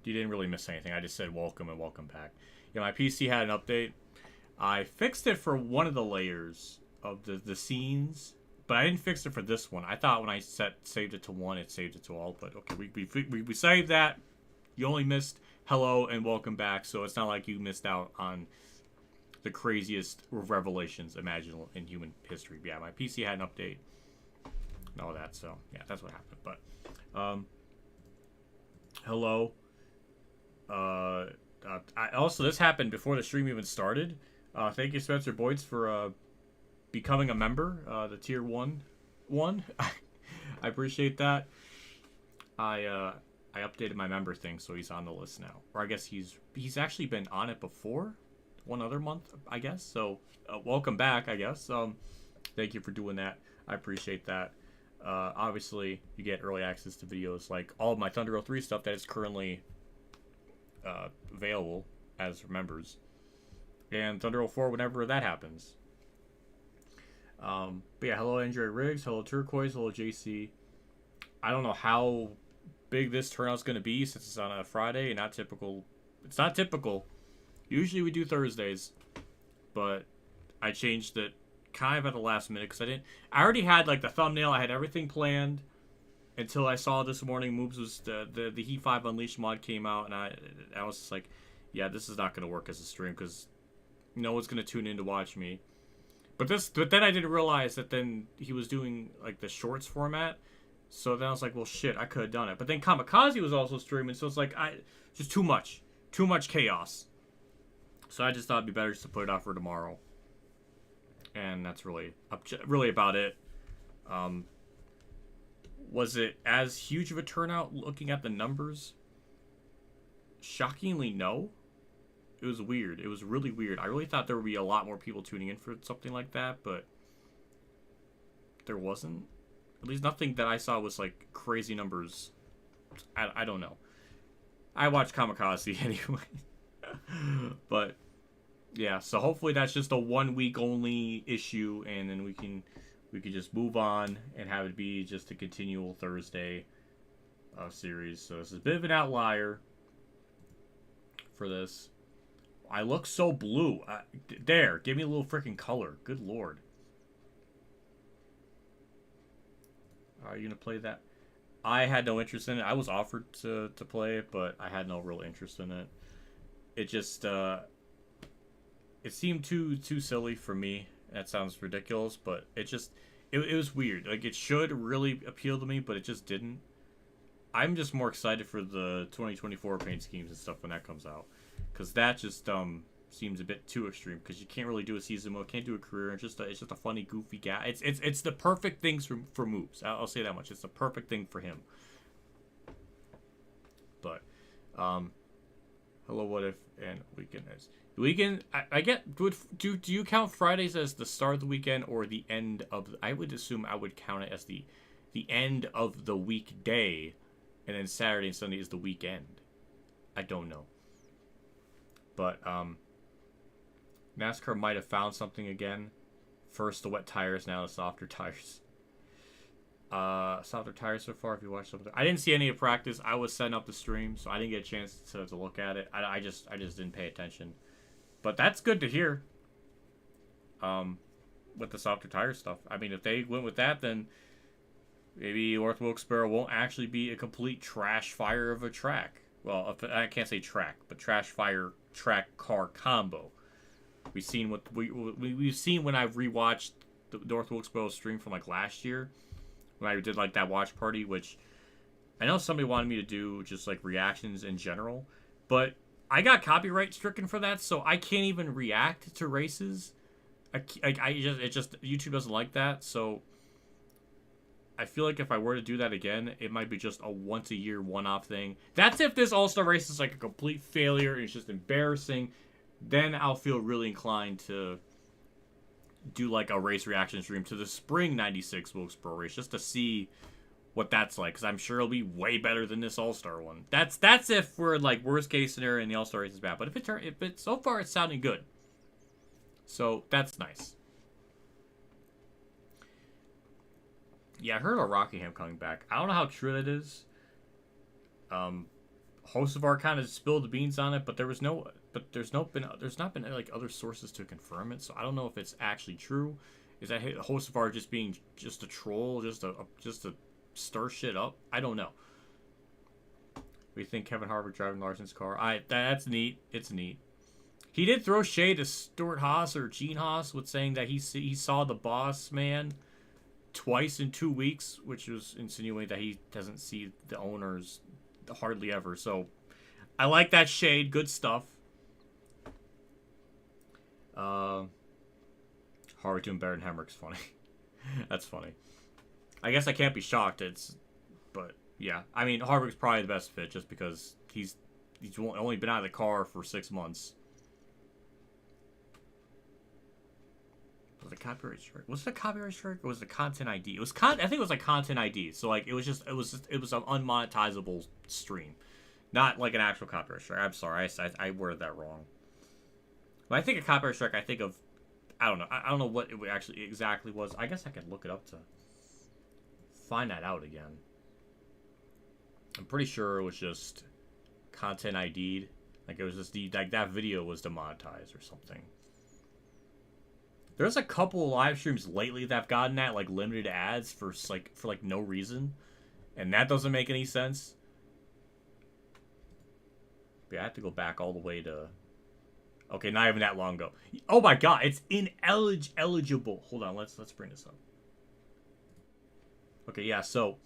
You didn't really miss anything. I just said welcome and welcome back. Yeah, my PC had an update. I fixed it for one of the layers of the scenes, but I didn't fix it for this one. I thought when I saved it to one, it saved it to all. But okay, we saved that. You only missed hello and welcome back, so it's not like you missed out on the craziest revelations imaginable in human history. But yeah, my PC had an update and all that, so yeah, that's what happened. But hello. Also, this happened before the stream even started. Thank you, Spencer Boyds, for becoming a member. The tier one. I appreciate that. I updated my member thing, so he's on the list now. Or I guess he's actually been on it before, one other month, I guess. So welcome back, I guess. Thank you for doing that. I appreciate that. Obviously, you get early access to videos like all of my Thunder 03 stuff that is currently available as members, and Thunder 04 whenever that happens. But yeah, hello Andrea Riggs, hello Turquoise, hello JC. I don't know how big this turnout's going to be since it's on a Friday and not typical. It's not typical. Usually we do Thursdays, but I changed it kind of at the last minute because I already had like the thumbnail, I had everything planned until I saw this morning Moobs was the Heat 5 Unleashed mod came out, and I was just like, yeah, this is not going to work as a stream because no one's going to tune in to watch me. But then I didn't realize that then he was doing like the shorts format. So then I was like, well, shit, I could have done it. But then Kamikaze was also streaming, so it's like just too much chaos. So I just thought it'd be better just to put it out for tomorrow. And that's really about it. Was it as huge of a turnout looking at the numbers? Shockingly, no. It was weird. It was really weird. I really thought there would be a lot more people tuning in for something like that, but there wasn't. At least nothing that I saw was like crazy numbers. I don't know. I watch Kamikaze anyway. But yeah, so hopefully that's just a 1 week only issue, and then we can just move on and have it be just a continual Thursday series. So this is a bit of an outlier for this. I look so blue. There, give me a little freaking color. Good lord. Are you gonna play that? I had no interest in it. I was offered to play it, but I had no real interest in it. It just it seemed too silly for me. That sounds ridiculous, but it was weird. Like, it should really appeal to me, but it just didn't. I'm just more excited for the 2024 paint schemes and stuff when that comes out, because that just seems a bit too extreme. Because you can't really do a season mode, can't do a career. It's just a funny, goofy guy. It's the perfect things for Moves. I'll say that much. It's the perfect thing for him. But hello, what if and weekend is. The weekend, I get. Do you count Fridays as the start of the weekend or the end of? I would assume I would count it as the end of the weekday, and then Saturday and Sunday is the weekend. I don't know, but NASCAR might have found something again. First the wet tires, now the softer tires. Softer tires so far. If you watch something, I didn't see any of practice. I was setting up the stream, so I didn't get a chance to look at it. I just didn't pay attention. But that's good to hear. With the softer tire stuff. I mean, if they went with that, then maybe North Wilkesboro won't actually be a complete trash fire of a track. Well, I can't say track, but trash fire track car combo. We've seen we've seen when I've rewatched the North Wilkesboro stream from like last year, when I did like that watch party, which I know somebody wanted me to do just like reactions in general, but I got copyright stricken for that, so I can't even react to races. YouTube doesn't like that, so I feel like if I were to do that again, it might be just a once a year one-off thing. That's if this All-Star race is like a complete failure and it's just embarrassing. Then I'll feel really inclined to do like a race reaction stream to the spring '96 Wilkesboro race just to see what that's like, because I'm sure it'll be way better than this All-Star one. That's if we're like worst case scenario and the All-Star race is bad. But if it so far it's sounding good, so that's nice. Yeah, I heard of Rockingham coming back. I don't know how true that is. Hocevar kind of spilled the beans on it, but there's not been like other sources to confirm it. So I don't know if it's actually true. Is that Hocevar just being just a troll, just to stir shit up? I don't know. We think Kevin Harvick driving Larson's car. That's neat. It's neat. He did throw shade to Stuart Haas or Gene Haas with saying that he saw the boss man twice in 2 weeks, which was insinuating that he doesn't see the owners hardly ever. So I like that shade. Good stuff. Harvick doing better than Hemrick's funny. That's funny. I guess I can't be shocked. But yeah, I mean Harvick's probably the best fit just because he's only been out of the car for 6 months. Was it copyright strike? Was it a copyright strike or was it content ID? I think it was like content ID. So like it was an unmonetizable stream, not like an actual copyright strike. I'm sorry, I worded that wrong. When I think of copyright strike, I think of I don't know what it actually exactly was. I guess I could look it up to find that out again. I'm pretty sure it was just content ID'd. Like it was just that video was demonetized or something. There's a couple of live streams lately that have gotten that like limited ads for no reason, and that doesn't make any sense. But I have to go back all the way to. Okay, not even that long ago. Oh my god, it's ineligible. Hold on, let's bring this up. Okay, yeah, so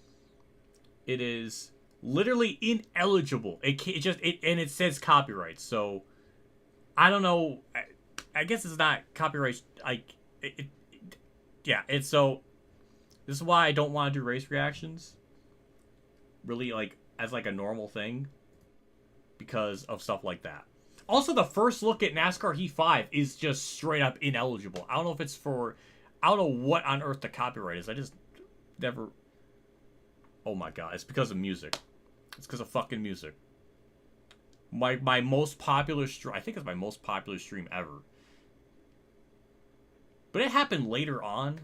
it is literally ineligible. And it says copyright. So I don't know. I guess it's not copyright. Yeah. It's so. This is why I don't want to do race reactions. Really, like as like a normal thing, because of stuff like that. Also, the first look at NASCAR Heat 5 is just straight up ineligible. I don't know if it's for. I don't know what on earth the copyright is. I just never. Oh my god! It's because of music. It's because of fucking music. My most popular stream. I think it's my most popular stream ever. But it happened later on,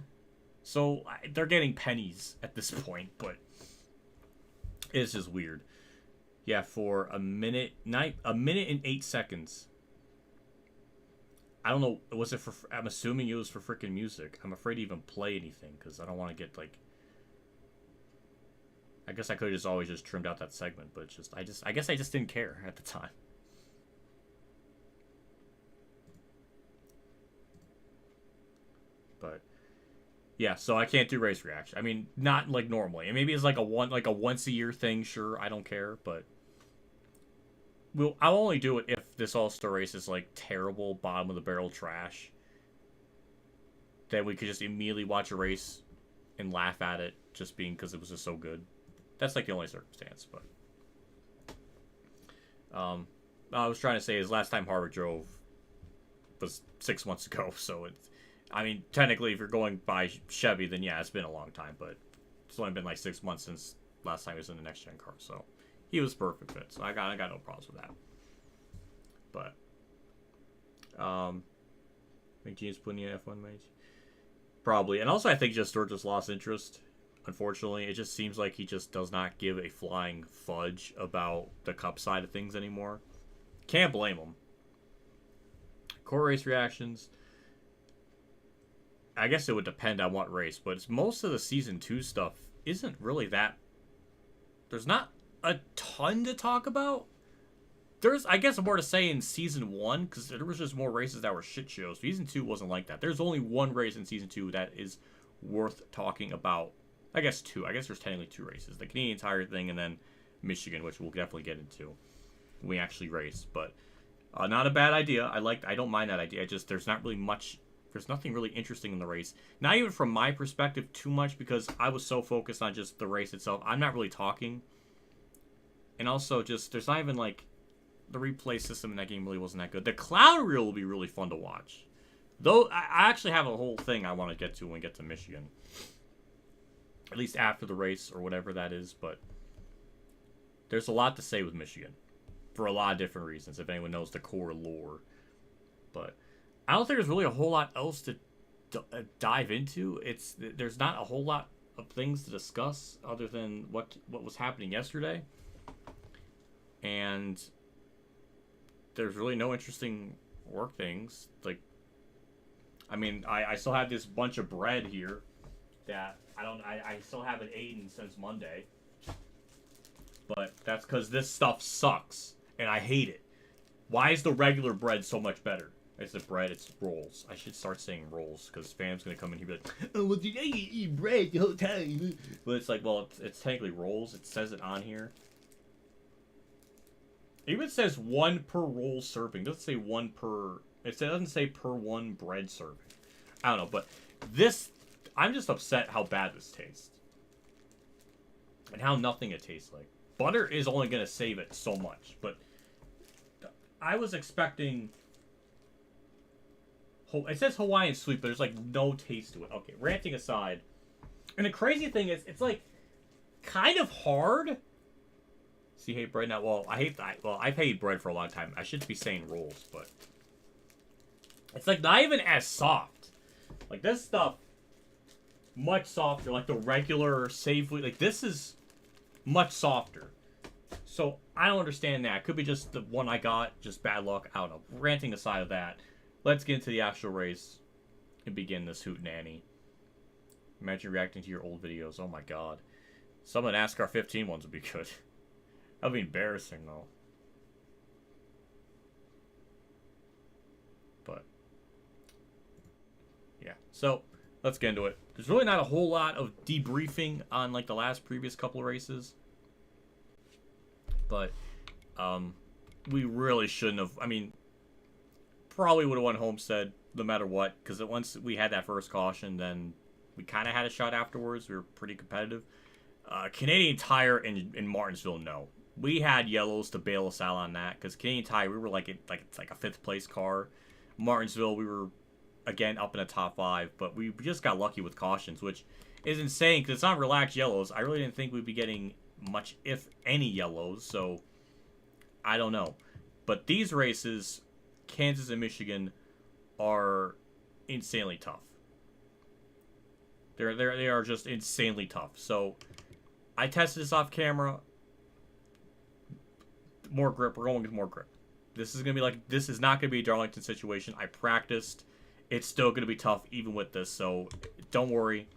so they're getting pennies at this point, but it's just weird. Yeah, for a minute and 8 seconds. I don't know, was it for, I'm assuming it was for freaking music. I'm afraid to even play anything, because I don't want to get, like, I guess I could have just always just trimmed out that segment, but I guess I just didn't care at the time. But yeah, so I can't do race reaction. I mean, not like normally. And maybe it's like a once a year thing. Sure, I don't care. But I'll only do it if this All-Star race is like terrible, bottom of the barrel trash. Then we could just immediately watch a race and laugh at it, just being because it was just so good. That's like the only circumstance. But I was trying to say is last time Harvick drove was 6 months ago, so it's. I mean, technically, if you're going by Chevy, then yeah, it's been a long time, but it's only been like 6 months since last time he was in the next gen car, so he was perfect fit. So I got no problems with that. But I think Gene's putting in F1 match, probably, and also I think George just lost interest. Unfortunately, it just seems like he just does not give a flying fudge about the Cup side of things anymore. Can't blame him. Core race reactions. I guess it would depend on what race, but most of the Season 2 stuff isn't really that. There's not a ton to talk about. There's, I guess, more to say in Season 1, because there was just more races that were shit shows. Season 2 wasn't like that. There's only one race in Season 2 that is worth talking about. I guess two. I guess there's technically two races. The Canadian Tire thing and then Michigan, which we'll definitely get into when we actually race. But not a bad idea. I don't mind that idea. There's not really much. There's nothing really interesting in the race. Not even from my perspective too much, because I was so focused on just the race itself. I'm not really talking. And also just, there's not even like, the replay system in that game really wasn't that good. The cloud reel will be really fun to watch. Though, I actually have a whole thing I want to get to when we get to Michigan. At least after the race or whatever that is. But there's a lot to say with Michigan. For a lot of different reasons, if anyone knows the core lore. But I don't think there's really a whole lot else to dive into. There's not a whole lot of things to discuss other than what was happening yesterday. and there's really no interesting work things. Like, I mean, I still have this bunch of bread here that I still haven't eaten since Monday. But that's because this stuff sucks, and I hate it. Why is the regular bread so much better? It's the bread, it's rolls. I should start saying rolls, because fans going to come in here and be like, oh, well, did I eat bread the whole time? But it's like, well, it's technically rolls. It says it on here. It even says 1 per roll serving. It doesn't say 1 per... It doesn't say per 1 bread serving. I don't know, but this... I'm just upset how bad this tastes. And how nothing it tastes like. Butter is only going to save it so much, but... I was expecting... It says Hawaiian sweet, but there's like no taste to it. Okay, ranting aside. And the crazy thing is, it's like kind of hard. See, you hate bread now? Well, I've hated bread for a long time. I shouldn't be saying rolls, but it's like not even as soft. Like this stuff, much softer. Like the regular Savory. Like this is much softer. So I don't understand that. It could be just the one I got, just bad luck. I don't know. Ranting aside of that. Let's get into the actual race and begin this hootenanny. Imagine reacting to your old videos. Oh my god. Some of the NASCAR 15 ones would be good. That would be embarrassing though. But, yeah. So, let's get into it. There's really not a whole lot of debriefing on like the last previous couple of races. But, we really shouldn't have. I mean... Probably would have won Homestead no matter what, because once we had that first caution, then we kind of had a shot afterwards. We were pretty competitive. Canadian Tire in Martinsville, no. We had yellows to bail us out on that, because Canadian Tire, we were it's like a 5th place car. Martinsville, we were, again, up in the top 5, but we just got lucky with cautions, which is insane, because it's not relaxed yellows. I really didn't think we'd be getting much, if any, yellows, so I don't know. But these races... Kansas and Michigan are insanely tough. They are just insanely tough. So I tested this off camera. More grip. We're going with more grip. This is not gonna be a Darlington situation. I practiced. It's still gonna be tough even with this. So don't worry.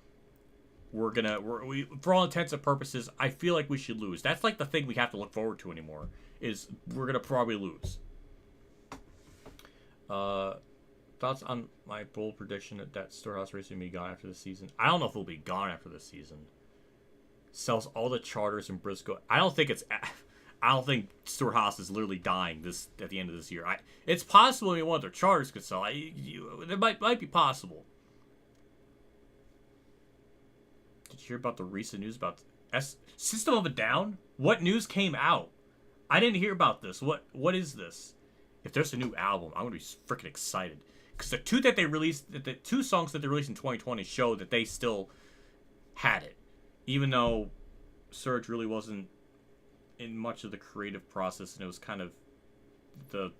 We for all intents and purposes, I feel like we should lose. That's like the thing we have to look forward to anymore. Is we're gonna probably lose. Thoughts on my bold prediction that Storehouse Racing will be gone after the season? I don't know if it'll be gone after the season. Sells all the charters in Briscoe. I don't think Storehouse is literally dying at the end of this year. It's possible maybe one of their charters could sell. It might be possible. Did you hear about the recent news about System of a Down? What news came out? I didn't hear about this. What is this? If there's a new album, I'm gonna be freaking excited because the two songs that they released in 2020 show that they still had it, even though Serge really wasn't in much of the creative process, and it was kind of the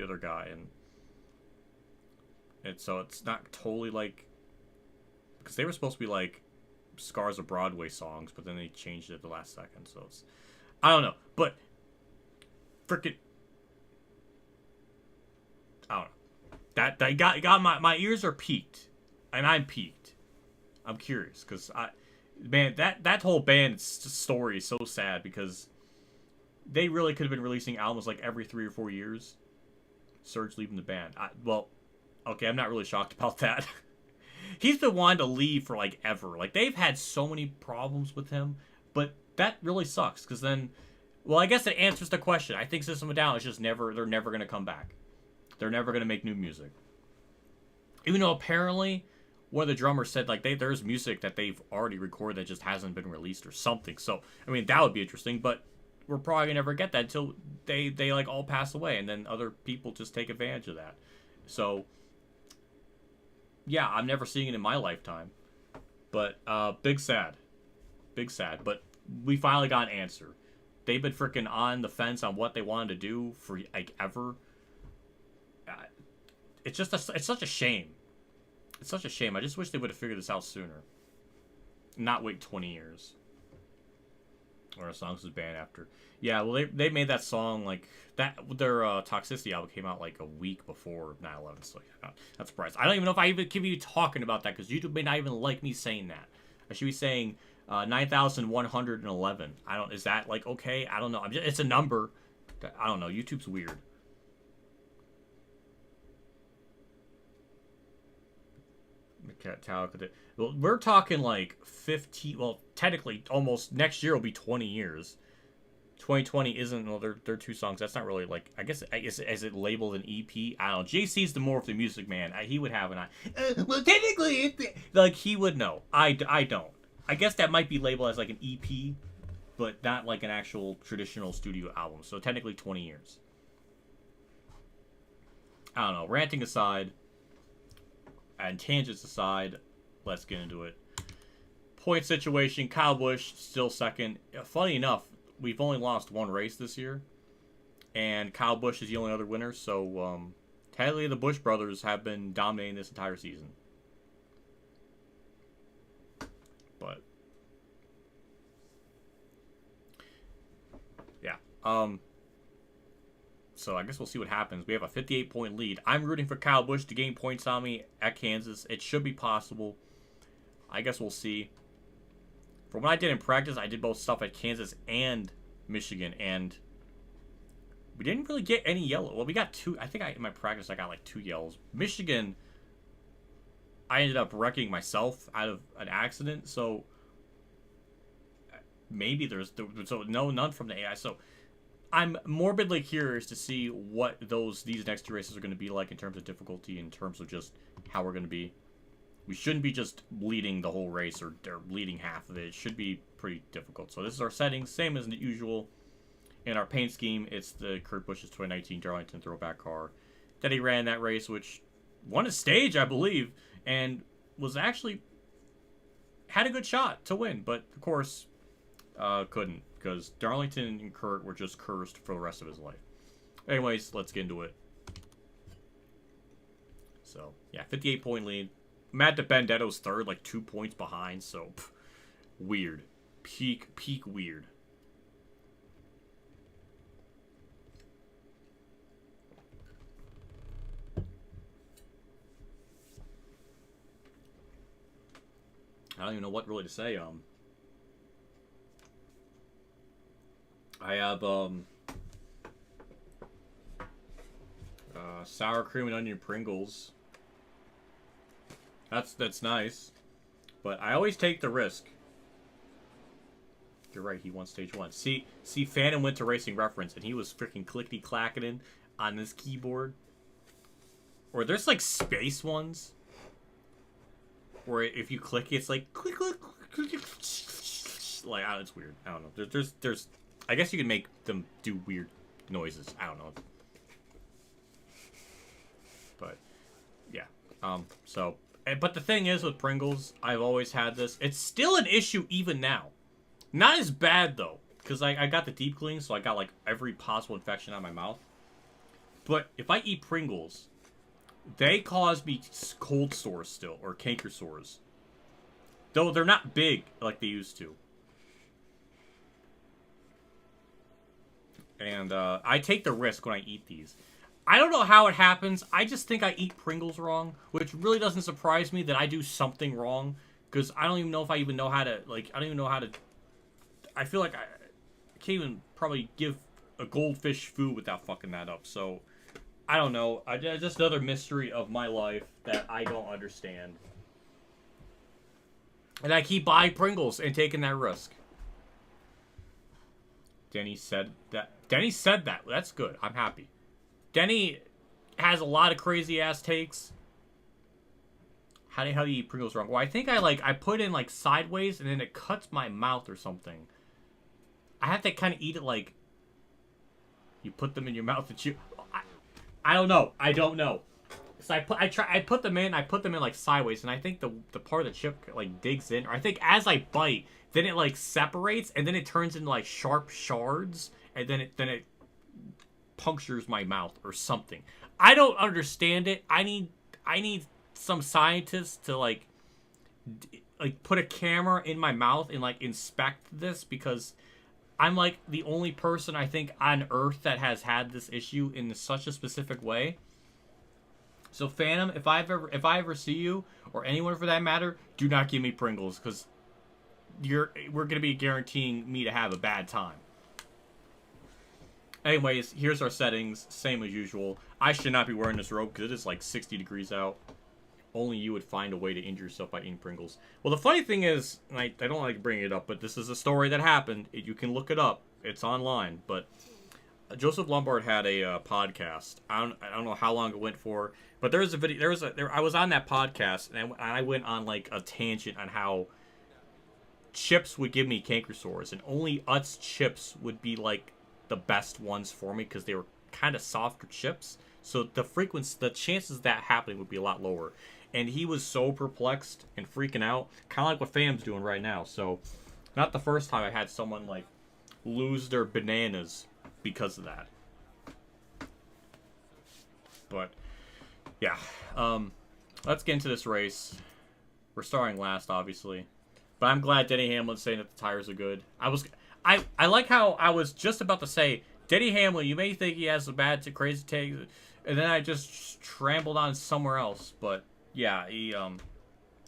other guy, and so it's not totally like because they were supposed to be like Scars of Broadway songs, but then they changed it at the last second, so it's I don't know, but freaking. I don't know. That got my ears are peaked, and I'm peaked. I'm curious because that whole band's story is so sad because they really could have been releasing albums like every 3 or 4 years. Serge leaving the band. Okay, I'm not really shocked about that. He's been wanting to leave for like ever. Like they've had so many problems with him, but that really sucks because then, well, I guess it answers the question. I think System of a Down is just they're never gonna come back. They're never going to make new music. Even though apparently one of the drummers said like there's music that they've already recorded that just hasn't been released or something. So, I mean, that would be interesting, but we're probably going to never get that until they like all pass away and then other people just take advantage of that. So, yeah, I'm never seeing it in my lifetime. But big sad. But we finally got an answer. They've been freaking on the fence on what they wanted to do for like ever. It's such a shame. It's such a shame. I just wish they would have figured this out sooner. Not wait 20 years. Or a song was banned after. Yeah, well, they made that song like that. Their Toxicity album came out like a week before 9/11. So yeah, not surprised. I don't even know if I even can be talking about that because YouTube may not even like me saying that. I should be saying 9,111. I don't. Is that like okay? I don't know. It's a number. I don't know. YouTube's weird. Metallica. Well, we're talking like 15. Well, technically, almost next year will be 20 years. 2020 isn't. Well, they're two songs. That's not really like. I guess is it labeled an EP? I don't know. JC's the more of the music man. He would have an. Well, technically, like he would know. I don't. I guess that might be labeled as like an EP, but not like an actual traditional studio album. So technically, 20 years. I don't know. Ranting aside. And tangents aside, let's get into it. Point situation, Kyle Busch still second. Funny enough, we've only lost one race this year. And Kyle Busch is the only other winner. So, technically the Busch brothers have been dominating this entire season. But, yeah. So I guess we'll see what happens. We have a 58-point lead. I'm rooting for Kyle Busch to gain points on me at Kansas. It should be possible. I guess we'll see. From what I did in practice, I did both stuff at Kansas and Michigan, and we didn't really get any yellow. Well, we got two. I think in my practice I got like 2 yellows. Michigan, I ended up wrecking myself out of an accident, so maybe none from the AI. So I'm morbidly curious to see what these next 2 races are going to be like in terms of difficulty, in terms of just how we're going to be. We shouldn't be just leading the whole race or leading half of it. It should be pretty difficult. So this is our settings, same as usual. In our paint scheme, it's the Kurt Busch's 2019 Darlington throwback car that he ran that race, which won a stage, I believe, and was actually had a good shot to win, but of course couldn't. Because Darlington and Kurt were just cursed for the rest of his life. Anyways, let's get into it. So, yeah, 58-point lead. Matt DiBenedetto's third, like 2 points behind. So, weird. Peak weird. I don't even know what really to say. I have sour cream and onion Pringles. That's nice, but I always take the risk. You're right. He won stage 1. See, Phantom went to Racing Reference, and he was freaking clickety clacking on this keyboard. Or there's like space ones, where if you click, it's like click click click. Like it's weird. I don't know. There's I guess you can make them do weird noises. I don't know. But, yeah. But the thing is with Pringles, I've always had this. It's still an issue even now. Not as bad, though. Because I got the deep clean, so I got, like, every possible infection on my mouth. But if I eat Pringles, they cause me cold sores still, or canker sores. Though they're not big like they used to. And I take the risk when I eat these. I don't know how it happens. I just think I eat Pringles wrong, which really doesn't surprise me that I do something wrong. Because I don't even know if I even know how to, like, I don't even know how to... I feel like I can't even probably give a goldfish food without fucking that up. So, I don't know. Just another mystery of my life that I don't understand. And I keep buying Pringles and taking that risk. Denny said that. That's good. I'm happy. Denny has a lot of crazy ass takes. How do you eat Pringles wrong? Well, I think I put in like sideways and then it cuts my mouth or something. I have to kind of eat it like you put them in your mouth and chew. I don't know. I don't know. So I put them in like sideways, and I think the part of the chip like digs in, or I think as I bite, then it like separates, and then it turns into like sharp shards, and then it punctures my mouth or something. I don't understand it. I need some scientists to like put a camera in my mouth and like inspect this, because I'm like the only person I think on Earth that has had this issue in such a specific way. So Phantom, if I ever see you or anyone for that matter, do not give me Pringles because we're gonna be guaranteeing me to have a bad time. Anyways, here's our settings, same as usual. I should not be wearing this robe because it is like 60 degrees out. Only you would find a way to injure yourself by eating Pringles. Well, the funny thing is, and I don't like bringing it up, but this is a story that happened. You can look it up. It's online. But Joseph Lombard had a podcast. I don't know how long it went for, but there was a video. I was on that podcast, and I went on like a tangent on how chips would give me canker sores, and only Utz chips would be like the best ones for me because they were kind of softer chips. So the chances of that happening would be a lot lower. And he was so perplexed and freaking out, kind of like what Fam's doing right now. So, not the first time I had someone like lose their bananas because of that. But yeah, let's get into this race. We're starting last, obviously, but I'm glad Denny Hamlin's saying that the tires are good. I like how I was just about to say, Denny Hamlin, you may think he has a bad to crazy take, and then I just trampled on somewhere else. But yeah,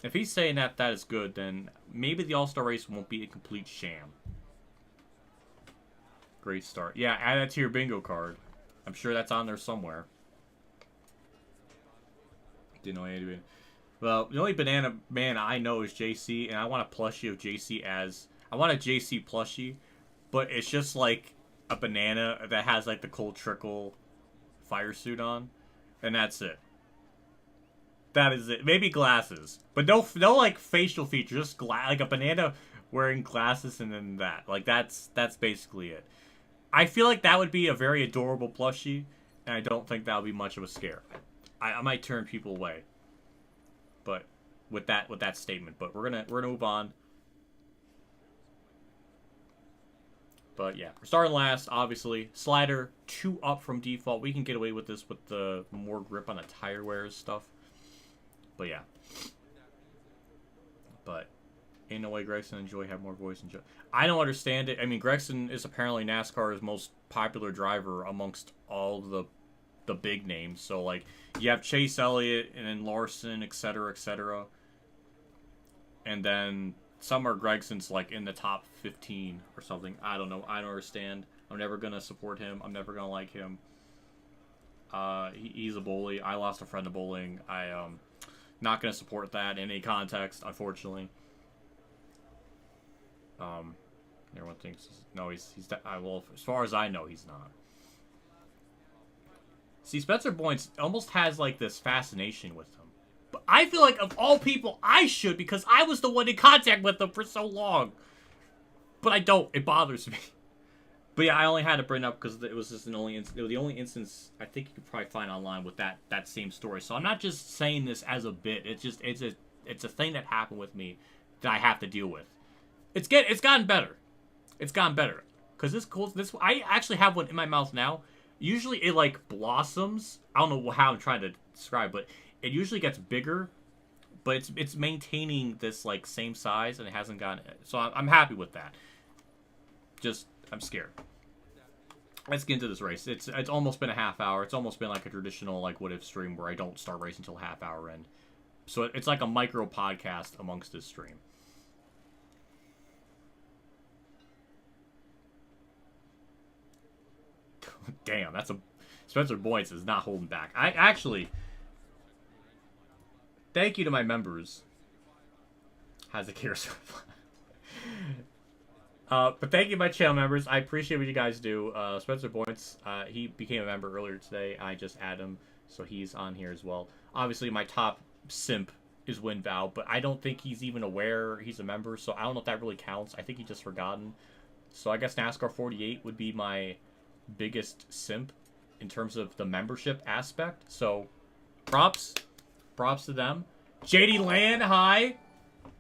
if he's saying that is good, then maybe the All-Star race won't be a complete sham. Great start. Yeah, add that to your bingo card. I'm sure that's on there somewhere. Didn't know anything. Well, the only banana man I know is JC, and I want a plushie of JC I want a JC plushie, but it's just like a banana that has like the Cold Trickle fire suit on, and that's it. That is it. Maybe glasses, but no like facial features. Just like a banana wearing glasses, and then that. Like that's basically it. I feel like that would be a very adorable plushie, and I don't think that would be much of a scare. I might turn people away, but with that statement. But we're gonna move on. But yeah, we're starting last, obviously. Slider 2 up from default. We can get away with this with the more grip on the tire wears stuff. But yeah. But ain't no way Gregson and Joy have more voice than Joy. I don't understand it. I mean, Gregson is apparently NASCAR's most popular driver amongst all the big names. So like you have Chase Elliott and then Larson, etc., etc. And then some are Gregson's like in the top 15 or something. I don't know. I don't understand. I'm never gonna support him. I'm never gonna like him. He's a bully. I lost a friend to bullying. Not gonna support that in any context, unfortunately. Everyone thinks well, as far as I know, he's not. See, Spencer Boynes almost has like this fascination with him. But I feel like of all people, I should because I was the one in contact with them for so long. But I don't. It bothers me. But yeah, I only had to bring it up because it was just the only instance I think you could probably find online with that same story. So I'm not just saying this as a bit. It's a thing that happened with me that I have to deal with. It's gotten better. It's gotten better because this I actually have one in my mouth now. Usually it like blossoms. I don't know how I'm trying to describe, but it usually gets bigger, but it's maintaining this like same size and it hasn't gotten. So I'm happy with that. Just I'm scared. Let's get into this race. It's almost been a half hour. It's almost been like a traditional like what if stream where I don't start racing until half hour in. So it's like a micro podcast amongst this stream. Damn, that's a Spencer Boynes is not holding back. I actually thank you to my members. Has a care but thank you, my channel members. I appreciate what you guys do. Spencer Boynes, he became a member earlier today. I just added him, so he's on here as well. Obviously, my top simp is WinVow, but I don't think he's even aware he's a member, so I don't know if that really counts. I think he just forgotten. So I guess NASCAR 48 would be my biggest simp in terms of the membership aspect. So props to them. JD Land, hi.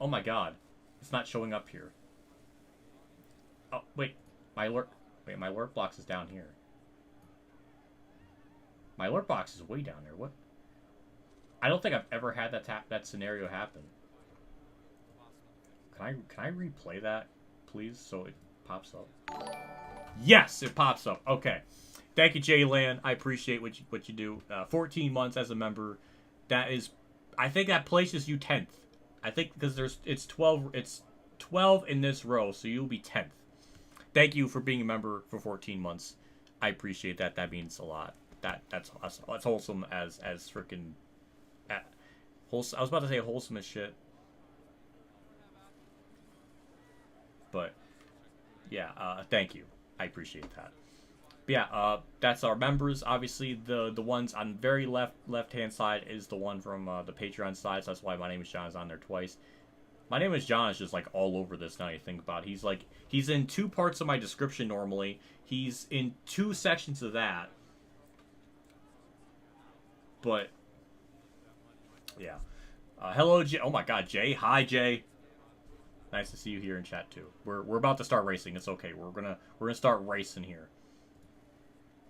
Oh my god, it's not showing up here. Oh wait, my alert box is down here. My alert box is way down there. What? I don't think I've ever had that scenario happen. Can I replay that, please, so it pops up. Yes, it pops up. Okay. Thank you, Jaylan. I appreciate what you do. 14 months as a member. That is, I think that places you 10th. I think because it's 12 in this row, so you'll be 10th. Thank you for being a member for 14 months. I appreciate that. That means a lot. That's wholesome as freaking. I was about to say wholesome as shit. But yeah, thank you. I appreciate that. But yeah, that's our members. Obviously, the ones on very left hand side is the one from the Patreon side. So that's why my name is John is on there twice. My name is John is just like all over this now you think about it. He's in 2 parts of my description normally. He's in 2 sections of that. But yeah. Hello, Jay. Oh my God, Jay. Hi, Jay. Nice to see you here in chat too. We're about to start racing. It's okay. We're gonna start racing here.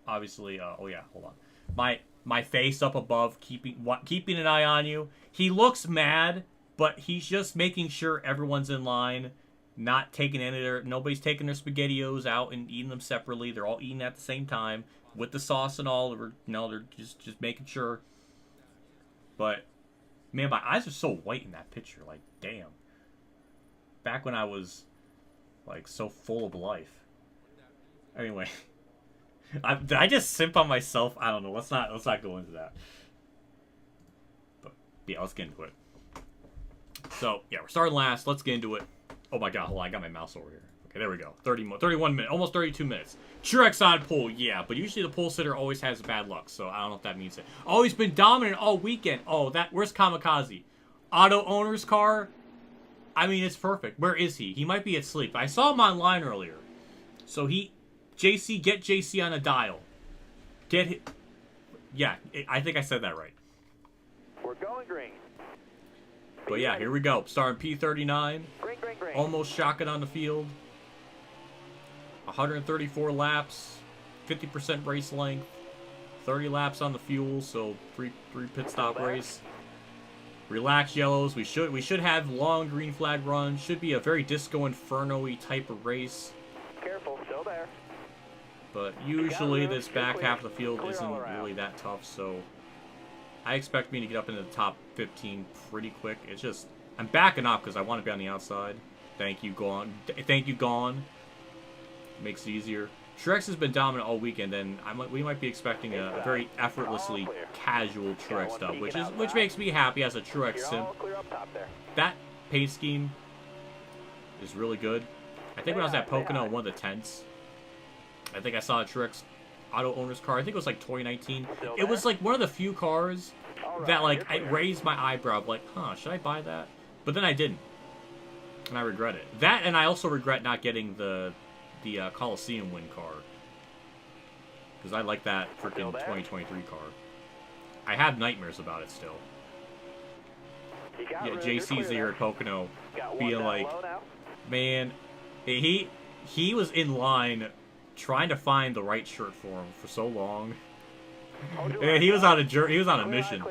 Obviously, oh yeah, hold on. My face up above, keeping an eye on you. He looks mad, but he's just making sure everyone's in line, not taking nobody's taking their SpaghettiOs out and eating them separately. They're all eating at the same time with the sauce and all. They're just making sure. But man, my eyes are so white in that picture. Like, damn. Back when I was like so full of life. Anyway. Did I just simp on myself? I don't know. Let's not go into that. But yeah, let's get into it. So yeah, we're starting last. Let's get into it. Oh my God, hold on, I got my mouse over here. Okay, there we go. 31 minutes, almost 32 minutes. Truex on pole, yeah, but usually the pole sitter always has bad luck, so I don't know if that means it. Oh, he's been dominant all weekend. Oh, where's Kamikaze? Auto owner's car? I mean, it's perfect. Where is he? He might be asleep. I saw him online earlier. So JC, get JC on a dial. Yeah, I think I said that right. We're going green. But yeah, here we go. Starting P39. Green. Almost shocking on the field. 134 laps. 50% race length. 30 laps on the fuel, so three pit stop race. Relax, yellows. We should have long green flag runs. Should be a very Disco Inferno-y type of race. Careful, still there. But usually this back half of the field isn't really that tough, so I expect me to get up into the top 15 pretty quick. It's just, I'm backing up because I want to be on the outside. Thank you, Gone. Thank you, Gone. Makes it easier. Truex has been dominant all weekend, and we might be expecting a very effortlessly casual Truex stuff, which makes me happy as a Truex simp. That paint scheme is really good. I think when I was at Pocono in one of the tents, I think I saw a Truex auto owner's car. I think it was like 2019. It was like one of the few cars that like I raised my eyebrow, like, huh, should I buy that? But then I didn't, and I regret it. That, and I also regret not getting the Coliseum win car, because I like that freaking 2023 car. I have nightmares about it still. Yeah, JC's here at Pocono being like, man, he was in line trying to find the right shirt for him for so long. And he was on a mission.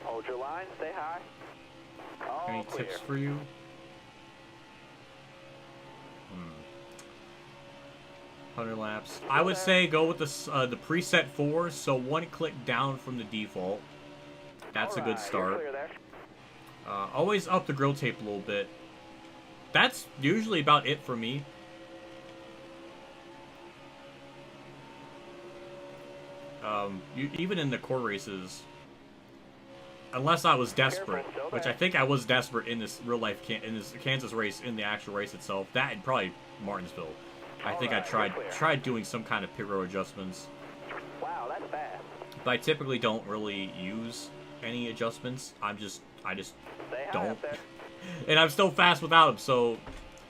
Hold your line, stay high. Any tips for you? 100 laps. I would say go with the preset 4, so 1 click down from the default. That's a good start. Always up the grill tape a little bit. That's usually about it for me. Even in the core races, unless I was desperate, which I think I was desperate in this in this Kansas race, in the actual race itself. That and probably Martinsville. I think I tried doing some kind of pit row adjustments. Wow, that's fast. But I typically don't really use any adjustments. I just don't. And I'm still fast without them, so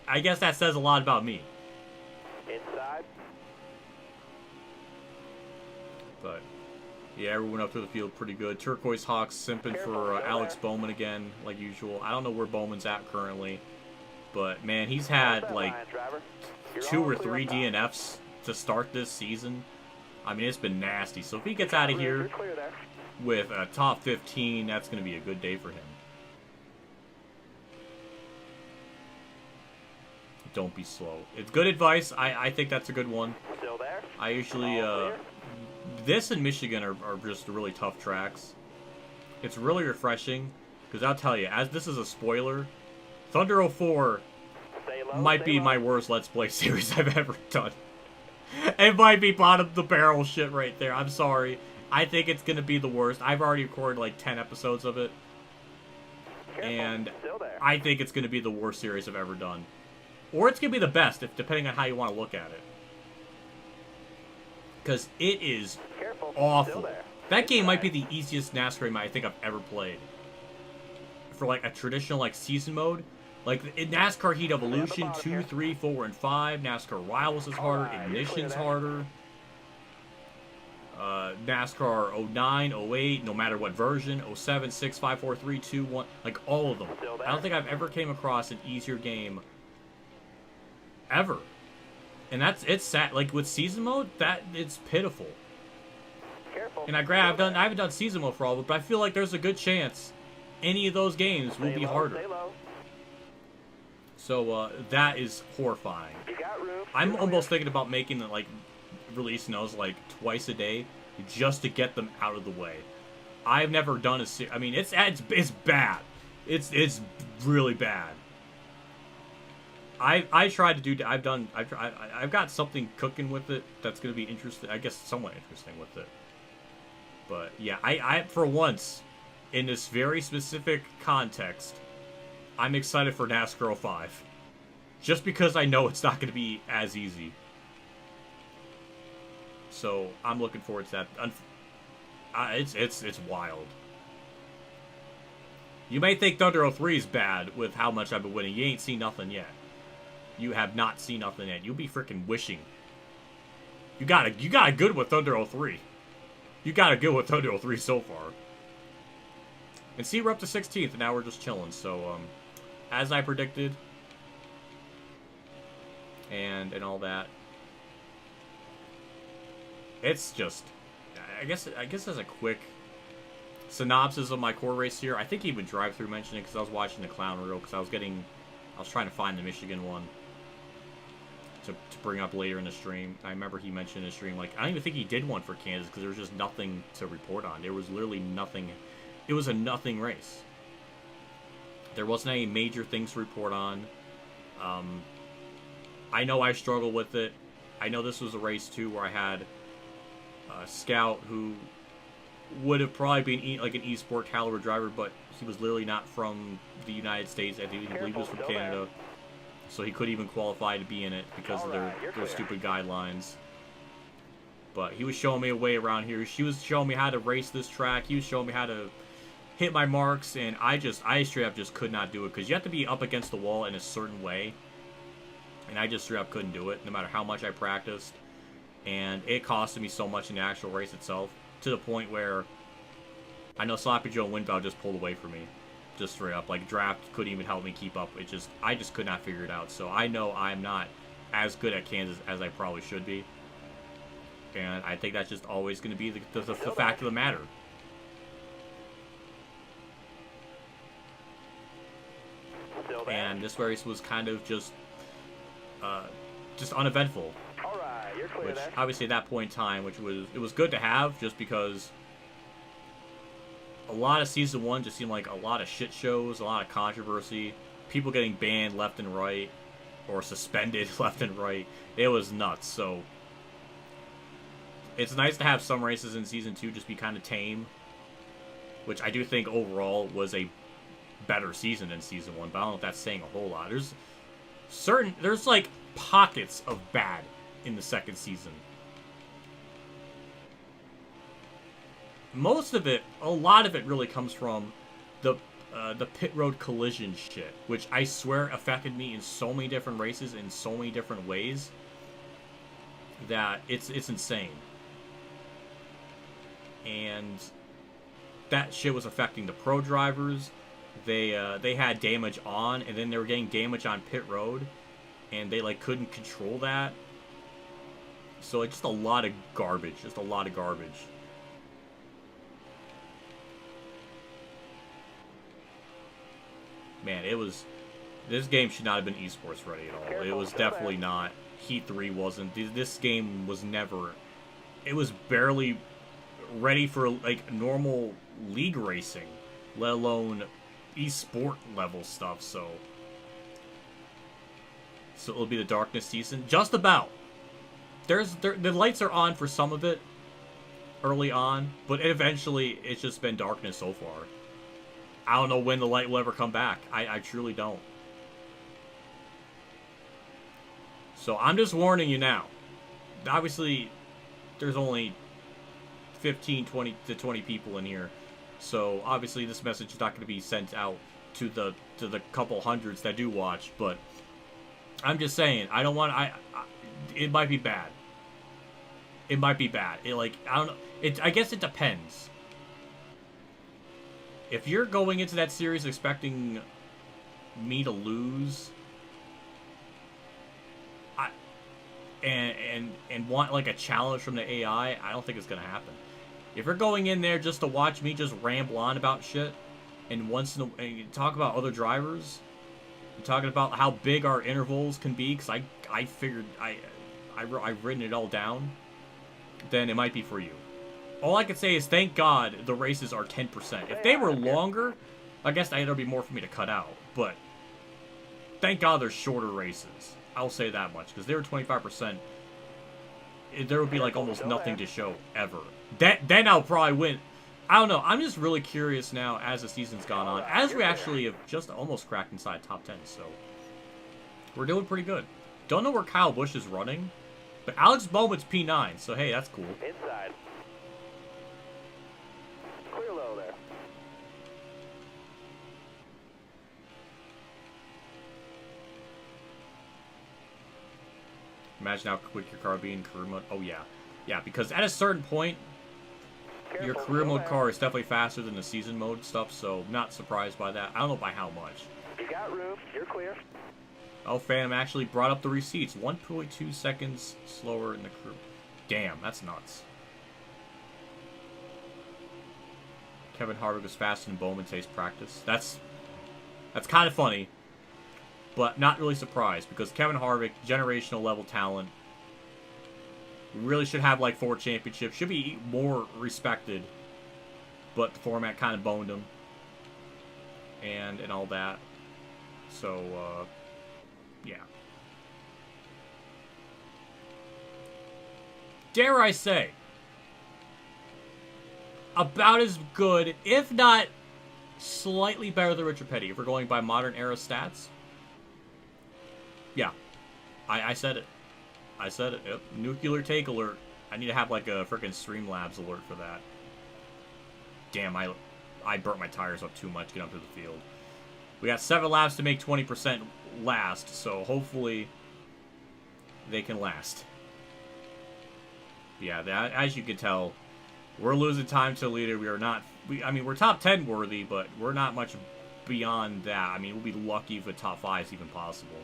I guess that says a lot about me. Inside. But yeah, everyone up through the field pretty good. Turquoise Hawks simping for Alex Bowman again, like usual. I don't know where Bowman's at currently, but man, he's had like 2 or 3 DNFs to start this season. I mean, it's been nasty. So if he gets out of You're here clear there. with a top 15, that's going to be a good day for him. Don't be slow. It's good advice. I think that's a good one. Still there. I usually, All clear. this and Michigan are just really tough tracks. It's really refreshing, because I'll tell you, as this is a spoiler, Thunder 04 Stay low, might stay be low. my worst Let's Play series I've ever done. It might be bottom of the barrel shit right there. I'm sorry. I think it's going to be the worst. I've already recorded like 10 episodes of it, Careful. and Still there. I think it's going to be the worst series I've ever done. Or it's going to be the best, if depending on how you want to look at it. Because it is Careful. awful. Still there. That game might be the easiest NASCAR game I think I've ever played. For like a traditional like season mode. Like in NASCAR Heat Evolution bottom 2, here. 3, 4, and 5. NASCAR Rivals is harder. Alright, you're clear Ignition's there. harder. NASCAR 09, 08, no matter what version. 07, 6, 5, 4, 3, 2, 1. Like all of them. Still there. I don't think I've ever came across an easier game ever. And it's sad. Like with season mode, it's pitiful. Careful. And I haven't done season mode for all of it, but I feel like there's a good chance any of those games will Stay be low, harder. Stay low. So that is horrifying. You got room. I'm You're almost clear. thinking about making the releasing those like twice a day just to get them out of the way. I've never done I mean, it's bad. It's really bad. I tried to do. I've got something cooking with it that's gonna be interesting. I guess somewhat interesting with it. But yeah, I for once, in this very specific context, I'm excited for NASCAR 05. Just because I know it's not going to be as easy. So I'm looking forward to that. It's wild. You may think Thunder 03 is bad with how much I've been winning. You ain't seen nothing yet. You have not seen nothing yet. You'll be freaking wishing. You got a good with Thunder 03. You got a good with Thunder 03 so far. And see, we're up to 16th, and now we're just chilling. So, as I predicted, and all that, it's just, I guess as a quick synopsis of my core race here, I think even Drive-Thru mentioned it because I was watching the Clown Reel because I was trying to find the Michigan one to bring up later in the stream. I remember he mentioned in the stream, like, I don't even think he did one for Kansas because there was just nothing to report on. There was literally nothing. It was a nothing race. There wasn't any major things to report on. I know I struggled with it. I know this was a race, too, where I had a Scout who would have probably been like an eSport caliber driver, but he was literally not from the United States. I believe he was from Canada. So he couldn't even qualify to be in it because of their stupid guidelines. But he was showing me a way around here. She was showing me how to race this track. He was showing me how to hit my marks, and I straight up just could not do it because you have to be up against the wall in a certain way. And I just straight up couldn't do it, no matter how much I practiced. And it costed me so much in the actual race itself, to the point where I know Sloppy Joe and Windbow just pulled away from me. Just straight up. Like, Draft couldn't even help me keep up. I just could not figure it out. So I know I'm not as good at Kansas as I probably should be. And I think that's just always going to be the fact of the matter. And this race was kind of just uneventful. All right, you're clear Which, there. obviously, at that point in time, it was good to have, just because a lot of Season 1 just seemed like a lot of shit shows, a lot of controversy, people getting banned left and right, or suspended left and right. It was nuts, so it's nice to have some races in Season 2 just be kind of tame, which I do think overall was a better season than Season 1, but I don't know if that's saying a whole lot. There's like pockets of bad in the second season. Most of it, a lot of it really comes from the pit road collision shit, which I swear affected me in so many different races in so many different ways that it's insane. And that shit was affecting the pro drivers. They had damage on, and then they were getting damage on pit road, and they like couldn't control that. So it's just a lot of garbage. Just a lot of garbage. Man, it was... This game should not have been esports ready at all. Careful, It was definitely not. Heat 3 wasn't. This game was never... It was barely ready for, like, normal league racing, let alone esport level stuff, so... So it'll be the darkness season. Just about. The lights are on for some of it early on, but eventually it's just been darkness so far. I don't know when the light will ever come back. I truly don't. So I'm just warning you now. Obviously, there's only 15, 20 to 20 people in here. So obviously this message is not going to be sent out to the couple hundreds that do watch, but I'm just saying, I don't want it might be bad. It might be bad. I don't know. I guess it depends. If you're going into that series expecting me to lose, and want like a challenge from the AI, I don't think it's gonna happen. If you're going in there just to watch me just ramble on about shit, and and talk about other drivers, and talking about how big our intervals can be, because I figured I've written it all down, then it might be for you. All I can say is thank God the races are 10%. If they were longer, I guess there'd be more for me to cut out. But thank God they're shorter races. I'll say that much, because they were 25%. There would be like almost nothing to show ever. Then I'll probably win. I don't know. I'm just really curious now as the season's gone on. As we actually have just almost cracked inside top 10, so we're doing pretty good. Don't know where Kyle Busch is running, but Alex Bowman's P9, so hey, that's cool. Inside. Clear low there. Imagine how quick your car would be in career mode. Oh, yeah. Yeah, because at a certain point, your career mode car is definitely faster than the season mode stuff, so not surprised by that. I don't know by how much. You got room. You're clear. Oh, Phantom actually brought up the receipts. 1.2 seconds slower in the crew. Damn, that's nuts. Kevin Harvick was faster than Bowman today's practice. That's kind of funny, but not really surprised, because Kevin Harvick, generational level talent, really should have like 4 championships, should be more respected, but the format kind of boned him, and all that. So, yeah. Dare I say, about as good, if not slightly better than Richard Petty, if we're going by modern era stats. Yeah, I said it. I said it. Yep. Nuclear take alert. I need to have like a freaking Streamlabs alert for that. Damn, I burnt my tires up too much to get onto the field. We got 7 laps to make 20% last, so hopefully they can last. Yeah, as you can tell, we're losing time to the leader. We are not... I mean, we're top 10 worthy, but we're not much beyond that. I mean, we'll be lucky if a top 5 is even possible.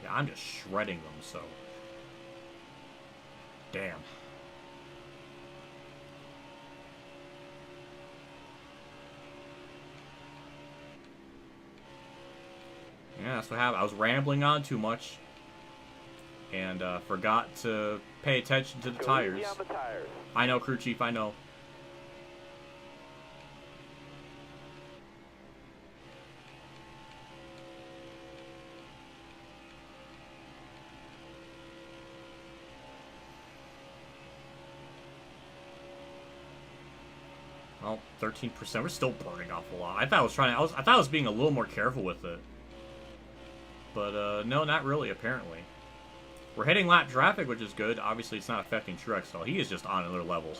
Yeah, I'm just shredding them, so... Damn. Yeah, that's what happened. I was rambling on too much. And forgot to pay attention to the tires. I know, crew chief, I know. Well, 13%. We're still burning off a lot. I thought I was being a little more careful with it. But no, not really, apparently. We're hitting lap traffic, which is good. Obviously, it's not affecting Truex, so he is just on another level.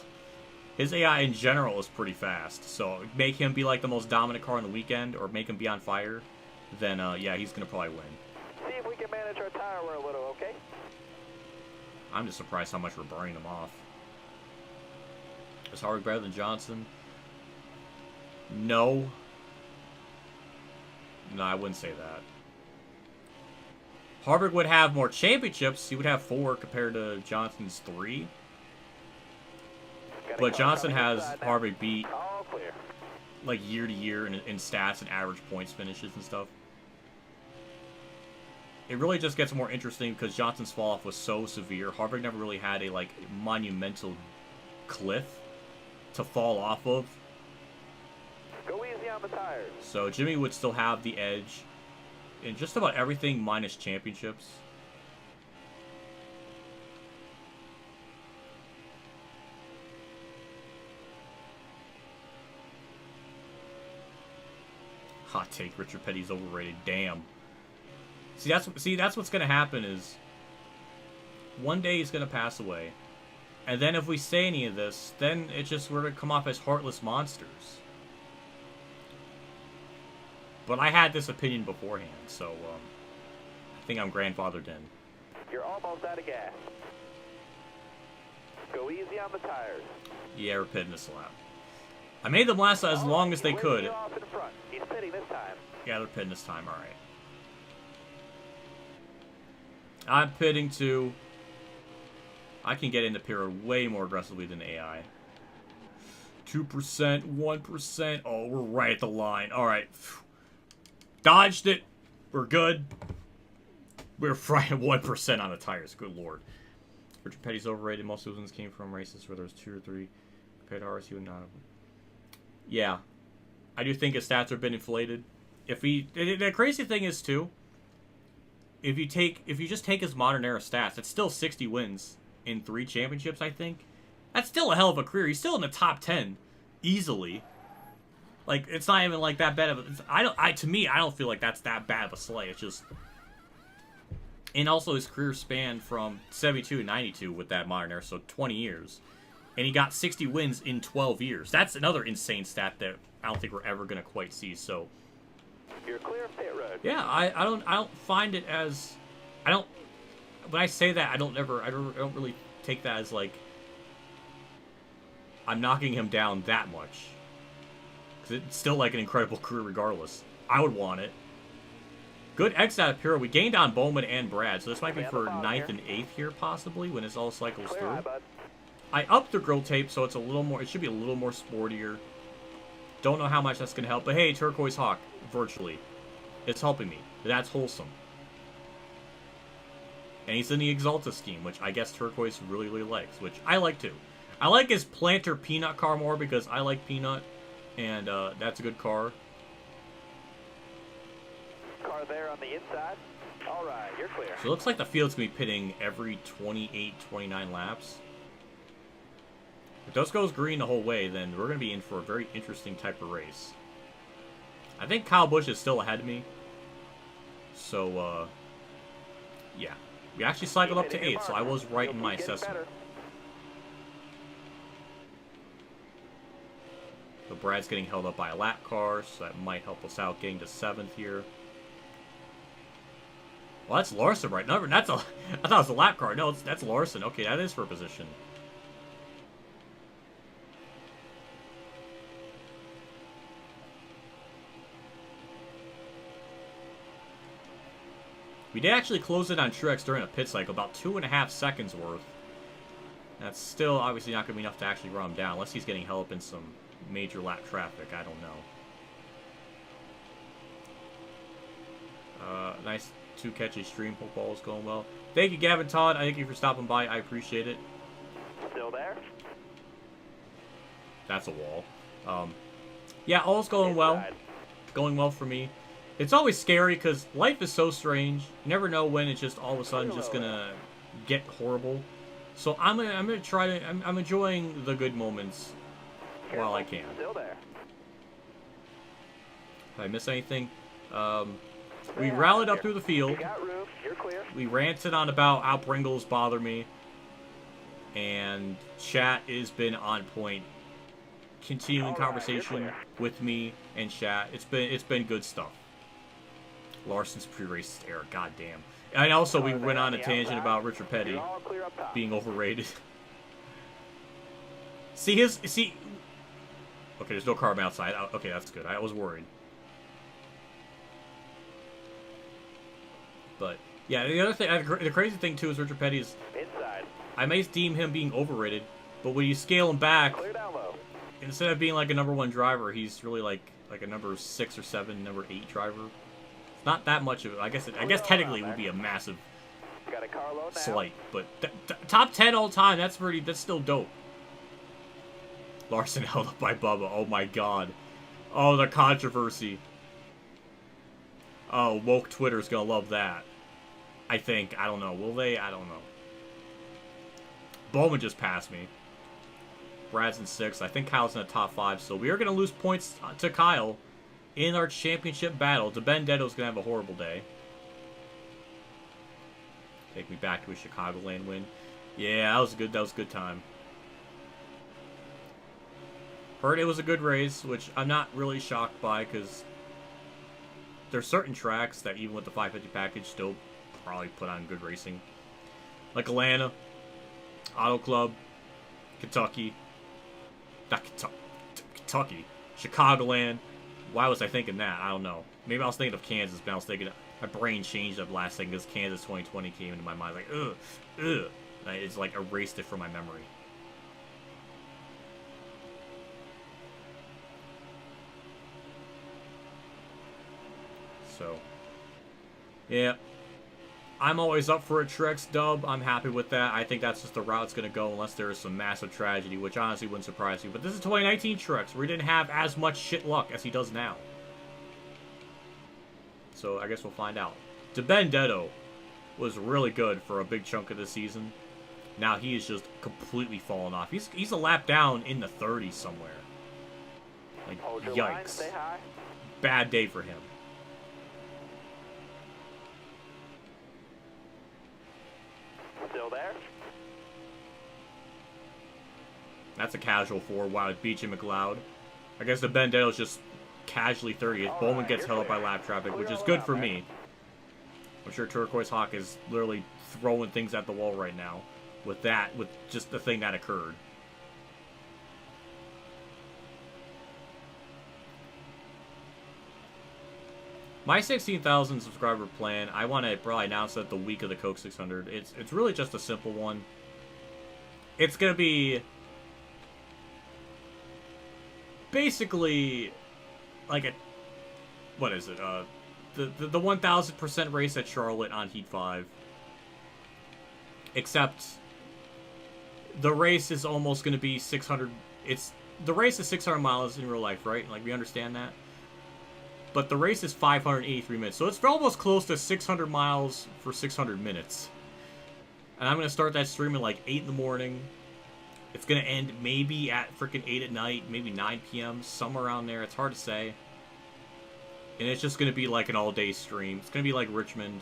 His AI in general is pretty fast, so make him be like the most dominant car on the weekend, or make him be on fire, then yeah, he's gonna probably win. See if we can manage our tire wear a little, okay? I'm just surprised how much we're burning them off. Is Harvick better than Johnson? No. No, I wouldn't say that. Harvick would have more championships. He would have 4 compared to Johnson's 3. But Johnson has Harvick beat All clear. like year to year in stats and average points finishes and stuff. It really just gets more interesting because Johnson's fall off was so severe. Harvick never really had a like monumental cliff to fall off of. Go easy on the tires. So Jimmy would still have the edge in just about everything minus championships. Hot take, Richard Petty's overrated. Damn. See, that's what's gonna happen is one day he's gonna pass away. And then if we say any of this, then we're gonna come off as heartless monsters. But I had this opinion beforehand, so I think I'm grandfathered in. You're almost out of gas. Go easy on the tires. Yeah, we're pitting this lap. I made them last as long as they could. Off in front. He's pitting this time. Yeah, they're pitting this time, alright. I'm pitting too. I can get into pit way more aggressively than AI. 2%, 1%. Oh, we're right at the line. Alright. Dodged it. We're good. We're frying 1% on the tires. Good lord. Richard Petty's overrated. Most of those wins came from races where there was 2 or 3 compared to ours. He would not have. Yeah. I do think his stats have been inflated. The crazy thing is too, if you just take his modern era stats, it's still 60 wins in 3 championships, I think. That's still a hell of a career. He's still in the top 10 easily. Like, it's not even like that bad of a, to me, I don't feel like that's that bad of a slay. It's just, and also his career spanned from 72 to 92 with that modern era, so 20 years. And he got 60 wins in 12 years. That's another insane stat that I don't think we're ever going to quite see, so. You're clear of pit road. Yeah, I don't find it as, when I say that, I don't really take that as like, I'm knocking him down that much. Because it's still like an incredible career regardless. I would want it. Good exit out of Pura. We gained on Bowman and Brad, so this might be for 9th and 8th here, possibly, when this all cycles through. I upped the grill tape, so it's a little more, it should be a little more sportier. Don't know how much that's going to help, but hey, Turquoise Hawk, virtually. It's helping me. That's wholesome. And he's in the Exalta scheme, which I guess Turquoise really, really likes, which I like too. I like his Planter Peanut car more because I like Peanut, and that's a good car. Car there on the inside. All right, you're clear. So it looks like the field's going to be pitting every 28, 29 laps. If this goes green the whole way, then we're going to be in for a very interesting type of race. I think Kyle Busch is still ahead of me. So, yeah. We actually cycled up to 8, so I was right in my assessment. But Brad's getting held up by a lap car, so that might help us out getting to 7th here. Well, that's Larson right now. I thought it was a lap car. No, that's Larson. Okay, that is for position. We did actually close it on Truex during a pit cycle, about 2.5 seconds worth. That's still obviously not going to be enough to actually run him down, unless he's getting held up in some major lap traffic. I don't know. Nice 2-catchy stream. Hope all is going well. Thank you, Gavin Todd. Thank you for stopping by. I appreciate it. Still there? That's a wall. Yeah, all's going well. Going well for me. It's always scary because life is so strange. You never know when it's just all of a sudden just gonna get horrible. So I'm gonna try to. I'm enjoying the good moments while I can. Still there. Did I miss anything? We rallied up through the field. You got room. You're clear. We ranted on about how Pringles bother me, and chat has been on point. Continuing conversation with me and chat. It's been good stuff. Larson's pre-race error, goddamn. And also we went on a tangent about Richard Petty being overrated. See. Okay, there's no carbon outside. Okay, that's good. I was worried. But yeah, the other thing, the crazy thing too is Richard Petty's. Inside. I may deem him being overrated, but when you scale him back, Clear down low. instead of being like a #1 driver, he's really like a number 6 or 7, number 8 driver. It's not that much of it. I guess technically it would be a massive Got a car load now. slight, but top 10 all time. That's still dope. Larson held up by Bubba. Oh my god. Oh, the controversy. Oh, woke Twitter's gonna love that. I think. I don't know. Will they? I don't know. Bowman just passed me. Brad's in 6th. I think Kyle's in the top 5. So we are gonna lose points to Kyle in our championship battle. DeBendetto's gonna have a horrible day. Take me back to a Chicagoland win. Yeah, that was good. That was a good time. Heard it was a good race, which I'm not really shocked by, because there's certain tracks that even with the 550 package still probably put on good racing. Like Atlanta, Auto Club, Kentucky, not Kentucky, Chicagoland. Why was I thinking that? I don't know. Maybe I was thinking of Kansas, but I was thinking, my brain changed up last second because Kansas 2020 came into my mind. Like, ugh. It's like erased it from my memory. So, yeah. I'm always up for a Trex dub. I'm happy with that. I think that's just the route it's going to go unless there is some massive tragedy, which honestly wouldn't surprise me. But this is 2019 Trex, where he didn't have as much shit luck as he does now. So, I guess we'll find out. DeBendetto was really good for a big chunk of the season. Now he is just completely fallen off. He's a lap down in the 30s somewhere. Like, yikes. Bad day for him. Still there? That's a casual 4. Wow, it's BJ McLeod. I guess DeBendetto's just casually 30th. Bowman gets held up by lap traffic, which is good for me. I'm sure Turquoise Hawk is literally throwing things at the wall right now with just the thing that occurred. My 16,000 subscriber plan, I want to probably announce that the week of the Coke 600. It's really just a simple one. It's going to be basically like a, what is it? The 1,000% race at Charlotte on Heat 5. Except the race is almost going to be 600. The race is 600 miles in real life, right? Like, we understand that. But the race is 583 minutes. So it's almost close to 600 miles for 600 minutes. And I'm going to start that stream at like 8 in the morning. It's going to end maybe at freaking 8 at night, maybe 9 p.m., somewhere around there. It's hard to say. And it's just going to be like an all-day stream. It's going to be like Richmond.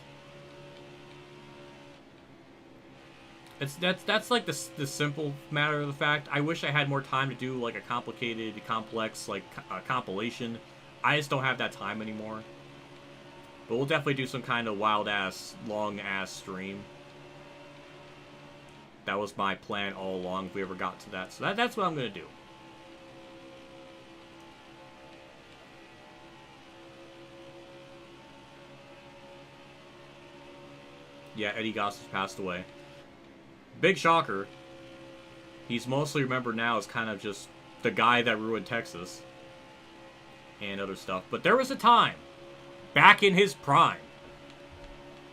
That's like the simple matter of the fact. I wish I had more time to do like a complicated, complex, like compilation. I just don't have that time anymore. But we'll definitely do some kind of wild-ass, long-ass stream. That was my plan all along if we ever got to that. So that's what I'm going to do. Yeah, Eddie Gossage passed away. Big shocker. He's mostly remembered now as kind of just the guy that ruined Texas. And other stuff. But there was a time, back in his prime,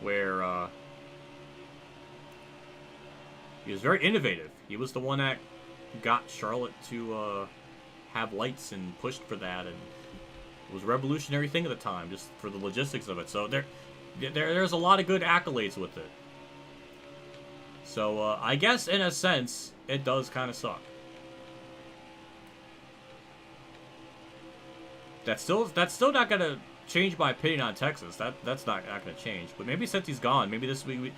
where he was very innovative. He was the one that got Charlotte to have lights and pushed for that, and it was a revolutionary thing at the time, just for the logistics of it. So there's a lot of good accolades with it. So I guess in a sense, it does kind of suck. That's still not gonna change my opinion on Texas. That's not gonna change. But maybe since he's gone, maybe this week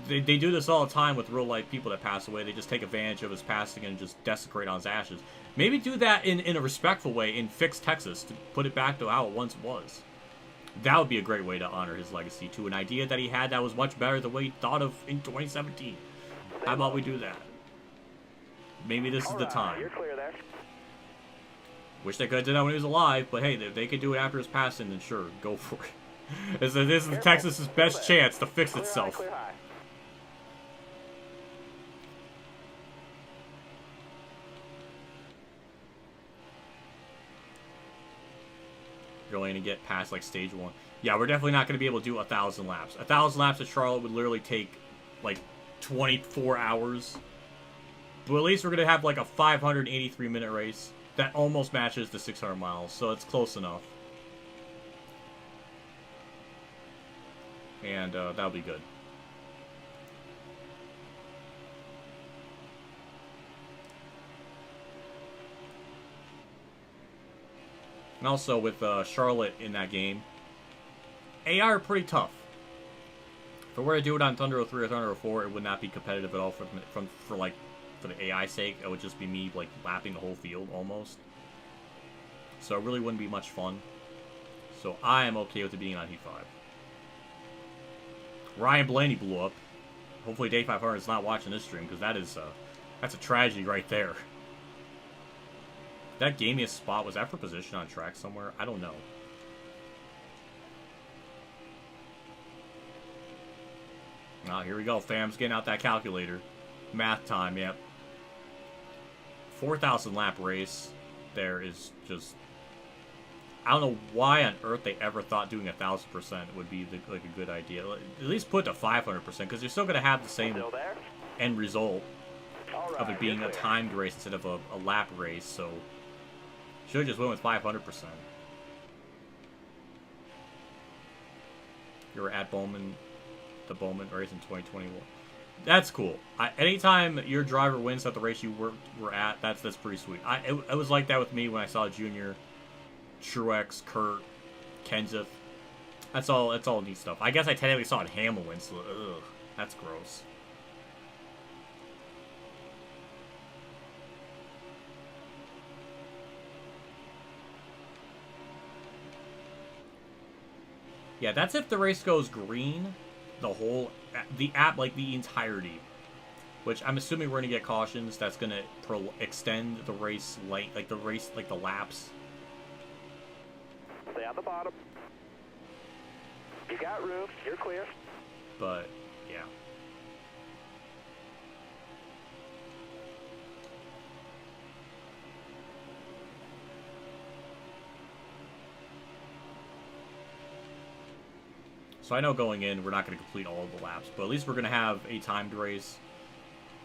they do this all the time with real life people that pass away. They just take advantage of his passing and just desecrate on his ashes. Maybe do that in a respectful way and fix Texas to put it back to how it once was. That would be a great way to honor his legacy to an idea that he had that was much better than what he thought of in 2017. How about we do that? Maybe this is the time. You're clear there. Wish they could have done that when he was alive, but hey, if they could do it after his passing, then sure, go for it. This is Texas's best chance to fix itself. Clear high. You're only going to get past, like, stage 1. Yeah, we're definitely not going to be able to do 1,000 laps. 1,000 laps at Charlotte would literally take, like, 24 hours. But at least we're going to have, like, a 583-minute race that almost matches the 600 miles. So it's close enough. And that'll be good. And also with Charlotte in that game, AI are pretty tough. If I were to do it on Thunder 03 or Thunder 04, it would not be competitive at all for the AI sake. It would just be me like lapping the whole field almost. So it really wouldn't be much fun. So I am okay with it being on Heat 5. Ryan Blaney blew up. Hopefully Day 500 is not watching this stream, because that's a tragedy right there. That gave me a spot. Was that for position on track somewhere? I don't know. Ah, here we go. Fam's getting out that calculator. Math time, yep. 4,000 lap race there is just... I don't know why on earth they ever thought doing 1,000% would be like a good idea. At least put it to 500%, because you're still going to have the same end result of it being a timed race instead of a lap race. So should have just went with 500%. You were at Bowman, the Bowman race in 2021. That's cool. Anytime your driver wins at the race you were at, that's pretty sweet. It was like that with me when I saw Junior, Truex, Kurt, Kenseth. That's all neat stuff. I guess I technically saw it Hellman win, so ugh, that's gross. Yeah, that's if the race goes green, the app, like the entirety. Which I'm assuming we're gonna get cautions. That's gonna extend the race like the laps. Stay on the bottom. You got room. You're clear. But yeah. So I know going in, we're not going to complete all of the laps, but at least we're going to have a timed race.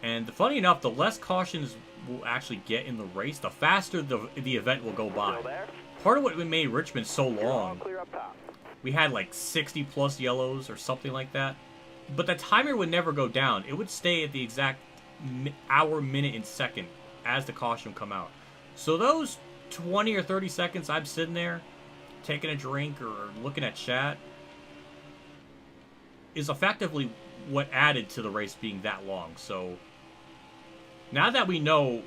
And funny enough, the less cautions we'll actually get in the race, the faster the event will go by. Part of what made Richmond so long, we had like 60 plus yellows or something like that. But the timer would never go down. It would stay at the exact hour, minute, and second as the caution would come out. So those 20 or 30 seconds I'm sitting there, taking a drink or looking at chat, is effectively what added to the race being that long. So now that we know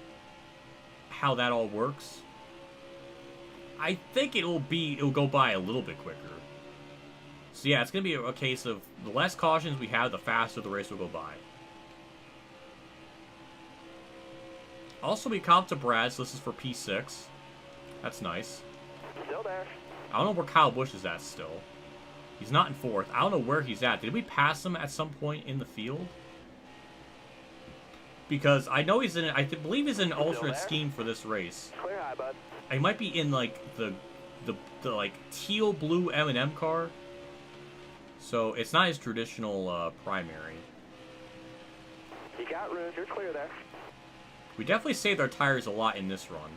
how that all works, I think it'll go by a little bit quicker. So yeah, it's gonna be a case of the less cautions we have, the faster the race will go by. Also, we caught up to Brad, so this is for P6. That's nice. Still there. I don't know where Kyle Busch is at still. He's not in fourth. I don't know where he's at. Did we pass him at some point in the field? Because I know he's in. I believe he's in an alternate scheme for this race. Clear high, bud. He might be in like the like teal blue M&M car. So it's not his traditional primary. You got room. You're clear there. We definitely saved our tires a lot in this run.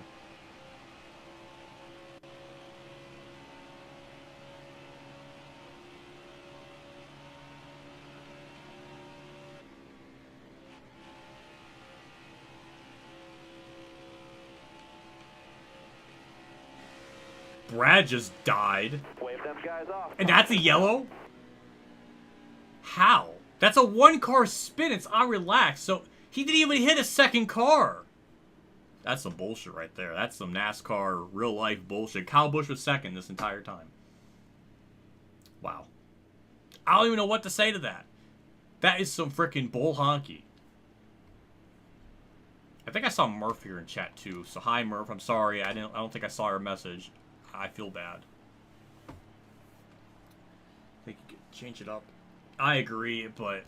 Brad just died. Wave them guys off. And that's a yellow? How? That's a one-car spin. It's unrelaxed. So he didn't even hit a second car. That's some bullshit right there. That's some NASCAR real-life bullshit. Kyle Busch was second this entire time. Wow. I don't even know what to say to that. That is some freaking bull honky. I think I saw Murph here in chat too. So hi Murph. I'm sorry. I don't think I saw your message. I feel bad. They could change it up. I agree, but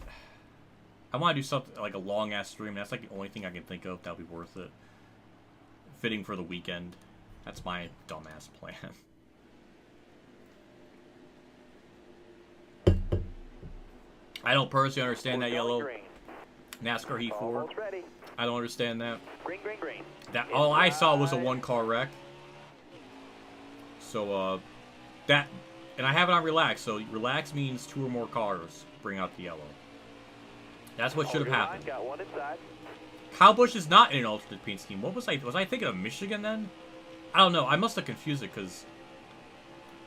I want to do something like a long-ass stream. That's like the only thing I can think of that'll be worth it. Fitting for the weekend. That's my dumbass plan. I don't personally understand that yellow NASCAR Heat 4. I don't understand that. Green, green, green. That all I saw was a one-car wreck. So that, and I have it on relax. So relax means 2 or more cars bring out the yellow. That's what should have happened. Got one inside. Kyle Busch is not in an alternate paint scheme. What was I? Was I thinking of Michigan then? I don't know. I must have confused it because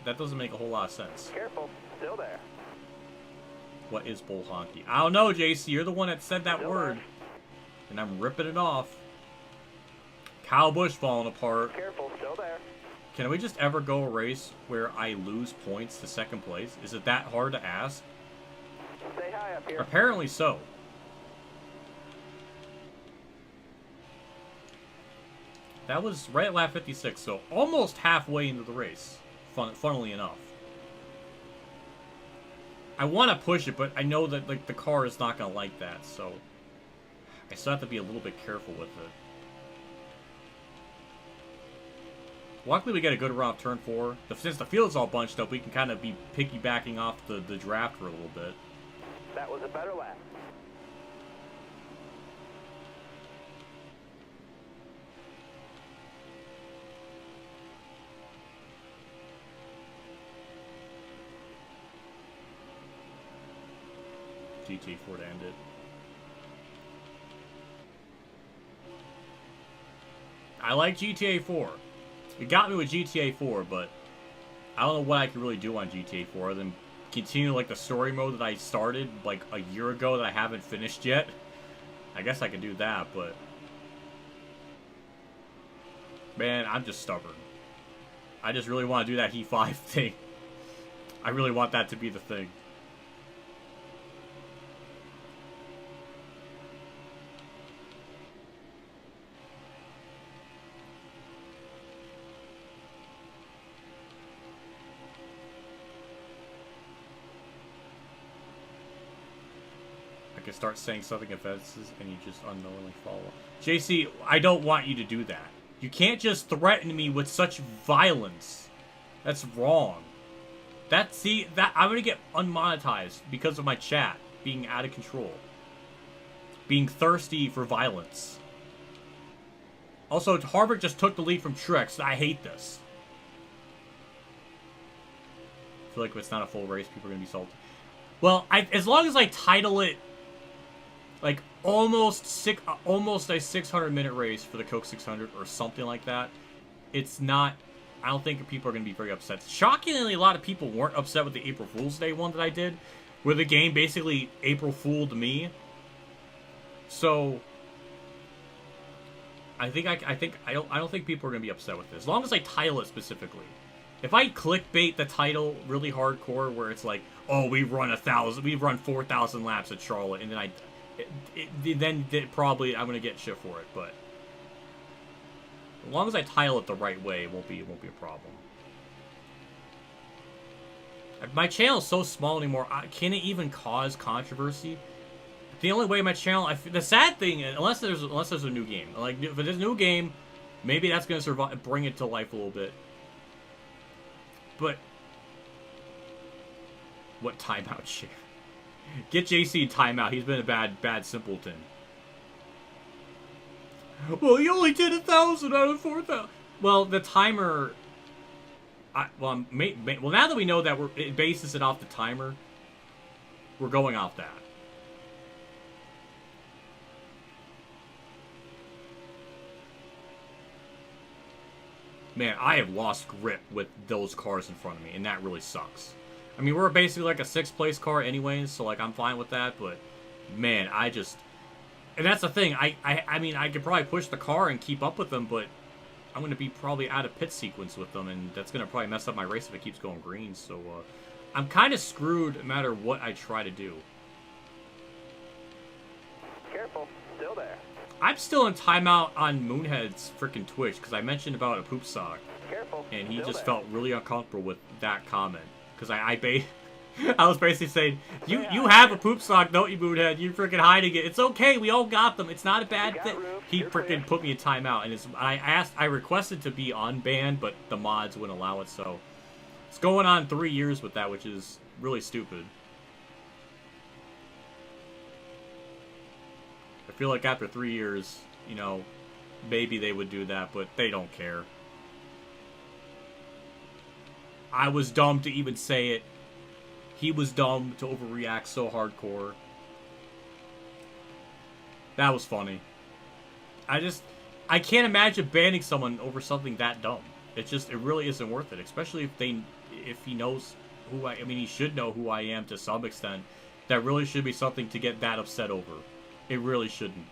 that doesn't make a whole lot of sense. Careful, still there. What is bull honky? I don't know, JC. You're the one that said that word, and I'm ripping it off. Kyle Busch falling apart. Careful, still there. Can we just ever go a race where I lose points to second place? Is it that hard to ask? Stay high up here. Apparently so. That was right at lap 56, so almost halfway into the race, funnily enough. I want to push it, but I know that like the car is not going to like that, so I still have to be a little bit careful with it. Luckily, we get a good run off turn 4. Since the field's all bunched up, we can kind of be piggybacking off the draft for a little bit. That was a better lap. GTA 4 to end it. I like GTA 4. It got me with GTA 4, but I don't know what I can really do on GTA 4 other than continue like the story mode that I started like a year ago that I haven't finished yet. I guess I can do that, but man, I'm just stubborn. I just really want to do that Heat 5 thing. I really want that to be the thing. I can start saying something offenses and you just unknowingly follow. JC, I don't want you to do that. You can't just threaten me with such violence. That's wrong. See, I'm gonna get unmonetized because of my chat being out of control. Being thirsty for violence. Also, Harvard just took the lead from Truex. I hate this. I feel like if it's not a full race, people are gonna be salty. Well, as long as I title it like almost a 600-minute race for the Coke 600 or something like that, it's not. I don't think people are going to be very upset. Shockingly, a lot of people weren't upset with the April Fool's Day one that I did, where the game basically April Fooled me. So I don't think people are going to be upset with this, as long as I title it specifically. If I clickbait the title really hardcore, where it's like, oh, we run 4,000 laps at Charlotte, and then probably I'm gonna get shit for it. But as long as I title it the right way, it won't be a problem. My channel's so small anymore. Can it even cause controversy? The only way my channel, the sad thing, unless there's a new game, like if there's a new game, maybe that's gonna survive, bring it to life a little bit. But what timeout share? Get JC timeout. He's been a bad simpleton. Well, he only did 1,000 out of 4,000. Well, the timer. Well, now that we know that it bases it off the timer, we're going off that. Man, I have lost grip with those cars in front of me, and that really sucks. I mean, we're basically like a 6th place car anyways, so like I'm fine with that, but man, and that's the thing, I mean, I could probably push the car and keep up with them, but I'm going to be probably out of pit sequence with them, and that's going to probably mess up my race if it keeps going green, so I'm kind of screwed no matter what I try to do. Careful, still there. I'm still in timeout on Moonhead's freaking Twitch, because I mentioned about a poop sock, Careful, and he just there. felt really uncomfortable with that comment. Because I was basically saying, you have a poop sock, don't you, Moonhead? You're freaking hiding it. It's okay, we all got them. It's not a bad thing. He freaking put me in timeout, and I requested to be unbanned, but the mods wouldn't allow it, so it's going on 3 years with that, which is really stupid. I feel like after 3 years, you know, maybe they would do that, but they don't care. I was dumb to even say it. He was dumb to overreact so hardcore. That was funny. I can't imagine banning someone over something that dumb. It really isn't worth it, especially if he knows who I mean, he should know who I am to some extent. That really should be something to get that upset over. It really shouldn't.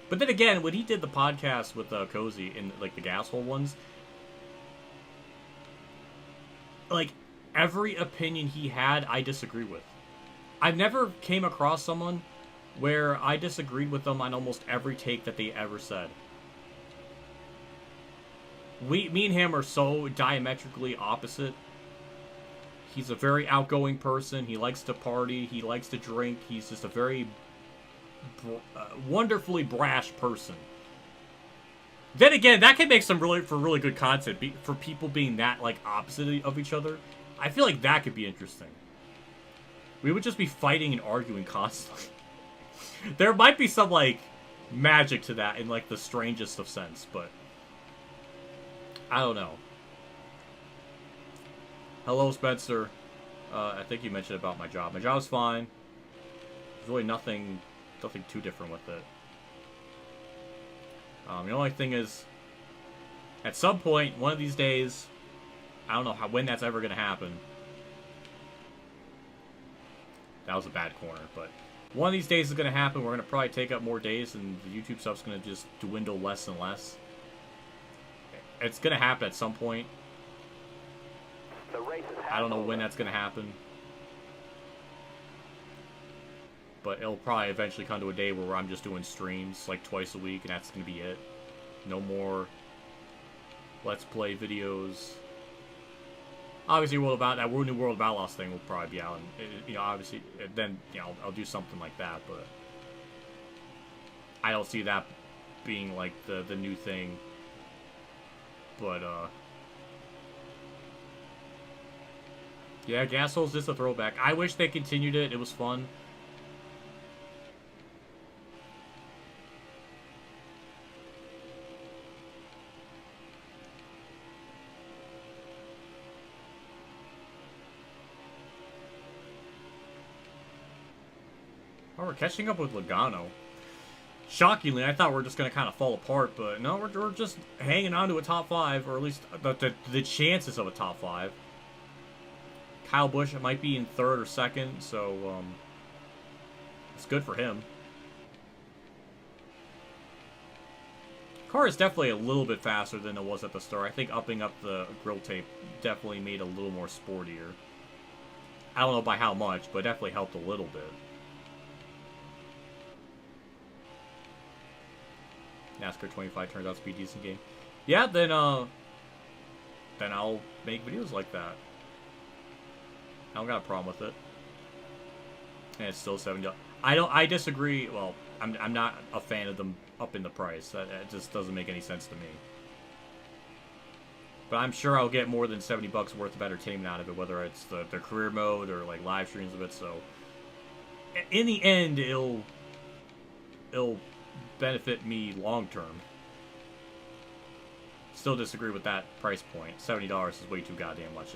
But then again, when he did the podcast with Cozy in like the Gasshole ones, like every opinion he had, I disagree with. I've never came across someone where I disagreed with them on almost every take that they ever said. Me and him are so diametrically opposite. He's a very outgoing person. He likes to party. He likes to drink. He's just a very wonderfully brash person. Then again, that can make some really good content for people being that like opposite of each other. I feel like that could be interesting. We would just be fighting and arguing constantly. There might be some like magic to that in like the strangest of sense, but I don't know. Hello, Spencer. I think you mentioned about my job. My job's fine. There's really nothing too different with it. The only thing is, at some point, one of these days, I don't know when that's ever going to happen. That was a bad corner, but one of these days is going to happen. We're going to probably take up more days, and the YouTube stuff's going to just dwindle less and less. It's going to happen at some point. I don't know when that's going to happen. But it'll probably eventually come to a day where I'm just doing streams like twice a week, and that's going to be it. No more Let's Play videos. Obviously, New World of Outlaws thing will probably be out, and you know, obviously, then you know, I'll do something like that. But I don't see that being like the new thing. But yeah, Gashole's just a throwback. I wish they continued it. It was fun. Oh, we're catching up with Logano. Shockingly, I thought we were just going to kind of fall apart, but no, we're just hanging on to a top 5, or at least the chances of a top 5. Kyle Busch might be in 3rd or 2nd, so it's good for him. Car is definitely a little bit faster than it was at the start. I think upping up the grill tape definitely made it a little more sportier. I don't know by how much, but it definitely helped a little bit. NASCAR 25 turns out to be a decent game. Yeah, then I'll make videos like that. I don't got a problem with it. And it's still $70. I disagree. Well, I'm not a fan of them upping the price. That just doesn't make any sense to me. But I'm sure I'll get more than $70 worth of entertainment out of it, whether it's the career mode or like live streams of it. So in the end, it'll benefit me long term. Still disagree with that price point. $70 is way too goddamn much.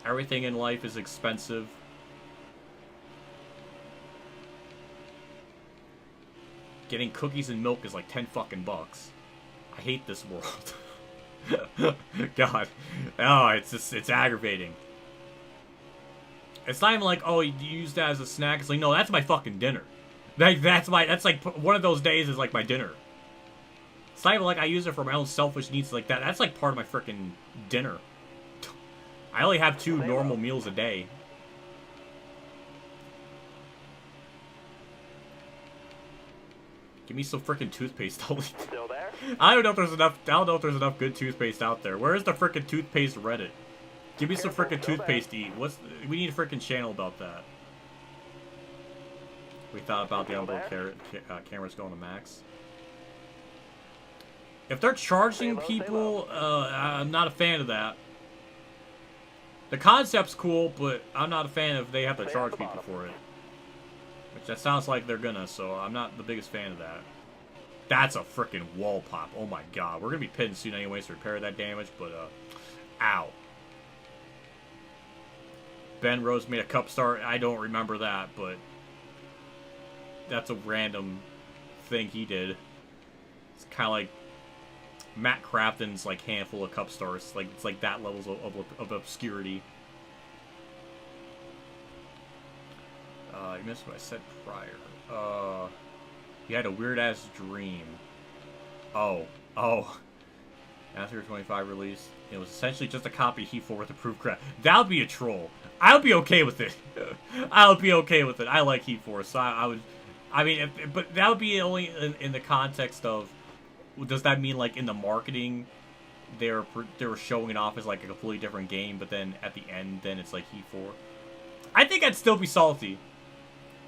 Everything in life is expensive. Getting cookies and milk is like 10 fucking bucks. I hate this world. God. Oh, it's aggravating. It's not even like, oh, you use that as a snack. It's like, no, that's my fucking dinner. That's like, one of those days is like my dinner. It's not even like I use it for my own selfish needs like that. That's like part of my freaking dinner. I only have 2 normal meals a day. Give me some freaking toothpaste. Still there? I don't know if there's enough. I don't know if there's enough good toothpaste out there. Where's the frickin' toothpaste Reddit? Give me some frickin' toothpaste to eat. We need a frickin' channel about that. We thought about the onboard cameras going to max. If they're charging people, I'm not a fan of that. The concept's cool, but I'm not a fan if they have to charge people for it. Which that sounds like they're gonna, so I'm not the biggest fan of that. That's a frickin' wall pop. Oh my god. We're gonna be pitting soon anyways to repair that damage, but, ow. Ben Rose made a cup start. I don't remember that, but that's a random thing he did. It's kind of like Matt Crafton's like handful of cup starts. Like it's like that levels of obscurity. You missed what I said prior. You had a weird ass dream. Oh. After 25 release, it was essentially just a copy of Heat 4 with improved craft. That would be a troll. I would be okay with it. I would be okay with it. I like Heat 4, so I would. I mean, but that would be only in the context of. Does that mean like in the marketing, they were showing it off as like a completely different game, but then at the end, then it's like Heat 4? I think I'd still be salty.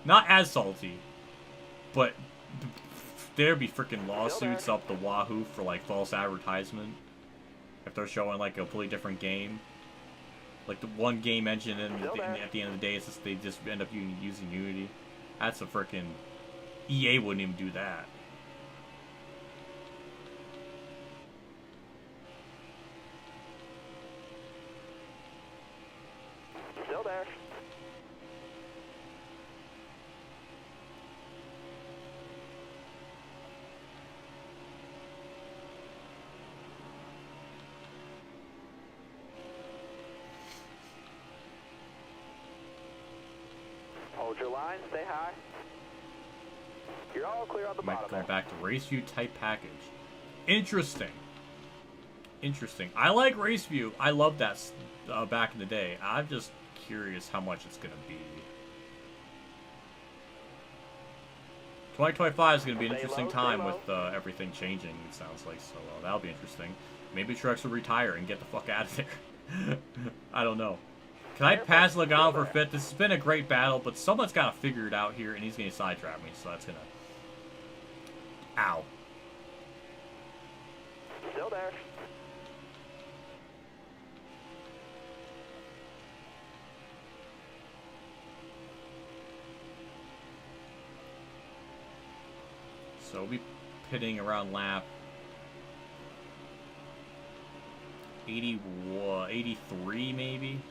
Not as salty, but there'd be freaking lawsuits up the wahoo for like false advertisement if they're showing like a completely different game. Like the one game engine, and at the end of the day, it's just, they just end up using Unity. That's a freaking EA wouldn't even do that. Still there. Hold your line, stay high. You're all clear on the bottom. Going back to race view type package. Interesting. I like race view. I loved that back in the day. I'm just curious how much it's gonna be. 2025 is gonna be an interesting time with everything changing. It sounds like, so that'll be interesting. Maybe Truex will retire and get the fuck out of there. I don't know. Can I pass Logano for 5th? This has been a great battle, but someone's got to figure it out here, and he's going to sidetrack me, so that's going to... Ow. Still there. So we'll be pitting around lap 83, maybe?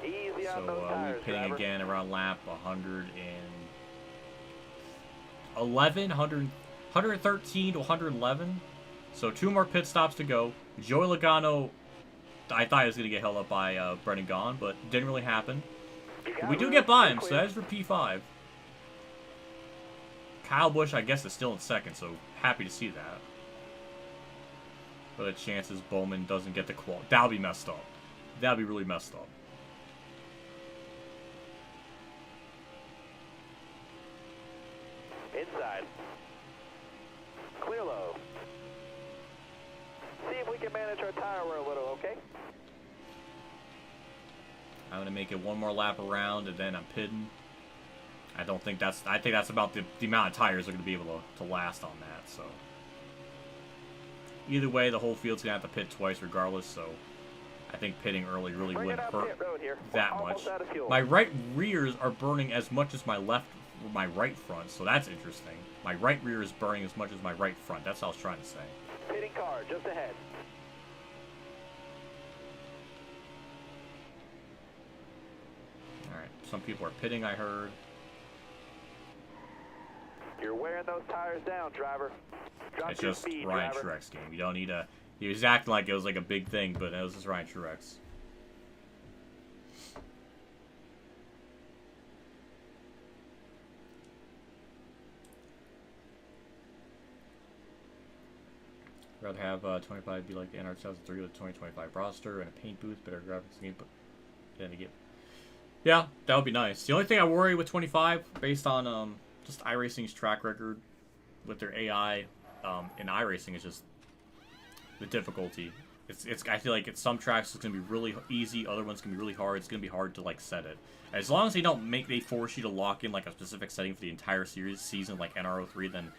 Easy So on those we'll tires, be pitting driver. again around lap 113 to 111. So 2 more pit stops to go. Joey Logano, I thought he was going to get held up by Brendan Gaughan, but didn't really happen. But we do get by him, so that's for P5. Kyle Busch, I guess, is still in 2nd, so happy to see that. But the chances Bowman doesn't get the qual. That'll be messed up. That'll be really messed up. Inside. Clear low. See if we can manage our tire wear a little, okay? I'm gonna make it one more lap around, and then I'm pitting. I think that's about the amount of tires they're gonna be able to last on that. So either way, the whole field's gonna have to pit twice regardless. So I think pitting early really wouldn't hurt that much. My right rears are burning as much as my right front, so that's interesting. My right rear is burning as much as my right front. That's what I was trying to say. Pitting car just ahead. Alright, some people are pitting, I heard. You're wearing those tires down, driver. Drop It's your just speed, Ryan driver. Truex game. You don't need a... He was acting like it was like a big thing, but it was just Ryan Truex. I'd rather have 25 be like the NR 2003 with 2025 roster and a paint booth, better graphics game, but then to get... Yeah, that would be nice. The only thing I worry with 25, based on just iRacing's track record, with their AI in iRacing is just the difficulty. It's I feel like at some tracks it's gonna be really easy, other ones gonna be really hard. It's gonna be hard to like set it. As long as they force you to lock in like a specific setting for the entire season like NRO3, then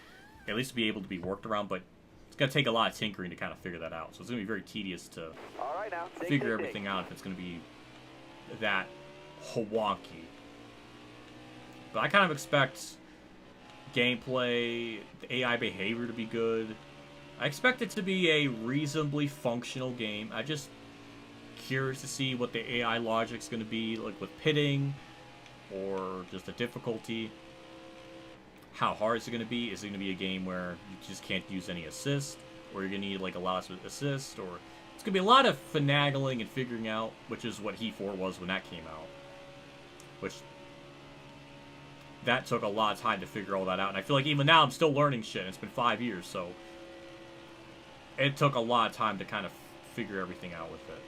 at least be able to be worked around. But it's gonna take a lot of tinkering to kind of figure that out. So it's gonna be very tedious to All right, now. figure everything out if it's gonna be that wonky. But I kind of expect gameplay, the AI behavior to be good. I expect it to be a reasonably functional game. I'm just curious to see what the AI logic's going to be, like with pitting, or just the difficulty. How hard is it going to be? Is it going to be a game where you just can't use any assist, or you're going to need like a lot of assist, or it's going to be a lot of finagling and figuring out, which is what Heat 4 was when that came out. Which that took a lot of time to figure all that out, and I feel like even now I'm still learning shit. And it's been 5 years, so it took a lot of time to kind of figure everything out with it.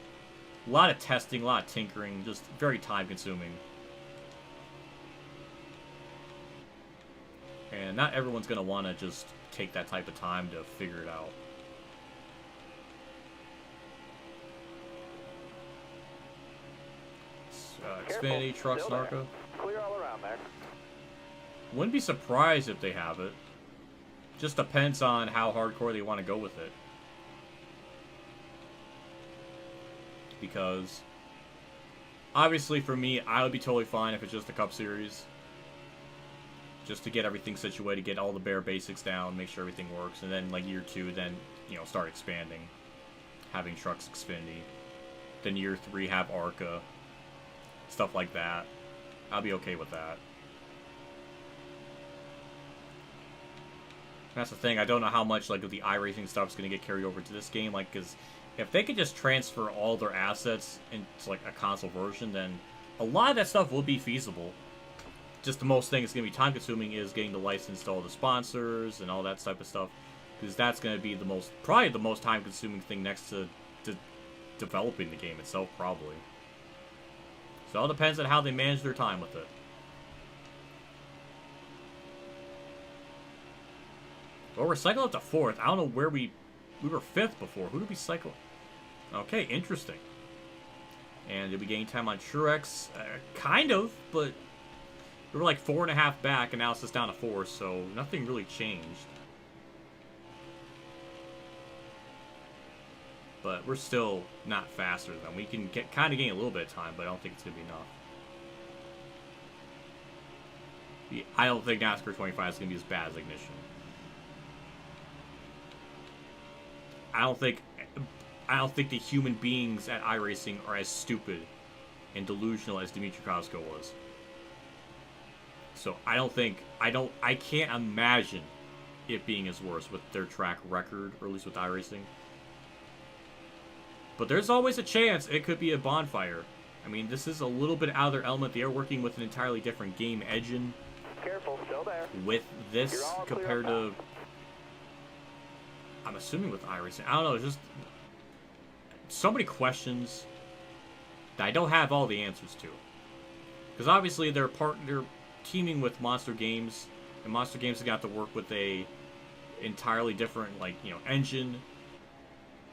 A lot of testing, a lot of tinkering, just very time-consuming. And not everyone's going to want to just take that type of time to figure it out. Xfinity, Trucks, Narco. Clear all around there. Wouldn't be surprised if they have it. Just depends on how hardcore they want to go with it. Because obviously for me, I would be totally fine if it's just the Cup Series. Just to get everything situated, get all the bare basics down, make sure everything works, and then like year 2, then, you know, start expanding. Having Trucks Xfinity. Then year 3 have ARCA. Stuff like that. I'll be okay with that. That's the thing, I don't know how much like the iRacing stuff is going to get carried over to this game, like, because if they could just transfer all their assets into like a console version, then a lot of that stuff will be feasible. Just the most thing that's going to be time consuming is getting the license to all the sponsors and all that type of stuff, because that's going to be probably the most time consuming thing next to developing the game itself, probably. So it all depends on how they manage their time with it. Well, we're cycling up to 4th. I don't know where we were 5th before. Who did we cycle? Okay, interesting. And did we gain time on Truex? Kind of, but we were like 4.5 back, and now it's just down to 4, so nothing really changed. But we're still not faster than them. We can kind of gain a little bit of time, but I don't think it's going to be enough. I don't think NASCAR 25 is going to be as bad as Ignition. I don't think the human beings at iRacing are as stupid and delusional as Dmitry Kozko was. So I can't imagine it being as worse with their track record, or at least with iRacing. But there's always a chance it could be a bonfire. I mean, this is a little bit out of their element. They are working with an entirely different game engine. Careful, still there. With this compared to, I'm assuming with iRacing. I don't know, just so many questions that I don't have all the answers to. Because obviously they're teaming with Monster Games, and Monster Games has got to work with a entirely different, like, you know, engine,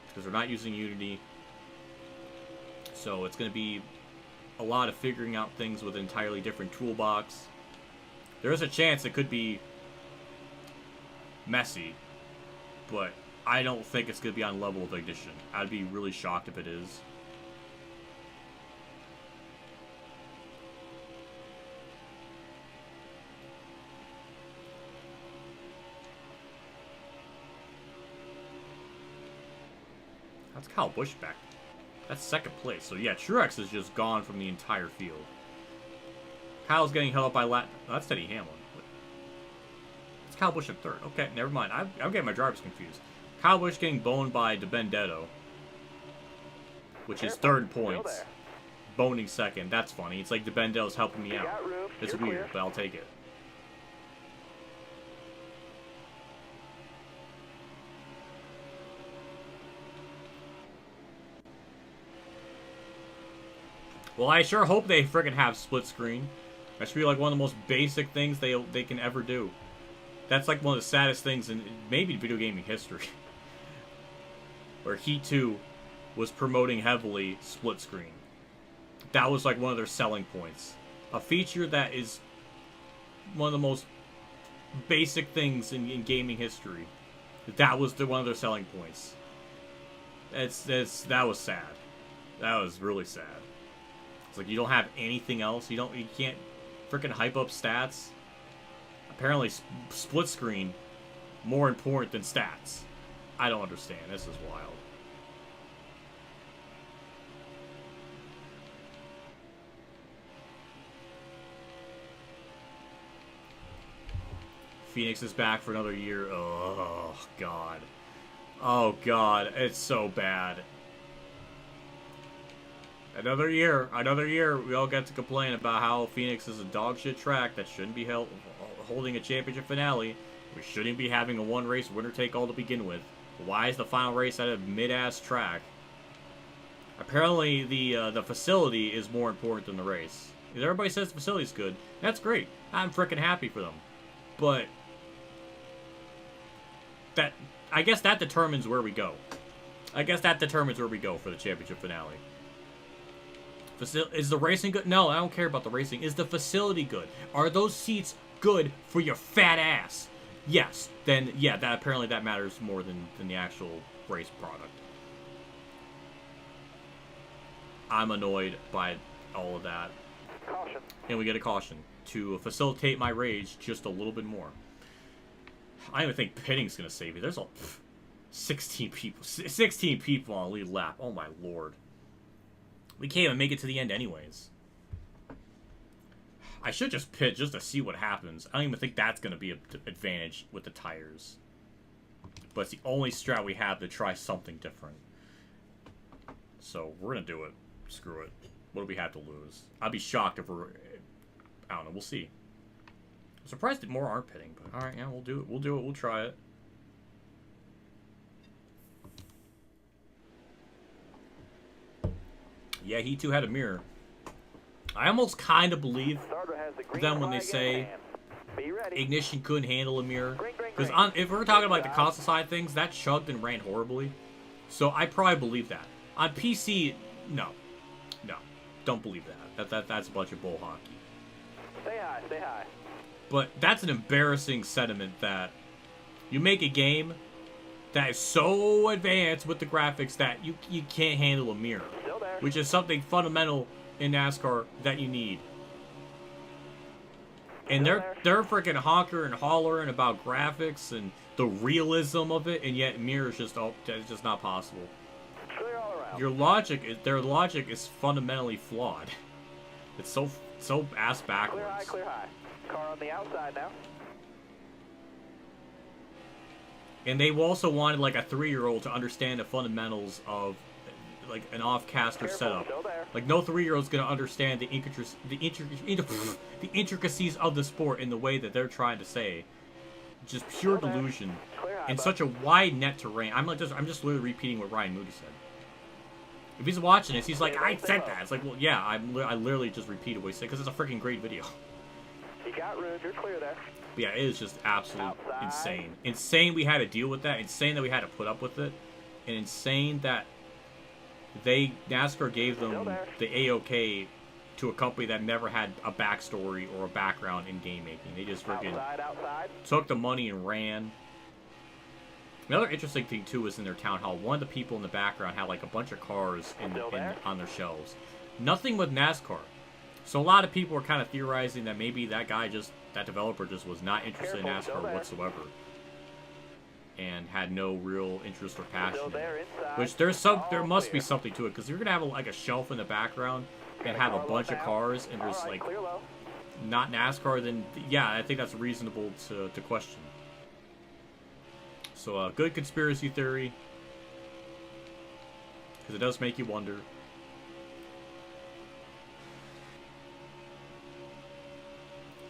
because they're not using Unity. So it's going to be a lot of figuring out things with an entirely different toolbox. There is a chance it could be messy, but I don't think it's going to be on level with Ignition. I'd be really shocked if it is. That's Kyle Busch back. That's 2nd place. So yeah, Truex is just gone from the entire field. Kyle's getting held up by oh, that's Teddy Hamlin. It's Kyle Busch in 3rd. Okay, never mind. I'm getting my drivers confused. Kyle Busch getting boned by DiBenedetto, which is 3rd points. Boning 2nd. That's funny. It's like DiBenedetto's helping me out. It's weird, but I'll take it. Well, I sure hope they friggin' have split screen. That should be like one of the most basic things they can ever do. That's like one of the saddest things in maybe video gaming history. Where Heat 2 was promoting heavily split screen. That was like one of their selling points. A feature that is one of the most basic things in gaming history. That was one of their selling points. That was sad. That was really sad. It's like you don't have anything else. You can't freaking hype up stats. Apparently, split screen more important than stats. I don't understand. This is wild. Phoenix is back for another year. Oh, God. Oh, God. It's so bad. Another year. Another year. We all get to complain about how Phoenix is a dog shit track that shouldn't be holding a championship finale. We shouldn't be having a one-race winner-take-all to begin with. Why is the final race at a mid-ass track? Apparently, the facility is more important than the race. Everybody says the facility's good. That's great. I'm freaking happy for them. But I guess that determines where we go. I guess that determines where we go for the championship finale. Is the racing good? No, I don't care about the racing. Is the facility good? Are those seats good for your fat ass? Yes. Then, yeah, apparently that matters more than the actual race product. I'm annoyed by all of that. Caution. And we get a caution to facilitate my rage just a little bit more. I don't even think pitting's going to save me. There's 16 people on a lead lap. Oh my lord. We can't even make it to the end anyways. I should just pit just to see what happens. I don't even think that's going to be an advantage with the tires. But it's the only strat we have to try something different. So we're going to do it. Screw it. What do we have to lose? I'd be shocked if we're... I don't know. We'll see. I'm surprised that more aren't pitting, but alright, yeah, we'll do it. We'll do it. We'll try it. Yeah, he too had a mirror. I almost kind of believe them when they say Ignition couldn't handle a mirror. Because if we're talking about like the console side things, that chugged and ran horribly. So I probably believe that. On PC, no. No. Don't believe that. That's a bunch of bull hockey. Stay high, stay high. But that's an embarrassing sentiment that you make a game that is so advanced with the graphics that you can't handle a mirror. Still there. Which is something fundamental in NASCAR that you need. And they're freaking honker and hollering about graphics and the realism of it, and yet mirrors just it's just not possible. Clear all around. Their logic is fundamentally flawed. It's so ass backwards. Clear high, clear high. Car on the outside now. And they also wanted like a 3-year-old to understand the fundamentals of like an off-caster setup. Like no 3-year-old's gonna understand the intricacies of the sport in the way that they're trying to say. Just pure delusion. In such a wide net terrain. I'm just literally repeating what Ryan Moody said. If he's watching this, he's like, I said that. It's like, well, yeah, I literally just repeated what he said because it's a freaking great video. You got room, you're clear there. But yeah, it is just absolute insane. Insane we had to deal with that. Insane that we had to put up with it. And insane that NASCAR gave them the A-OK to a company that never had a backstory or a background in game making. They just freaking took the money and ran. Another interesting thing too is in their town hall, one of the people in the background had like a bunch of cars on their shelves. Nothing with NASCAR. So a lot of people were kind of theorizing that maybe that developer just was not interested in NASCAR whatsoever. And had no real interest or passion in it. Which there must be something to it, because you're gonna have like a shelf in the background and have a bunch of cars, and there's like not NASCAR. Then yeah, I think that's reasonable to question. So good conspiracy theory, because it does make you wonder.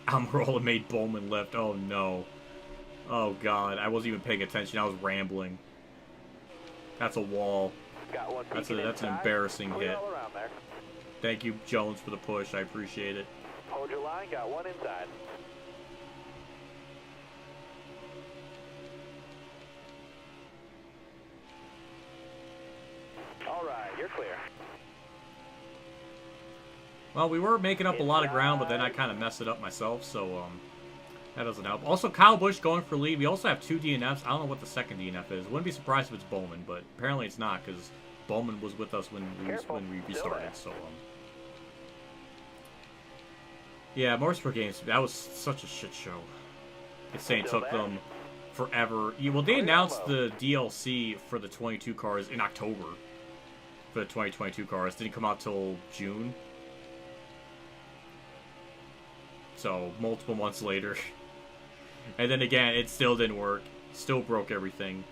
Almirola made Bowman lift. Oh no. Oh god, I wasn't even paying attention. I was rambling. That's a wall. That's an embarrassing hit. Thank you, Jones, for the push. I appreciate it. Hold your line. Got one inside. You're clear. Well, we were making up a lot of ground, but then I kind of messed it up myself, so that doesn't help. Also, Kyle Busch going for lead. We also have 2 DNFs. I don't know what the second DNF is. Wouldn't be surprised if it's Bowman, but apparently it's not, because Bowman was with us when we restarted, so yeah, Motorsport Games, that was such a shit show. It's saying it took them forever. Yeah, well, they announced the DLC for the 22 cars in October. For the 2022 cars. Didn't come out till June. So, multiple months later. And then again, it still didn't work. Still broke everything.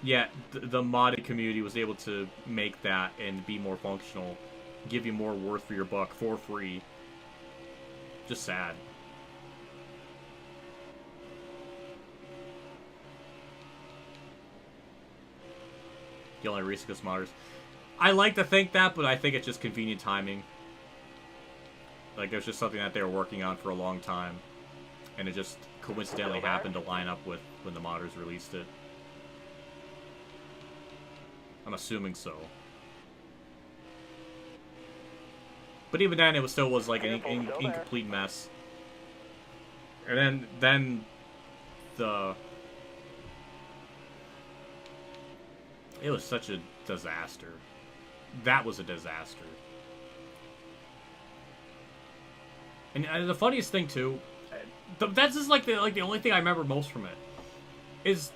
Yeah, the modded community was able to make that and be more functional. Give you more worth for your buck for free. Just sad. The only reason because modders. I like to think that, but I think it's just convenient timing. Like, it was just something that they were working on for a long time. And it just coincidentally happened to line up with when the modders released it. I'm assuming so. But even then, it still was like an incomplete mess. And then it was such a disaster. That was a disaster. And the funniest thing too, that's just like the only thing I remember most from it is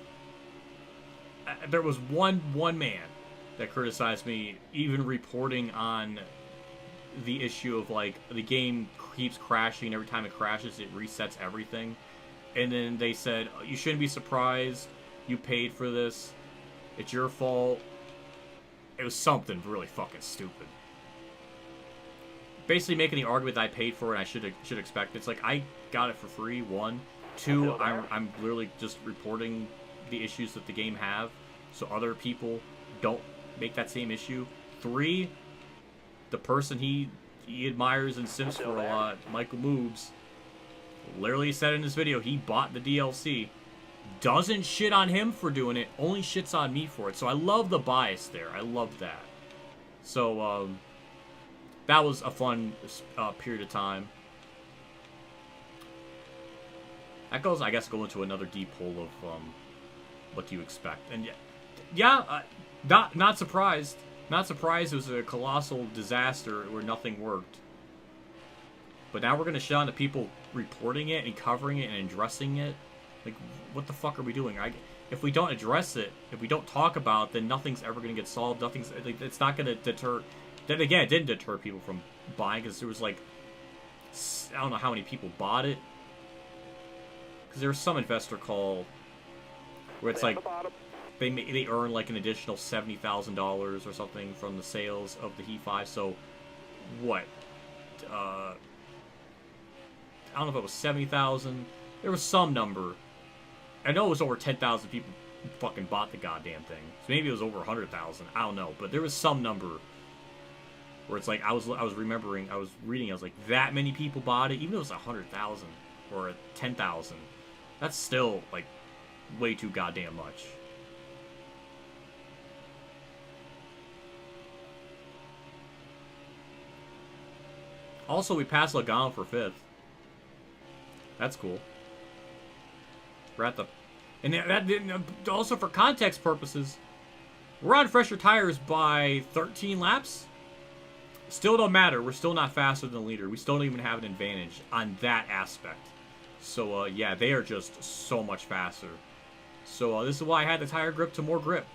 there was one man that criticized me even reporting on the issue of, like, the game keeps crashing. Every time it crashes, it resets everything. And then they said, you shouldn't be surprised. You paid for this. It's your fault. It was something really fucking stupid. Basically making the argument that I paid for it, I should expect it. It's like, I got it for free, 1. 2, I'm literally just reporting the issues that the game have, so other people don't make that same issue. 3, the person he admires and sims for a lot, Michael Moobs, literally said in his video he bought the DLC. Doesn't shit on him for doing it, only shits on me for it. So I love the bias there. I love that. So, that was a fun period of time. That goes, I guess, go into another deep hole of what do you expect. And yeah, not surprised. Not surprised it was a colossal disaster where nothing worked. But now we're going to shut on the people reporting it and covering it and addressing it. Like, what the fuck are we doing? If we don't address it, if we don't talk about it, then nothing's ever going to get solved. Nothing's, like, it's not going to deter. Then again, it didn't deter people from buying because there was, like, I don't know how many people bought it. Because there was some investor call where it's like they earn like an additional $70,000 or something from the sales of the Heat 5. So what? I don't know if it was 70,000. There was some number. I know it was over 10,000 people fucking bought the goddamn thing. So maybe it was over 100,000. I don't know, but there was some number where it's like I was remembering, I was reading, I was like, that many people bought it, even if it was 100,000 or 10,000. That's still like way too goddamn much. Also, we passed Logano for 5th. That's cool. We're at the... And that also, for context purposes, we're on fresher tires by 13 laps. Still don't matter. We're still not faster than the leader. We still don't even have an advantage on that aspect. So, yeah, they are just so much faster. So, this is why I had the tire grip to more grip.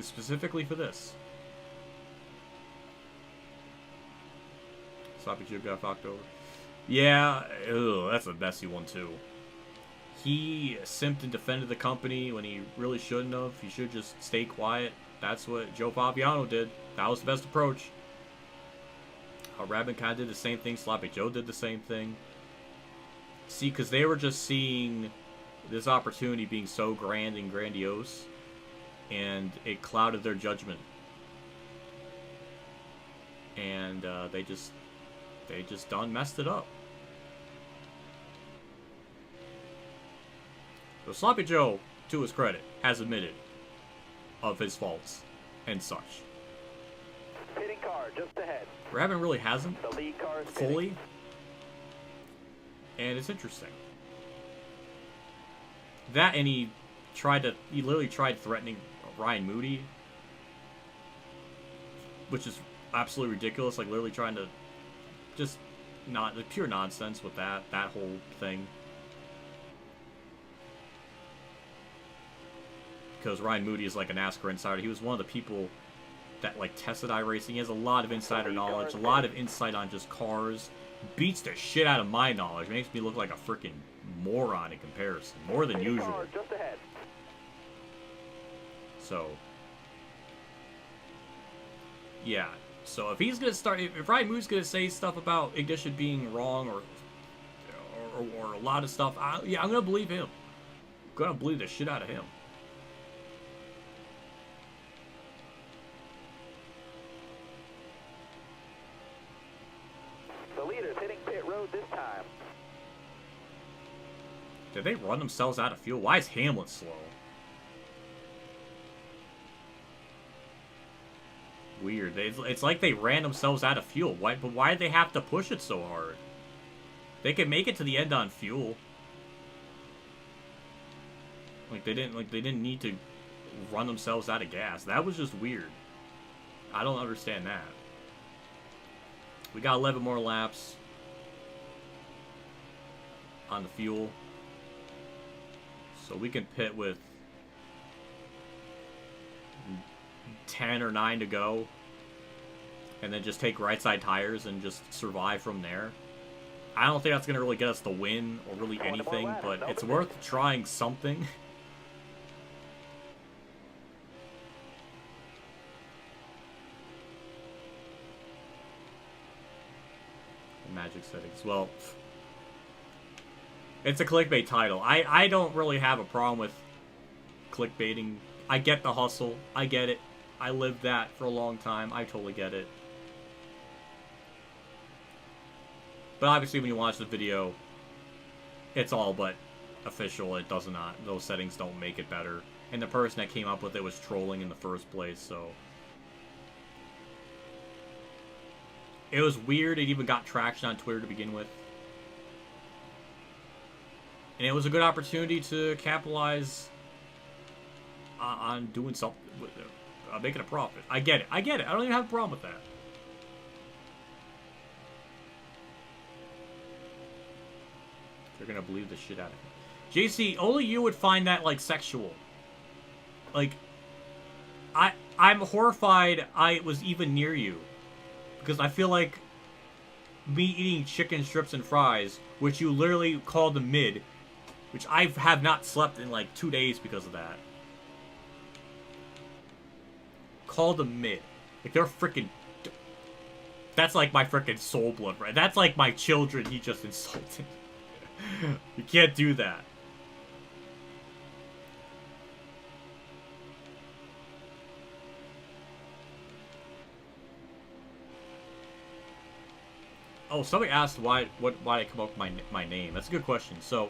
Specifically for this. Sloppy Joe got fucked over. Yeah, that's a messy one, too. He simped and defended the company when he really shouldn't have. He should just stay quiet. That's what Joe Fabiano did. That was the best approach. Rabin kind of did the same thing. Sloppy Joe did the same thing. See, because they were just seeing this opportunity being so grand and grandiose, and it clouded their judgment. And they just done messed it up. So Sloppy Joe, to his credit, has admitted of his faults. and such. Pitting car just ahead. Rabbit really hasn't The lead car is fully, and it's interesting. That, and he literally tried threatening Ryan Moody, which is absolutely ridiculous. Like, literally trying to just pure nonsense with that whole thing. Because Ryan Moody is like a NASCAR insider. He was one of the people that like tested iRacing. He has a lot of insider knowledge, a lot of insight on just cars. Beats the shit out of my knowledge. Makes me look like a freaking moron in comparison, more than usual. just ahead. So, yeah. So if he's gonna start, if Ryan Moody's gonna say stuff about ignition being wrong or a lot of stuff, yeah, I'm gonna believe him. I'm gonna believe the shit out of him. The leader's hitting pit road this time. Did they run themselves out of fuel? Why is Hamlin slow? Weird. It's like they ran themselves out of fuel. But why did they have to push it so hard? They could make it to the end on fuel. Like they didn't need to run themselves out of gas. That was just weird. I don't understand that. We got 11 more laps on the fuel. So we can pit with 10 or 9 to go. And then just take right side tires and just survive from there. I don't think that's going to really get us the win or really anything, but it's worth trying something. Magic settings. Well, it's a clickbait title. I don't really have a problem with clickbaiting. I get the hustle. I get it. I lived that for a long time. I totally get it. But obviously when you watch the video, it's all but official. It does not. Those settings don't make it better. And the person that came up with it was trolling in the first place, so... It was weird. It even got traction on Twitter to begin with. And it was a good opportunity to capitalize on doing something, making a profit. I get it. I get it. I don't even have a problem with that. They're gonna believe the shit out of me. JC, only you would find that, like, sexual. Like, I'm horrified I was even near you. Because I feel like me eating chicken strips and fries, which you literally called them mid, which I have not slept in like 2 days because of that. Called them mid. Like, they're freaking... That's like my freaking soul blood, right? That's like my children he just insulted. You can't do that. Oh, somebody asked why I come up with my name. That's a good question. So,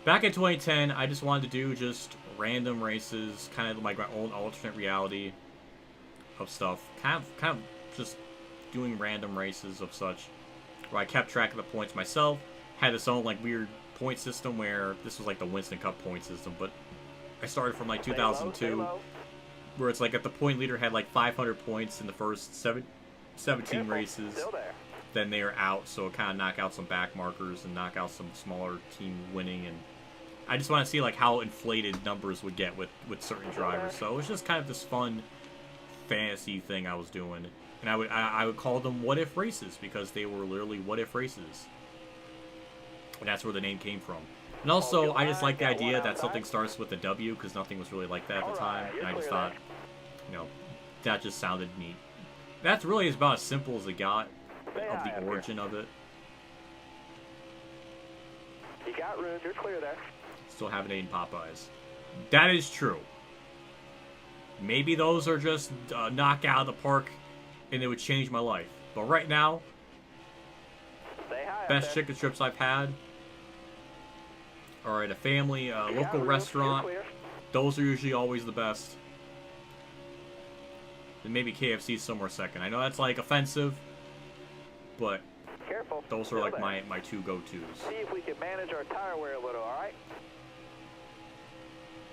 back in 2010, I just wanted to do just random races, kind of like my own alternate reality of stuff. Kind of just doing random races of such, where I kept track of the points myself. Had this own like weird point system where this was like the Winston Cup point system, but I started from like 2002, where it's like if the point leader had like 500 points in the first 17 races, then they are out, so it kind of knock out some back markers and knock out some smaller team winning, and I just want to see like how inflated numbers would get with certain drivers. So it was just kind of this fun fantasy thing I was doing, and I would call them what if races because they were literally what if races, and that's where the name came from. And also I just like the idea that something starts with a W because nothing was really like that at the time, and I just thought, you know, that just sounded neat. That's really about as simple as it got of the origin of it. You got room, you're clear there. Still haven't eaten Popeyes. That is true. Maybe those are just knock out of the park and it would change my life. But right now, best chicken strips I've had are at a family local restaurant. Those are usually always the best. Then maybe KFC somewhere second. I know that's like offensive, but Careful. those are like my two go-tos. See if we can manage our tire wear a little, alright?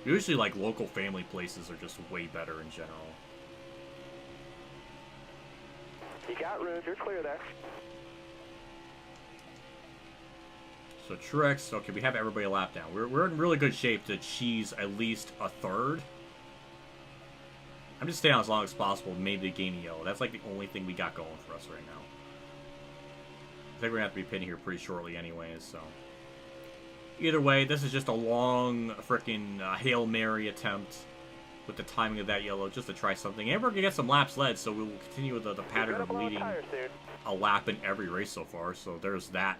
Usually like local family places are just way better in general. You got room, you're clear there. So Truex, okay, we have everybody a lap down. We're in really good shape to cheese at least a third. I'm just staying on as long as possible, maybe to gain a yellow. That's like the only thing we got going for us right now. I think we're gonna have to be pitting here pretty shortly anyways, so. Either way, this is just a long frickin' Hail Mary attempt with the timing of that yellow just to try something. And we're gonna get some laps led, so we will continue with the pattern of leading a lap in every race so far. So there's that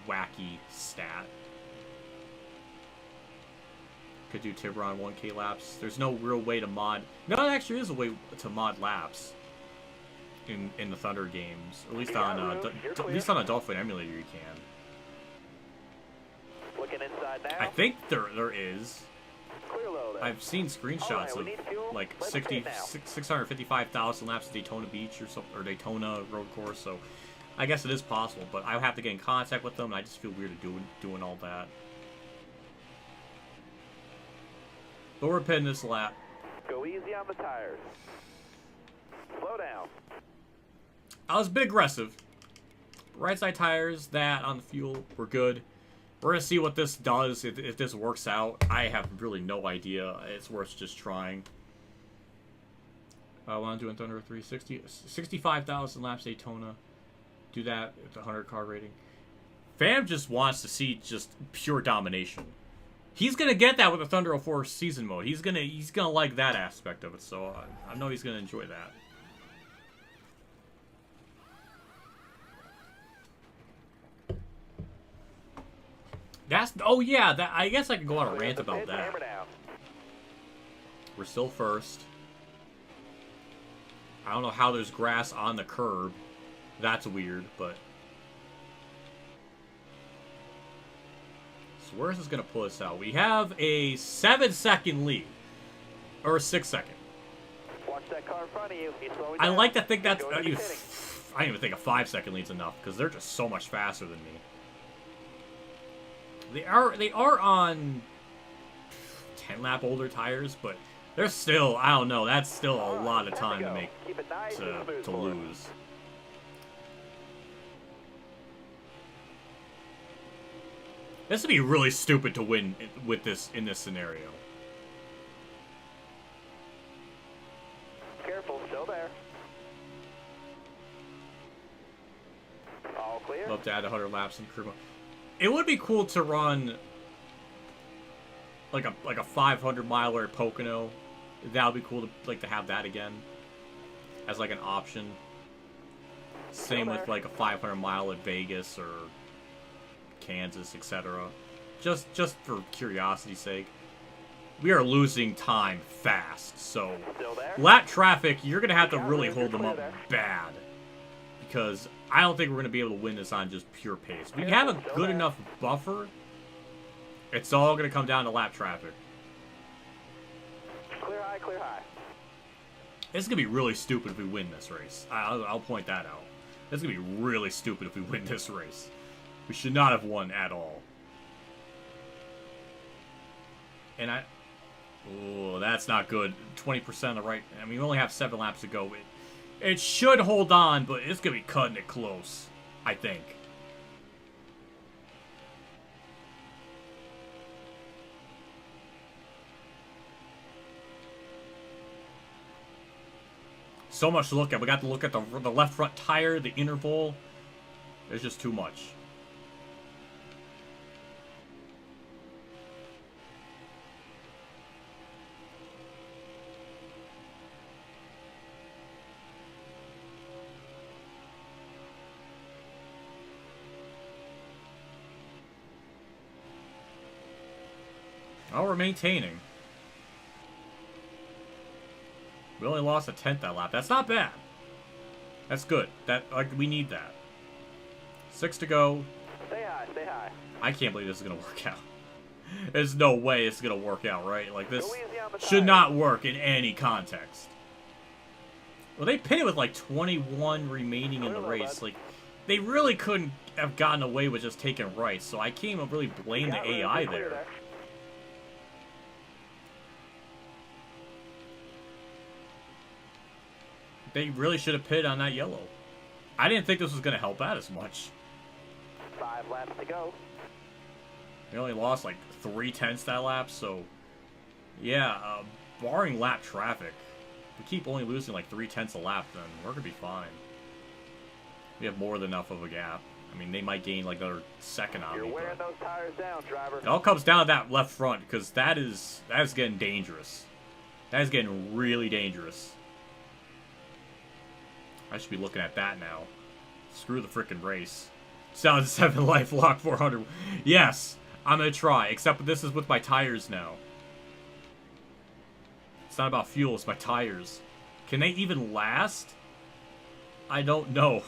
wacky stat. Could do Tiburon 1K laps. There's no real way to mod. No, there actually is a way to mod laps in the Thunder games. Or at least on a Dolphin emulator you can. Looking inside now. I think there is. Clear low there. I've seen screenshots of like 655,000 laps at Daytona Beach or something, or Daytona Road Course. So I guess it is possible, but I have to get in contact with them. And I just feel weird doing all that. But we're pitting this lap. Go easy on the tires. Slow down. I was a bit aggressive. Right side tires, that on the fuel, we're good. We're going to see what this does, if this works out. I have really no idea. It's worth just trying. I want to do in Thunder 360. 65,000 laps Daytona. Do that at the 100 car rating. Fam just wants to see just pure domination. He's going to get that with the Thunder 04 season mode. He's gonna like that aspect of it, so I know he's going to enjoy that. Oh yeah, I guess I could go on a rant about that. We're still first. I don't know how there's grass on the curb. That's weird, but... So where is this going to pull us out? We have a 7-second lead. Or a 6-second. Watch that car in front of you. I like to think that's... I don't even think a 5-second lead's enough, because they're just so much faster than me. They are on 10-lap older tires, but they're still, I don't know, that's still a lot of time to make to lose. This would be really stupid to win with this in this scenario. Careful, still there. All clear. Love to add 100 laps in crew. It would be cool to run like a 500-miler at Pocono. That would be cool to have that again as like an option. Same with like a 500-mile at Vegas or Kansas, etc. Just for curiosity's sake. We are losing time fast, so lap traffic, you're gonna have to really hold them up bad, because I don't think we're gonna be able to win this on just pure pace. We have a good enough buffer. It's all gonna come down to lap traffic. Clear high, clear high. It's gonna be really stupid if we win this race. I'll point that out. It's gonna be really stupid if we win this race. We should not have won at all. And oh, that's not good. 20% on the right. I mean, we only have 7 laps to go. It should hold on, but it's gonna be cutting it close, I think. So much to look at. We got to look at the left front tire, the interval. There's just too much. Oh, we're maintaining. We only lost a 10th that lap. That's not bad. That's good. We need that. 6 to go. Stay high, stay high. I can't believe this is gonna work out. There's no way it's gonna work out, right? Like, this should not work in any context. Well, they pitted with like 21 remaining in the race. Like, they really couldn't have gotten away with just taking rights. So I can't even really blame the AI there. They really should have pitted on that yellow. I didn't think this was going to help out as much. 5 laps to go. They only lost like 3/10 that lap, so yeah, barring lap traffic, we keep only losing like 3/10 a lap, then we're going to be fine. We have more than enough of a gap. I mean, they might gain like another second on me. You're wearing those tires down, driver. It all comes down to that left front, because that is getting dangerous. That is getting really dangerous. I should be looking at that now. Screw the frickin' race. 7 life lock 400. Yes, I'm gonna try. Except this is with my tires now. It's not about fuel, it's my tires. Can they even last? I don't know.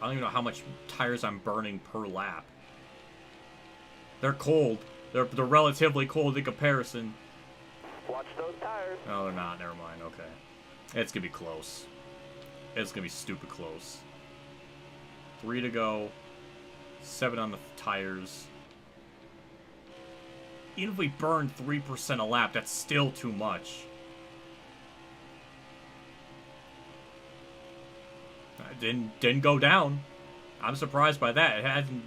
I don't even know how much tires I'm burning per lap. They're cold. They're relatively cold in comparison. Watch those tires. No, they're not. Never mind. Okay. It's going to be close. It's going to be stupid close. 3 to go. 7 on the tires. Even if we burn 3% a lap, that's still too much. It didn't go down. I'm surprised by that. It hadn't.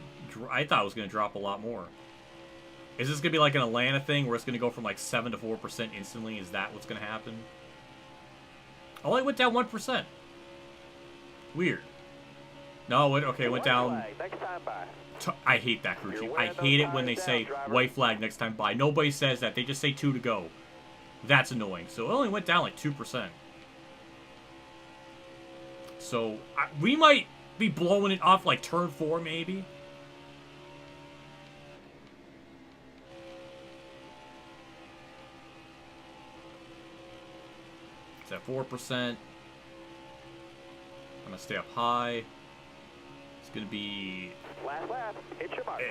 I thought it was going to drop a lot more. Is this going to be like an Atlanta thing where it's going to go from like 7 to 4% instantly? Is that what's going to happen? Oh, it went down 1%. Weird. No, it went down. Next time by. I hate that crew chief. I hate it when they say white flag next time by. Nobody says that. They just say 2 to go. That's annoying. So it only went down like 2%. So we might be blowing it off like turn 4 maybe. It's at 4%. I'm gonna stay up high. It's gonna be. Last lap. Hit your mark.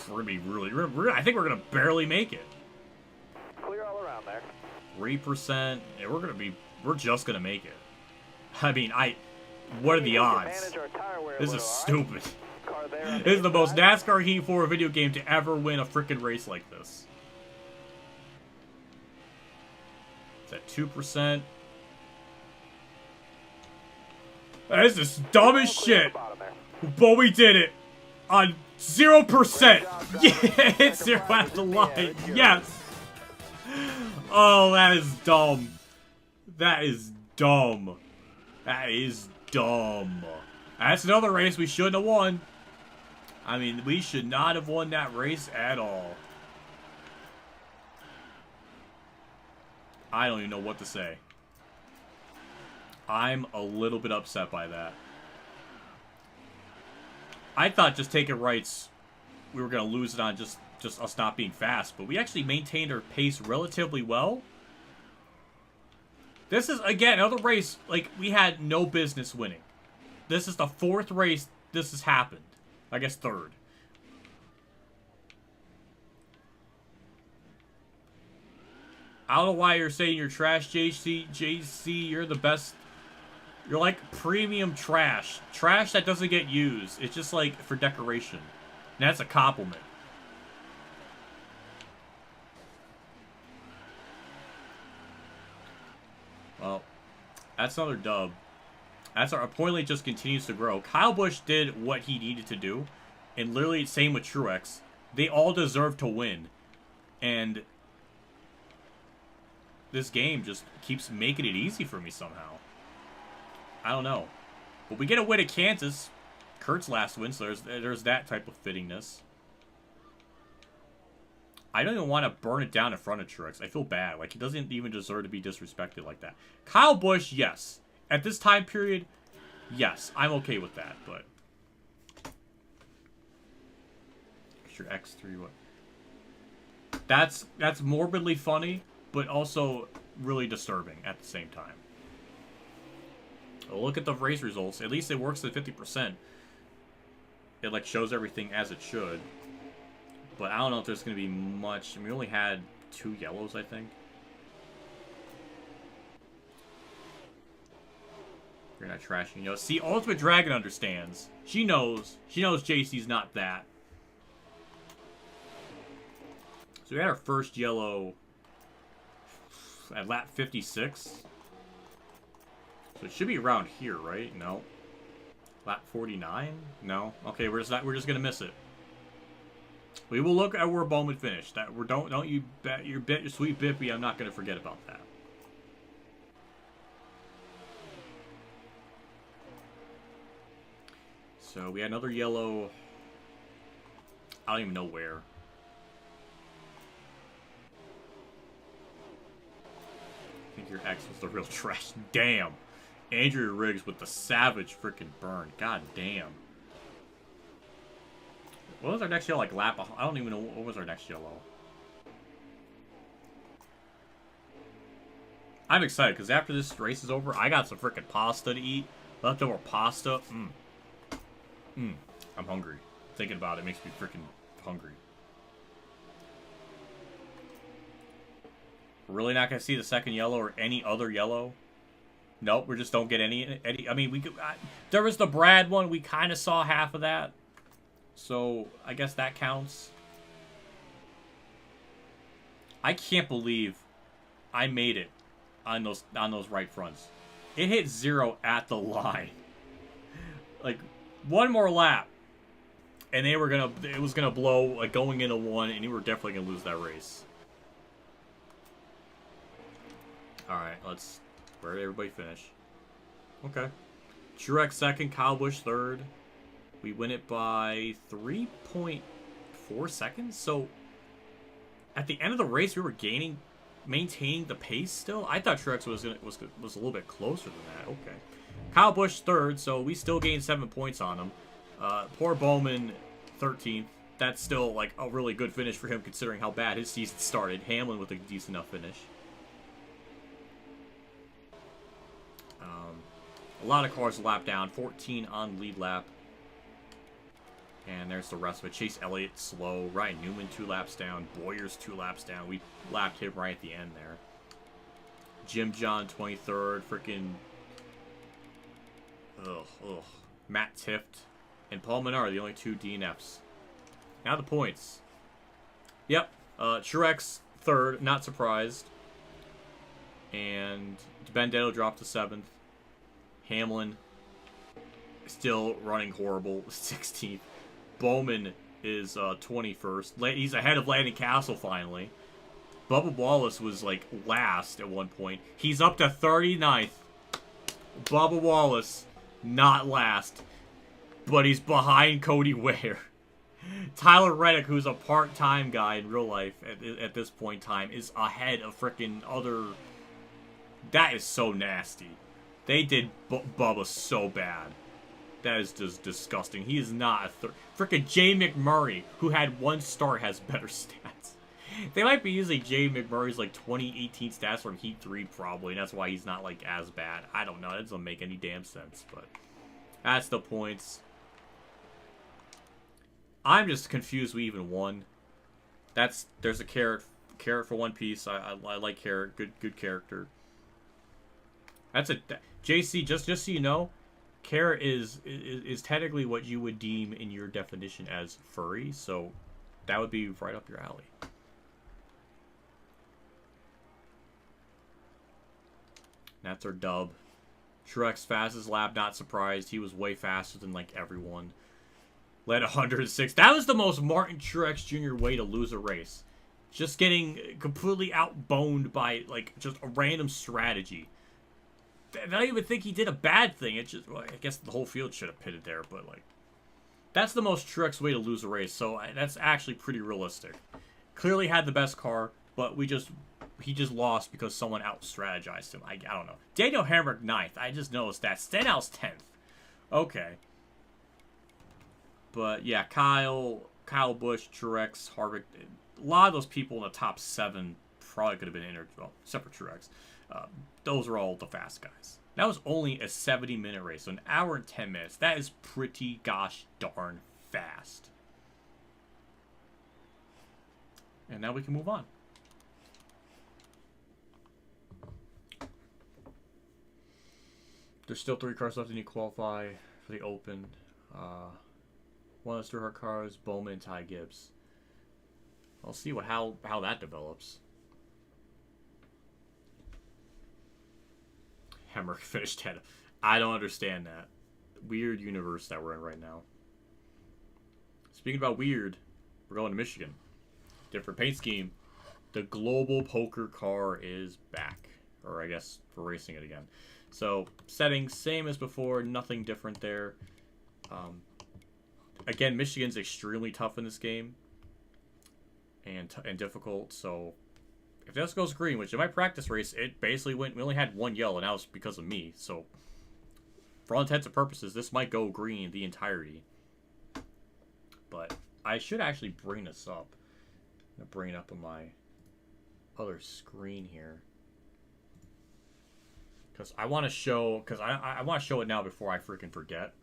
We're gonna be really. I think we're gonna barely make it. Clear all around there. 3%. Yeah, we're just gonna make it. I mean, what are the odds? This is stupid. This is the most NASCAR Heat 4 video game to ever win a frickin' race like this. It's at 2%. This is dumb as shit. But we did it. On 0%. Yeah, it's 0 at the line. Yes. Oh, that is dumb. That is dumb. That is dumb. That's another race we shouldn't have won. I mean, we should not have won that race at all. I don't even know what to say. I'm a little bit upset by that. I thought just taking rights, we were going to lose it on just us not being fast. But we actually maintained our pace relatively well. This is, again, another race, like, we had no business winning. This is the 4th race this has happened. I guess 3rd. I don't know why you're saying you're trash, JC. You're the best. You're like premium trash. Trash that doesn't get used. It's just like for decoration. And that's a compliment. Well, that's another dub. That's our point just continues to grow. Kyle Busch did what he needed to do. And literally, same with Truex. They all deserve to win. And this game just keeps making it easy for me somehow. I don't know. But we get a win at Kansas. Kurt's last win, so there's that type of fittingness. I don't even want to burn it down in front of Truex. I feel bad. Like, he doesn't even deserve to be disrespected like that. Kyle Busch, yes. At this time period, yes. I'm okay with that, but... Your X3, what? That's morbidly funny, but also really disturbing at the same time. Look at the race results. At least it works at 50%. It like shows everything as it should. But I don't know if there's going to be much. I mean, we only had 2 yellows, I think. You're not trashing. You know, see, Ultimate Dragon understands. She knows. She knows JC's not that. So we had our first yellow at lap 56. So it should be around here, right? No. Lap 49? No. Okay, we're just gonna miss it. We will look at where Bowman finished. That don't you bet your sweet Bippy. I'm not gonna forget about that. So we had another yellow. I don't even know where. I think your ex was the real trash. Damn. Andrew Riggs with the savage freaking burn. God damn. What was our next yellow? Like lap? I don't even know what was our next yellow. I'm excited because after this race is over, I got some freaking pasta to eat. Leftover pasta. I'm hungry. Thinking about it makes me freaking hungry. We're really not gonna see the second yellow or any other yellow. Nope, we just don't get any. I mean, we could. There was the Brad one. We kind of saw half of that, so I guess that counts. I can't believe I made it on those right fronts. It hit 0 at the line. Like one more lap, and they were gonna. It was gonna blow like going into 1, and you were definitely gonna lose that race. All right, let's. Where did everybody finish? Okay. Truex second, Kyle Busch third. We win it by 3.4 seconds. So at the end of the race, we were maintaining the pace still. I thought Truex was a little bit closer than that. Okay. Kyle Busch third, so we still gained 7 points on him. Poor Bowman 13th. That's still like a really good finish for him considering how bad his season started. Hamlin with a decent enough finish. A lot of cars lap down. 14 on lead lap. And there's the rest of it. Chase Elliott slow. Ryan Newman 2 laps down. Boyer's 2 laps down. We lapped him right at the end there. Jim John 23rd. Freaking. Ugh. Matt Tift and Paul Menard, the only 2 DNFs. Now the points. Yep. Truex third. Not surprised. And Benedetto dropped to 7th. Hamlin still running horrible, 16th. Bowman is 21st. He's ahead of Landon Castle finally. Bubba Wallace was like last at one point. He's up to 39th. Bubba Wallace not last, but he's behind Cody Ware. Tyler Reddick, who's a part-time guy in real life at this point in time, is ahead of freaking other. That is so nasty. They did Bubba so bad. That is just disgusting. He is not a third. Frickin' Jay McMurray, who had 1 start, has better stats. They might be using Jay McMurray's like 2018 stats from Heat 3 probably, and that's why he's not like as bad. I don't know. That doesn't make any damn sense, but that's the points. I'm just confused we even won. There's a carrot for one piece. I like carrot. Good character. JC, just so you know, carrot is technically what you would deem in your definition as furry, so that would be right up your alley. That's our dub. Truex fastest lap, not surprised. He was way faster than like everyone. Led 106. That was the most Martin Truex Jr. way to lose a race. Just getting completely outboned by like just a random strategy. I don't even think he did a bad thing. It's just, well, I guess the whole field should have pitted there, but like, that's the most Truex way to lose a race. So that's actually pretty realistic. Clearly had the best car, but he just lost because someone out strategized him. I don't know. Daniel Hemrick 9th. I just noticed that. Stenhouse 10th. Okay. But yeah, Kyle Busch, Truex, Harvick. A lot of those people in the top 7 probably could have been entered. Well, except for Truex. Those are all the fast guys. That was only a 70-minute race, so an hour and 10 minutes. That is pretty gosh darn fast. And now we can move on. There's still 3 cars left to need to qualify for the Open. One of the Stuart cars, Bowman and Ty Gibbs. I'll see how that develops. Hammer finished 10. I don't understand that. Weird universe that we're in right now. Speaking about weird, we're going to Michigan. Different paint scheme. The global poker car is back. Or I guess we're racing it again. So settings, same as before. Nothing different there. Again, Michigan's extremely tough in this game. And difficult. So if this goes green, which in my practice race, it basically went, we only had 1 yellow, and that was because of me. So for all intents and purposes, this might go green the entirety. But I should actually bring this up. I'm going to bring it up on my other screen here. Because I want to show, I want to show it now before I freaking forget.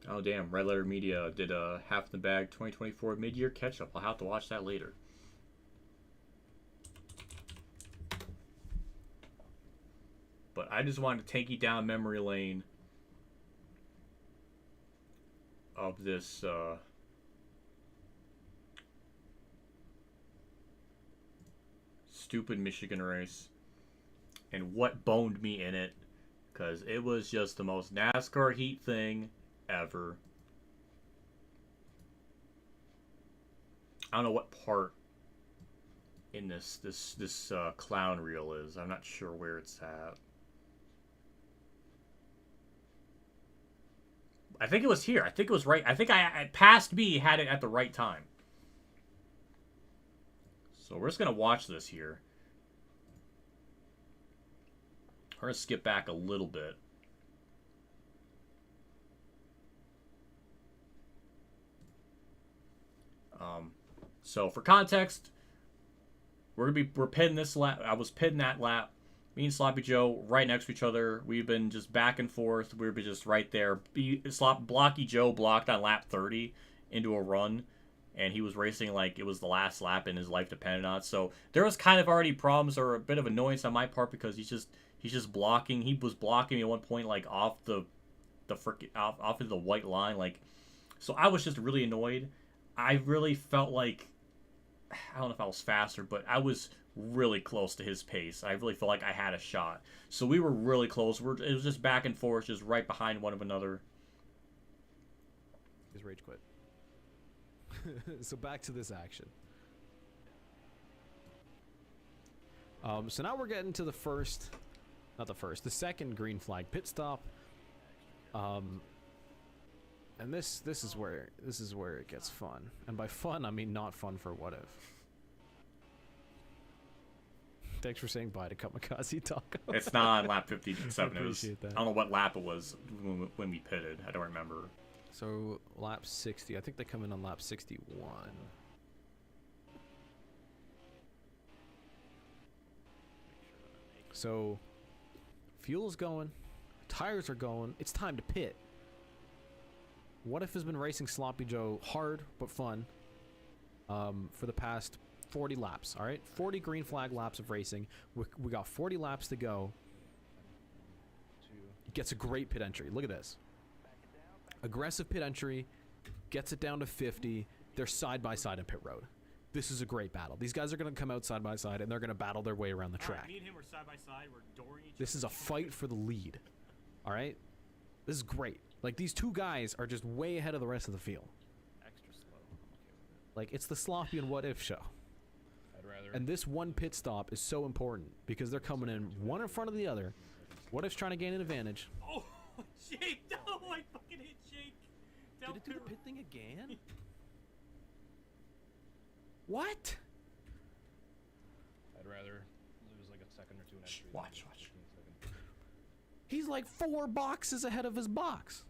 Oh damn, Red Letter Media did a Half in the Bag 2024 mid-year catch-up. I'll have to watch that later. But I just wanted to take you down memory lane of this stupid Michigan race and what boned me in it, because it was just the most NASCAR heat thing ever. I don't know what part in this clown reel is. I'm not sure where it's at. I think it was here. I think it was right. I think I past me had it at the right time. So we're just gonna watch this here. We're gonna skip back a little bit. So for context, we're pitting this lap. I was pitting that lap. Me and Sloppy Joe right next to each other. We've been just back and forth. We've been just right there. Blocky Joe blocked on lap 30 into a run, and he was racing like it was the last lap and his life depended on it. So there was kind of already problems or a bit of annoyance on my part because he's just blocking. He was blocking me at one point like off the frickin' off of the white line, like. So I was just really annoyed. I really felt like, I don't know if I was faster, but I was really close to his pace. I really felt like I had a shot. So we were really close. It was just back and forth, just right behind one of another. His rage quit. So back to this action. So now we're getting to the second green flag pit stop. And this is where it gets fun. And by fun, I mean not fun for what if. Thanks for saying bye to Kamikaze Taco. It's not on lap 57. I appreciate that. I don't know what lap it was when we pitted. I don't remember. So lap 60. I think they come in on lap 61. So fuel's going, tires are going. It's time to pit. What If has been racing Sloppy Joe hard but fun for the past 40 laps, all right? 40 green flag laps of racing. We got 40 laps to go. Gets a great pit entry. Look at this. Aggressive pit entry. Gets it down to 50. They're side by side in pit road. This is a great battle. These guys are going to come out side by side, and they're going to battle their way around the track. Me and him are side by side. We're dooring each other. This is a fight for the lead, all right? This is great. Like, these two guys are just way ahead of the rest of the field. Extra slow. I'm okay with it. Like, it's the Sloppy and What If show. I'd rather. And this one pit stop is so important because they're coming in one in front of the other. What If's trying to gain an advantage. Oh, Jake! No, I fucking hit Jake. Did it do the pit thing again? What? I'd rather lose like a second or two in entry. Watch. He's like 4 boxes ahead of his box.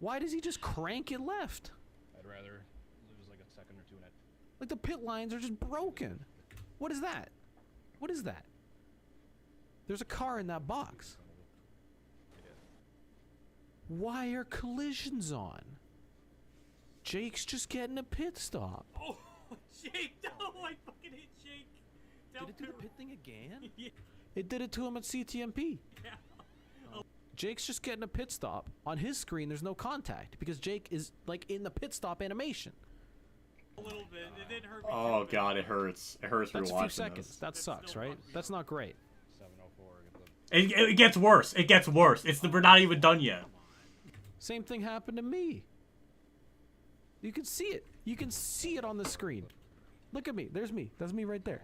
Why does he just crank it left? I'd rather lose like a second or two in entry. Like, the pit lines are just broken. What is that? What is that? There's a car in that box. Why are collisions on? Jake's just getting a pit stop. Oh, Jake! No, I fucking hit Jake. Did it do the pit thing again? Yeah. It did it to him at CTMP. Yeah. Jake's just getting a pit stop. On his screen, there's no contact because Jake is like in the pit stop animation. A little bit. It didn't hurt me. Oh god, it hurts. It hurts That's a rewatching few seconds. this. That sucks, right? That's not great. 704. It gets worse. It gets worse. We're not even done yet. Same thing happened to me. You can see it. You can see it on the screen. Look at me. There's me. That's me right there.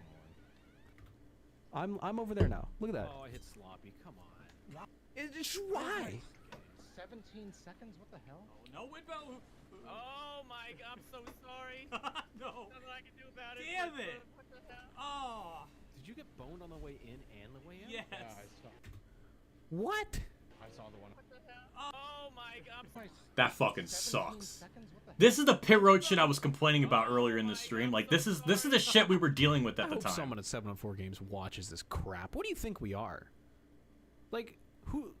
I'm over there now. Look at that. Oh, I hit sloppy. Come on. It's just why? 17 seconds? What the hell? No window. Oh my god, I'm so sorry. No. Nothing I can do about it. Damn it. What the hell? Oh. Did you get boned on the way in and the way out? Yes. Yeah, What? I saw the one. Oh my god, I'm so That fucking sucks. 17 seconds? What the hell? This is the pit road shit I was complaining about earlier in the stream. Like this is the shit we were dealing with I at the hope time. someone at 704 Games watches this crap. What do you think we are? Like, who?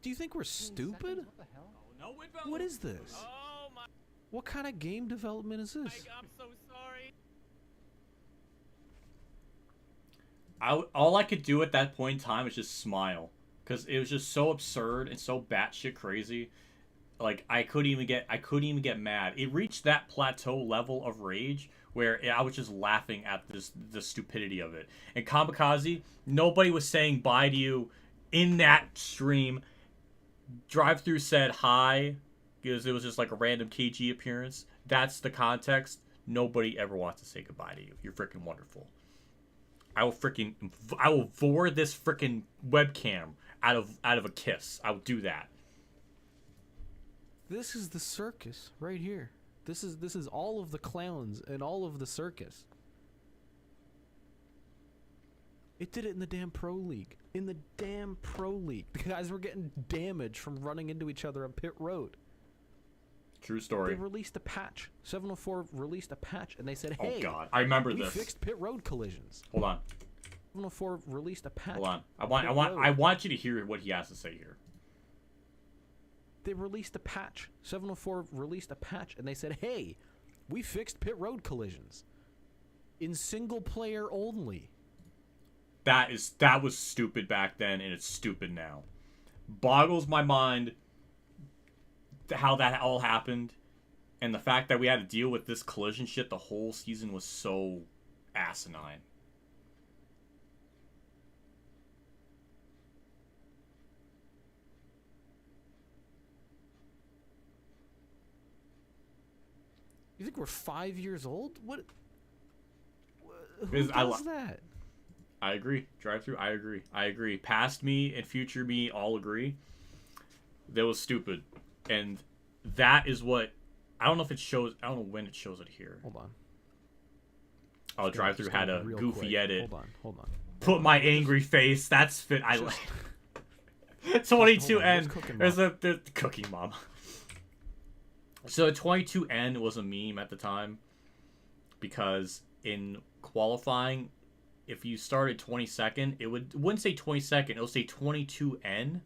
Do you think we're 17 stupid? seconds? What the hell? no window. What is this? Oh my What kind of game development is this? god, I'm so sorry. All I could do at that point in time was just smile, because it was just so absurd and so batshit crazy. Like I couldn't even get mad. It reached that plateau level of rage where I was just laughing at the stupidity of it. And Kamikaze, nobody was saying bye to you in that stream. Drive-through said hi because it was just like a random KG appearance. That's the context. Nobody ever wants to say goodbye to you. You're freaking wonderful. I will vor this freaking webcam out of a kiss. I will do that. This is the circus right here. This is all of the clowns and all of the circus. It did it in the damn Pro League. In the damn Pro League. The guys were getting damage from running into each other on pit road. True story. They released a patch. 704 released a patch and they said, Oh hey, god, I remember we this. fixed pit road collisions. Hold on. 704 released a patch. Hold on. Pit road. I want you to hear what he has to say here. They released a patch. 704 released a patch and they said, hey, we fixed pit road collisions. In single player only. That was stupid back then and it's stupid now. Boggles my mind how that all happened, and the fact that we had to deal with this collision shit the whole season was so asinine. You think we're 5 years old? What? Who Because does that? I agree. Drive-through, I agree. Past me and future me all agree. That was stupid. And that is what... I don't know if it shows... I don't know when it shows it here. Hold on. Oh, Drive-through had a Real goofy quick. edit. Hold on. Put my angry face. That's fit. I Just- 22 hold on, N. where's Cooking There's the Cooking Mom. So 22N was a meme at the time because in qualifying, if you started 22nd, it wouldn't say 22nd. It would say 22N.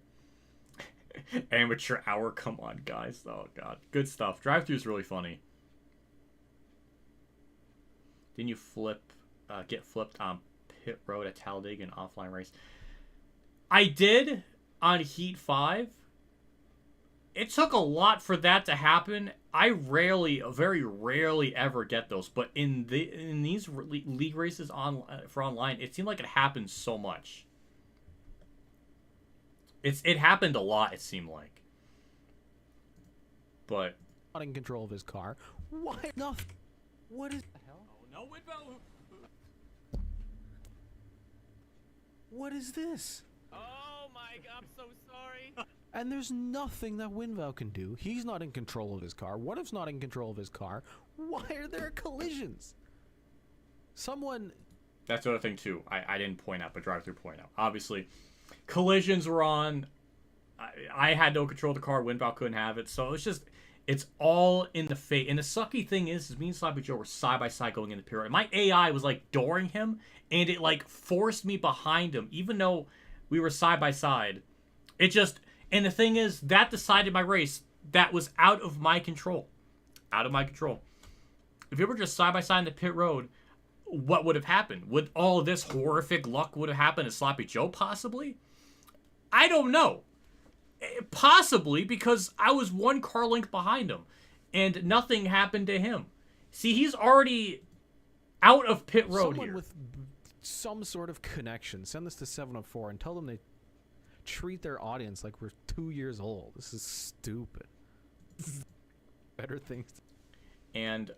Amateur hour. Come on, guys. Oh god, good stuff. Drive-through is really funny. Didn't you get flipped on pit road at Talladega in offline race? I did on Heat 5. It took a lot for that to happen. I very rarely ever get those, but in these league races for online, it seemed like it happened so much. It happened a lot. It seemed like, but Not in control of his car. Why? Nothing. What is the hell? no window. What is this? Oh my god, I'm so sorry. And there's nothing that Winval can do. He's not in control of his car. What if's not in control of his car? Why are there collisions? Someone... that's the other thing too. I didn't point out, but drive-through point out. Obviously, collisions were on. I had no control of the car. Winval couldn't have it, so it's all in the face. And the sucky thing is me and Sloppy Joe were side by side going in the pit road. And my AI was like dooring him, and it like forced me behind him, even though we were side by side. It just, and the thing is, that decided my race. That was out of my control. Out of my control. If it were just side by side in the pit road, what would have happened. Would all this horrific luck would have happened to Sloppy Joe, possibly? I don't know. Possibly, because I was one car length behind him, and nothing happened to him. See, he's already out of pit road Someone here. with some sort of connection, send this to 704 and tell them they treat their audience like we're 2 years old. This is stupid. Better things. And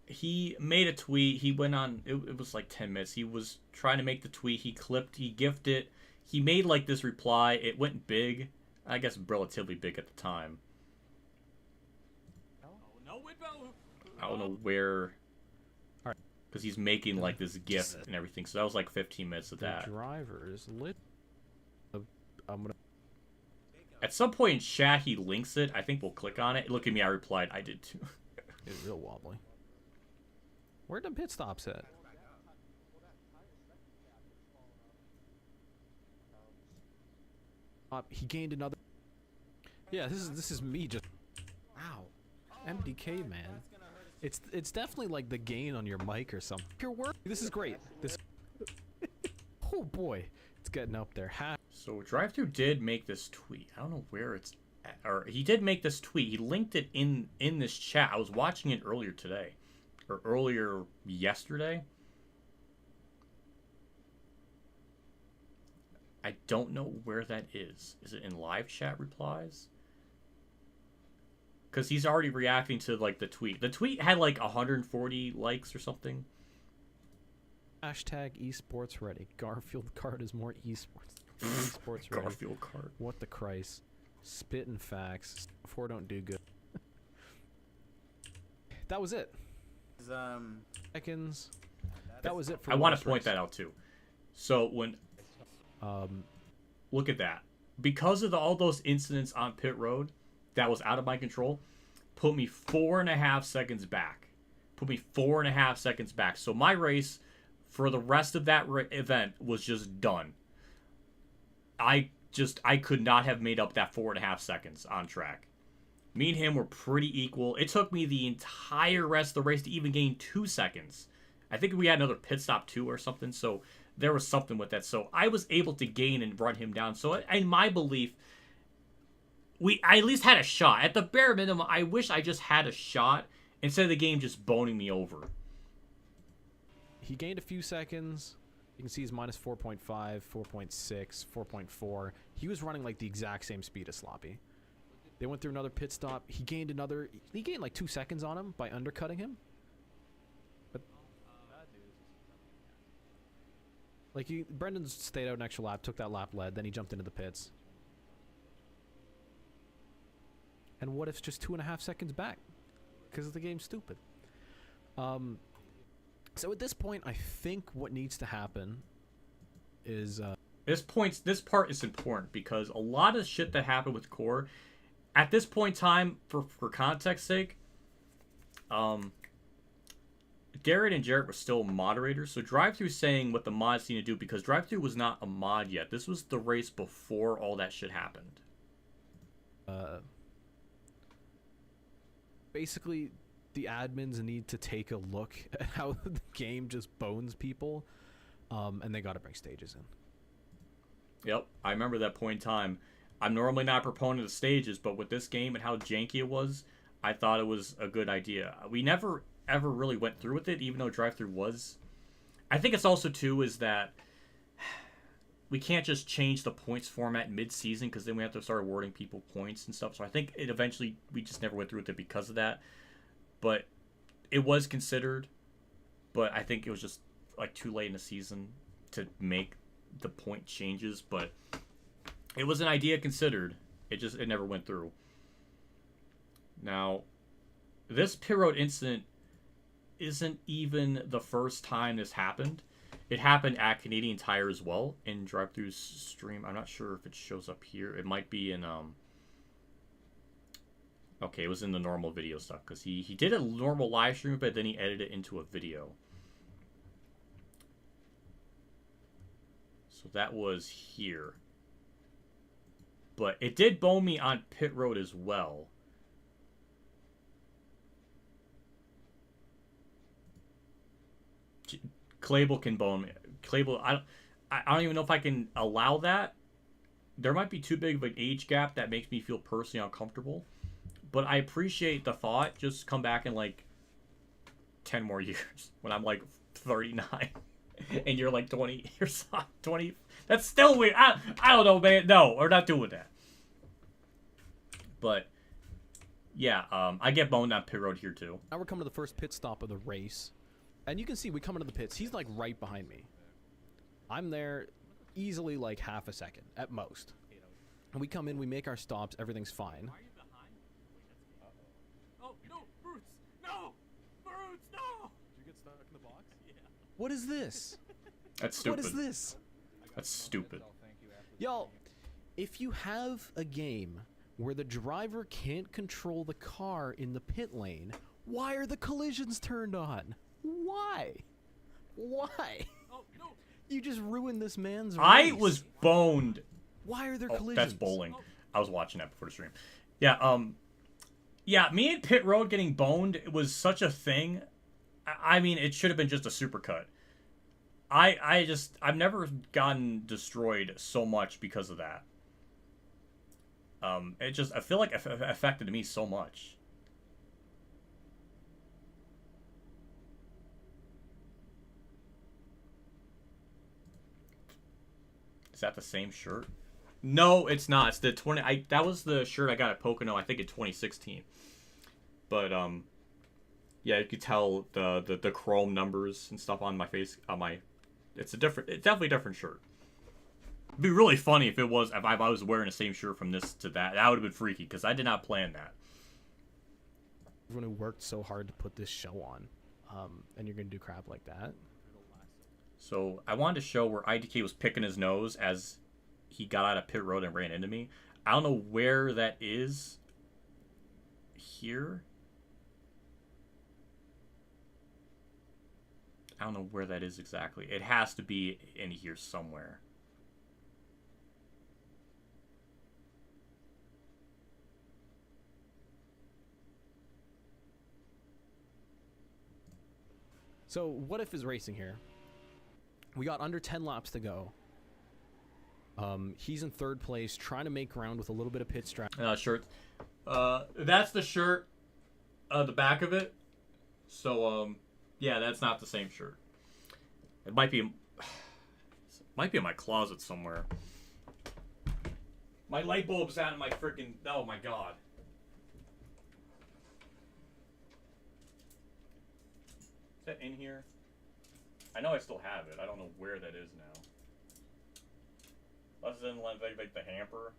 he made a tweet. He went on, it was like 10 minutes. He was trying to make the tweet. He clipped, he gifted it. He made like this reply. It went big. I guess relatively big at the time. I don't know where. Alright. Because he's making like this gif and everything. So that was like 15 minutes of that. The driver is lit. I'm gonna. At some point in chat, he links it. I think we'll click on it. Look at me. I replied. I did too. It's real wobbly. Where'd the pit stops at? He gained another. Yeah, this is me just. Ow, MDK man. It's definitely like the gain on your mic or something. Your work. This is great. This. Oh boy, it's getting up there. So Drive-Thru did make this tweet. I don't know where it's at, or he did make this tweet. He linked it in this chat. I was watching it earlier today, or earlier yesterday. I don't know where that is. Is it in live chat replies? Because he's already reacting to like the tweet. The tweet had like 140 likes or something. Hashtag esports ready. Garfield card is more esports. Esports ready. Garfield card. What the Christ? Spitting facts. Four don't do good. That was it. Seconds. That was it for. I want this to point race. that out too. So when look at that. Because of all those incidents on pit road that was out of my control, put me 4.5 seconds back. Put me 4.5 seconds back. So my race for the rest of that event was just done. I could not have made up that 4.5 seconds on track. Me and him were pretty equal. It took me the entire rest of the race to even gain 2 seconds. I think we had another pit stop too or something, so there was something with that. So I was able to gain and run him down. So in my belief, I at least had a shot. At the bare minimum, I wish I just had a shot instead of the game just boning me over. He gained a few seconds. You can see he's minus 4.5, 4.6, 4.4. He was running like the exact same speed as Sloppy. They went through another pit stop. He gained like 2 seconds on him by undercutting him. But like Brendan stayed out an extra lap, took that lap lead, then he jumped into the pits. And what if it's just 2.5 seconds back? Because the game's stupid. So at this point, I think what needs to happen is this part is important because a lot of shit that happened with Core at this point in time, for context sake, Darren and Jarrett were still moderators. So Drive-Thru saying what the mods need to do, because Drive-Thru was not a mod yet. This was the race before all that shit happened. Basically, the admins need to take a look at how the game just bones people, and they got to bring stages in. Yep, I remember that point in time. I'm normally not a proponent of stages, but with this game and how janky it was, I thought it was a good idea. We never ever really went through with it, even though Drive-Thru was. I think it's also too is that we can't just change the points format mid-season, because then we have to start awarding people points and stuff. So I think it eventually we just never went through with it because of that. But it was considered, but I think it was just like too late in the season to make the point changes. But it was an idea considered. It never went through. Now, this pit road incident isn't even the first time this happened. It happened at Canadian Tire as well in Drive-Thru's stream. I'm not sure if it shows up here. It might be in okay, it was in the normal video stuff, because he did a normal live stream, but then he edited it into a video. So that was here. But it did bone me on pit road as well. Clable can bone me. Clable, I don't even know if I can allow that. There might be too big of an age gap that makes me feel personally uncomfortable. But I appreciate the thought. Just come back in like 10 more years when I'm like 39 and you're like 20 years old. 20. That's still weird. I don't know, man. No, we're not doing that. But yeah, I get boned on pit road here too. Now we're coming to the first pit stop of the race. And you can see we come into the pits. He's like right behind me. I'm there easily like half a second at most. And we come in, we make our stops, everything's fine. Why are you behind? Oh, no, Brutes! No! Brutes, no! Did you get stuck in the box? Yeah. What is this? That's stupid. What is this? That's stupid. Y'all, if you have a game where the driver can't control the car in the pit lane, why are the collisions turned on? Why? Why? Oh, no! You just ruined this man's race. I was boned. Why are there Oh, collisions? that's bowling. I was watching that before the stream. Yeah, yeah, me and Pit Road getting boned, it was such a thing. I mean, it should have been just a supercut. I've never gotten destroyed so much because of that. I feel like it affected me so much. Is that the same shirt? No, it's not. It's the 20. That was the shirt I got at Pocono, I think in 2016. But yeah, you could tell the chrome numbers and stuff on my face. It's definitely a different shirt. It'd be really funny if I was wearing the same shirt from this to that. That would have been freaky because I did not plan that. Everyone who worked so hard to put this show on, and you're gonna do crap like that. So I wanted to show where IDK was picking his nose as he got out of pit road and ran into me. I don't know where that is. Here. I don't know where that is exactly. It has to be in here somewhere. So what if is racing here? We got under 10 laps to go. He's in third place, trying to make ground with a little bit of pit strap. Shirt. That's the shirt. The back of it. So yeah, that's not the same shirt. It might be. Might be in my closet somewhere. My light bulb's out in my freaking. Oh my god. Is that in here? I know I still have it. I don't know where that is now. Unless it's in like the hamper.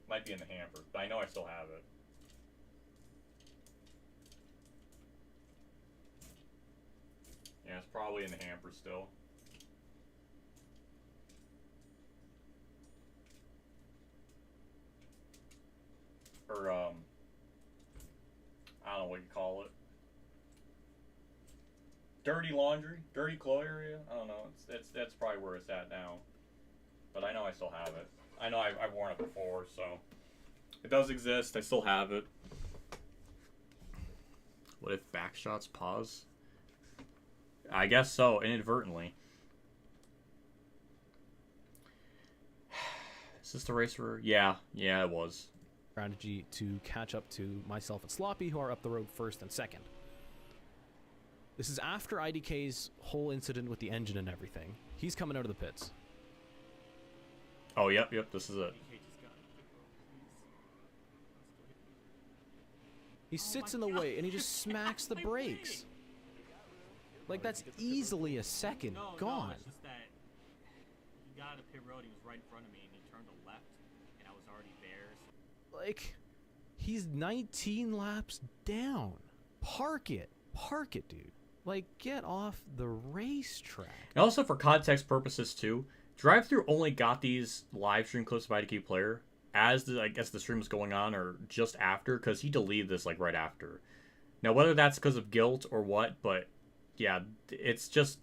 Might be in the hamper. But I know I still have it. Yeah, it's probably in the hamper still. Or, I don't know what you call it. Dirty laundry? Dirty clothes area? I don't know. That's probably where it's at now. But I know I still have it. I know I've worn it before, so. It does exist. I still have it. What if backshots pause? I guess so, inadvertently. Is this the racer? Yeah, it was. Strategy to catch up to myself and Sloppy, who are up the road first and second. This is after IDK's whole incident with the engine and everything. He's coming out of the pits. Oh, yep, this is it. He sits in the way and he just smacks the brakes. Like, that's easily a second gone. No, it's just that he got out of pit road, he was right in front of me, and he turned to left, and I was already there. So. Like, he's 19 laps down. Park it, dude. Like, get off the racetrack. And also for context purposes too, Drive-Thru only got these live stream clips of IDK Player as I guess the stream was going on or just after, because he deleted this like right after. Now whether that's because of guilt or what, but yeah, it's just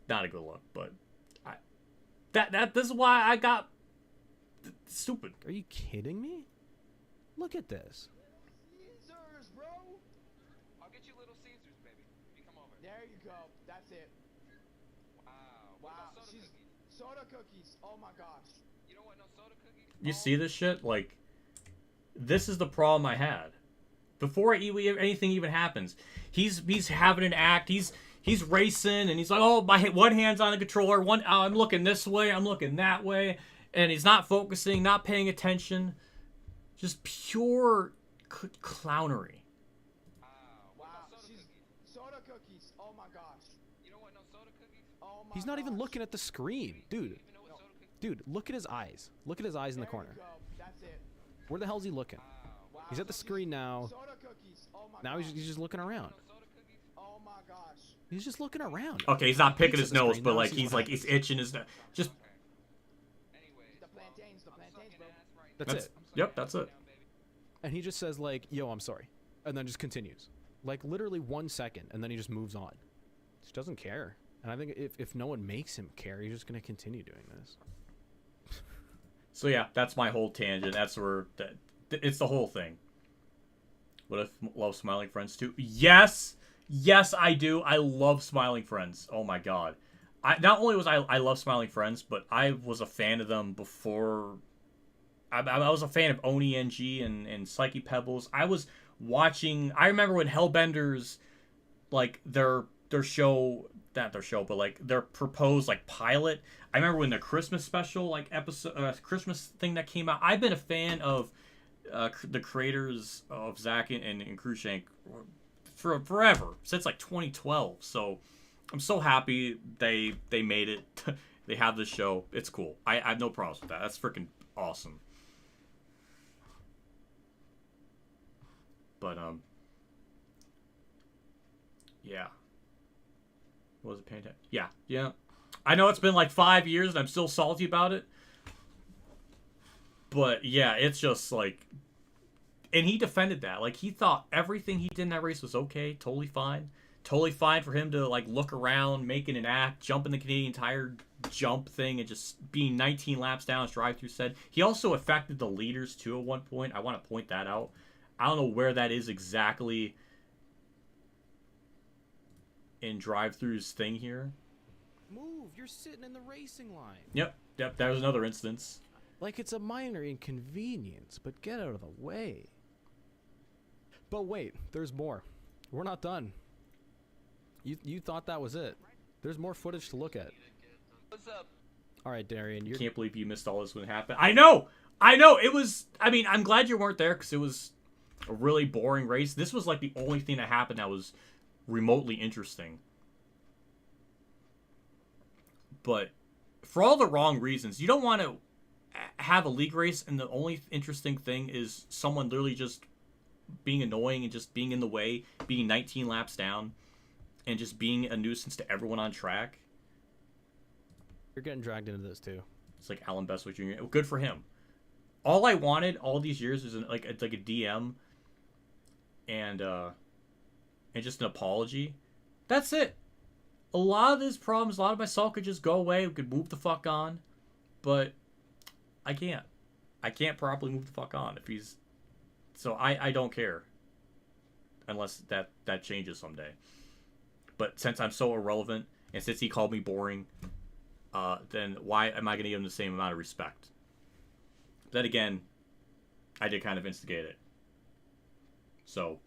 not a good look. But this is why I got stupid. Are you kidding me? Look at this. Caesars, bro. I'll get you Little Caesars, baby. You come over. There you go. That's it. Wow, she's soda cookies. Oh my gosh. You don't want no soda cookies? You see this shit? Like, this is the problem I had. Before anything even happens, he's having an act. He's racing and he's like, oh, my one hand's on the controller, I'm looking this way, I'm looking that way, and he's not focusing, not paying attention. Just pure clownery. Wow, she's soda cookies. Oh my gosh. You don't want no soda cookies? Oh my He's not even gosh. looking at the screen, dude. Dude, look at his eyes. Look at his eyes in the There corner. you go. That's it. Where the hell's he looking? Wow, He's at the screen now. soda cookies. Oh my Now gosh. he's just looking around. Oh my gosh. He's just looking around. Okay, he's not picking Looks his at the nose, screen, but now like sees he's what like he's itching his nose. Just The plantains, bro. That's it. Yep, that's it. And he just says like, yo, I'm sorry. And then just continues. Like literally 1 second, and then he just moves on. Just doesn't care. And I think if no one makes him care, he's just gonna continue doing this. So yeah, that's my whole tangent. That's where it's the whole thing. What if love Smiling Friends too? Yes, yes, I do. I love Smiling Friends. Oh my god, not only was I love Smiling Friends, but I was a fan of them before. I was a fan of Oni NG and Psyche Pebbles. I was watching. I remember when Hellbenders, like their show, not their show, but like their proposed like pilot. I remember when the Christmas special like episode, Christmas thing that came out. I've been a fan of the creators of Zack and Cruikshank for forever, since like 2012. So I'm so happy they made it. They have this show. It's cool. I have no problems with that. That's freaking awesome. But yeah. What was it, Panda? Yeah. I know it's been like 5 years and I'm still salty about it. But yeah, it's just like, and he defended that. Like he thought everything he did in that race was okay, totally fine. Totally fine for him to like look around, making an act, jump in the Canadian Tire jump thing and just being 19 laps down, as drive-through said. He also affected the leaders too at one point. I want to point that out. I don't know where that is exactly in drive-through's thing here. Move, you're sitting in the racing line. Yep, that was another instance. Like it's a minor inconvenience, but get out of the way. But wait, there's more. We're not done. You thought that was it. There's more footage to look at. What's up? All right, Darian, you're Can't believe you missed all this when it happened. I know. It was. I mean, I'm glad you weren't there because it was a really boring race. This was like the only thing that happened that was remotely interesting. But for all the wrong reasons, you don't want to have a league race and the only interesting thing is someone literally just being annoying and just being in the way, being 19 laps down, and just being a nuisance to everyone on track. you're getting dragged into this too. It's like Alan Bestwick Jr. Good for him. All I wanted all these years was like a DM and just an apology. That's it. A lot of these problems, a lot of my sulk could just go away. We could move the fuck on. But I can't. I can't properly move the fuck on if he's... So I don't care. Unless that changes someday. But since I'm so irrelevant, and since he called me boring, then why am I going to give him the same amount of respect? Then again, I did kind of instigate it. So,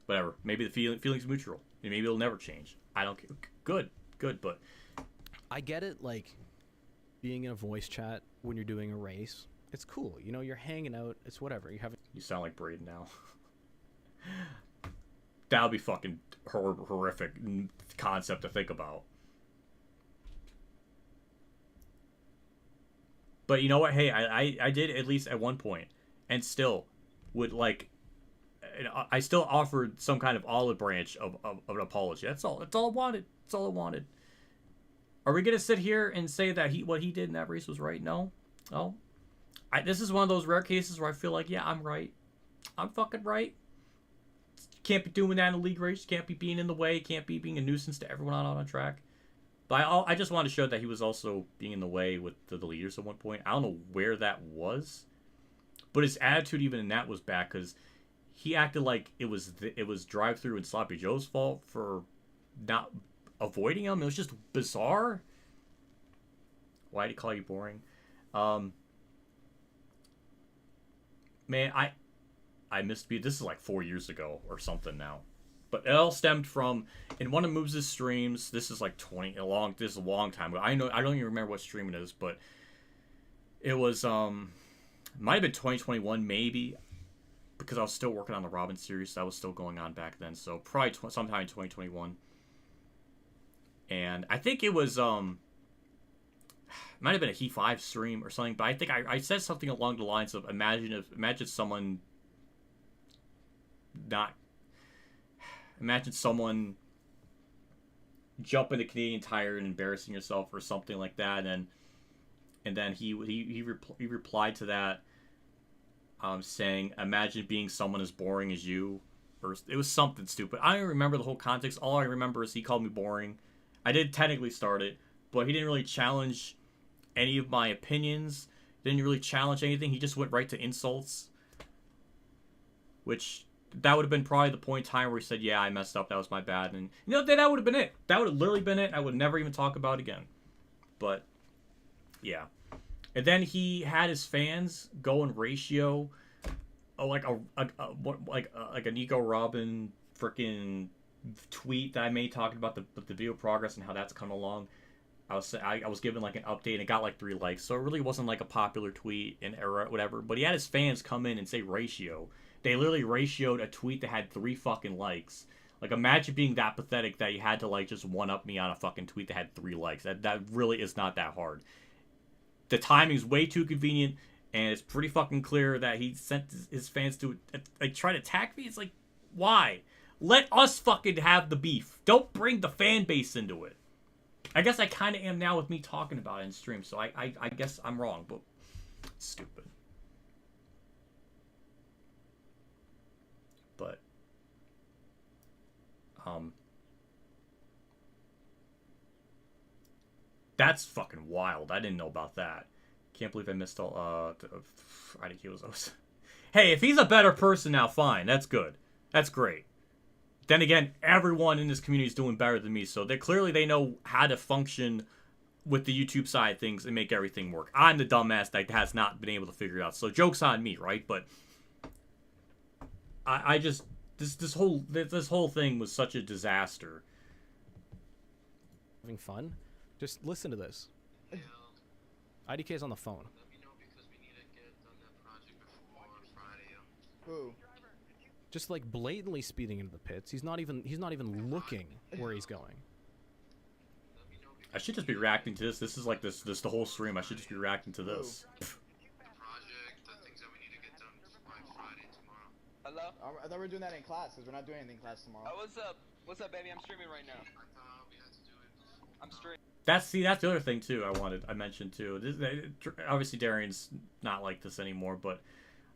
whatever. Maybe the feeling's mutual. Maybe it'll never change. I don't care. Good, but... I get it, like, being in a voice chat when you're doing a race, it's cool. You know, you're hanging out. It's whatever. You sound like Braden now. That would be fucking horrific concept to think about. But you know what? Hey, I did at least at one point, and still would like. I still offered some kind of olive branch of an apology. That's all. That's all I wanted. That's all I wanted. Are we gonna sit here and say that what he did in that race was right? No. This is one of those rare cases where I feel like, yeah, I'm right. I'm fucking right. Can't be doing that in a league race. Can't be being in the way. Can't be being a nuisance to everyone out on track. But I just wanted to show that he was also being in the way with the leaders at one point. I don't know where that was, but his attitude even in that was bad because he acted like it was drive-through and Sloppy Joe's fault for not avoiding him. It was just bizarre. Why did he call you boring? Man, I missed This is like 4 years ago or something now. But it all stemmed from, in one of Moves' streams, this is like this is a long time ago. I don't even remember what stream it is, but it was, might have been 2021 maybe, because I was still working on the Robin series. That was still going on back then, so probably sometime in 2021. And I think it was, might have been a Heat 5 stream or something, but I think I said something along the lines of, imagine someone jumping the Canadian Tire and embarrassing yourself or something like that, and then he replied to that, saying, imagine being someone as boring as you, or it was something stupid. I don't remember the whole context. All I remember is he called me boring. I did technically start it, but he didn't really challenge any of my opinions. Didn't really challenge anything. He just went right to insults, which that would have been probably the point in time where he said, yeah, I messed up, that was my bad, and that would have been it. That would have literally been it. I would never even talk about it again. But yeah. And then he had his fans go and ratio like a Nico Robin freaking tweet that I made talking about the video progress and how that's coming along. I was given like an update and it got like 3 likes, so it really wasn't like a popular tweet and or whatever. But he had his fans come in and say ratio. They literally ratioed a tweet that had 3 fucking likes. Like, imagine being that pathetic that you had to like just one up me on a fucking tweet that had 3 likes. That really is not that hard. The timing is way too convenient, and it's pretty fucking clear that he sent his fans to like try to attack me. It's like, why? Let us fucking have the beef. Don't bring the fan base into it. I guess I kind of am now with me talking about it in stream, so I guess I'm wrong, but it's stupid. But that's fucking wild. I didn't know about that. Can't believe I missed all those. Hey, if he's a better person now, fine. That's good. That's great. Then again, everyone in this community is doing better than me, so they know how to function with the YouTube side of things and make everything work. I'm the dumbass that has not been able to figure it out. So joke's on me, right? But I just this whole thing was such a disaster. Having fun? Just listen to this. IDK's on the phone. Let me know because we need to get done that project before Friday. Who? Just like blatantly speeding into the pits. He's not even looking where he's going. I should just be reacting to this. This is like this the whole stream. I should just be reacting to this. The project, the things that we need to get done by Friday tomorrow. Hello? I thought we were doing that in class, because we're not doing anything in class tomorrow. What's up? What's up, baby? I'm streaming right now. I thought we had to do it before. I'm streaming. That's the other thing too. I mentioned too. Obviously, Darian's not like this anymore, but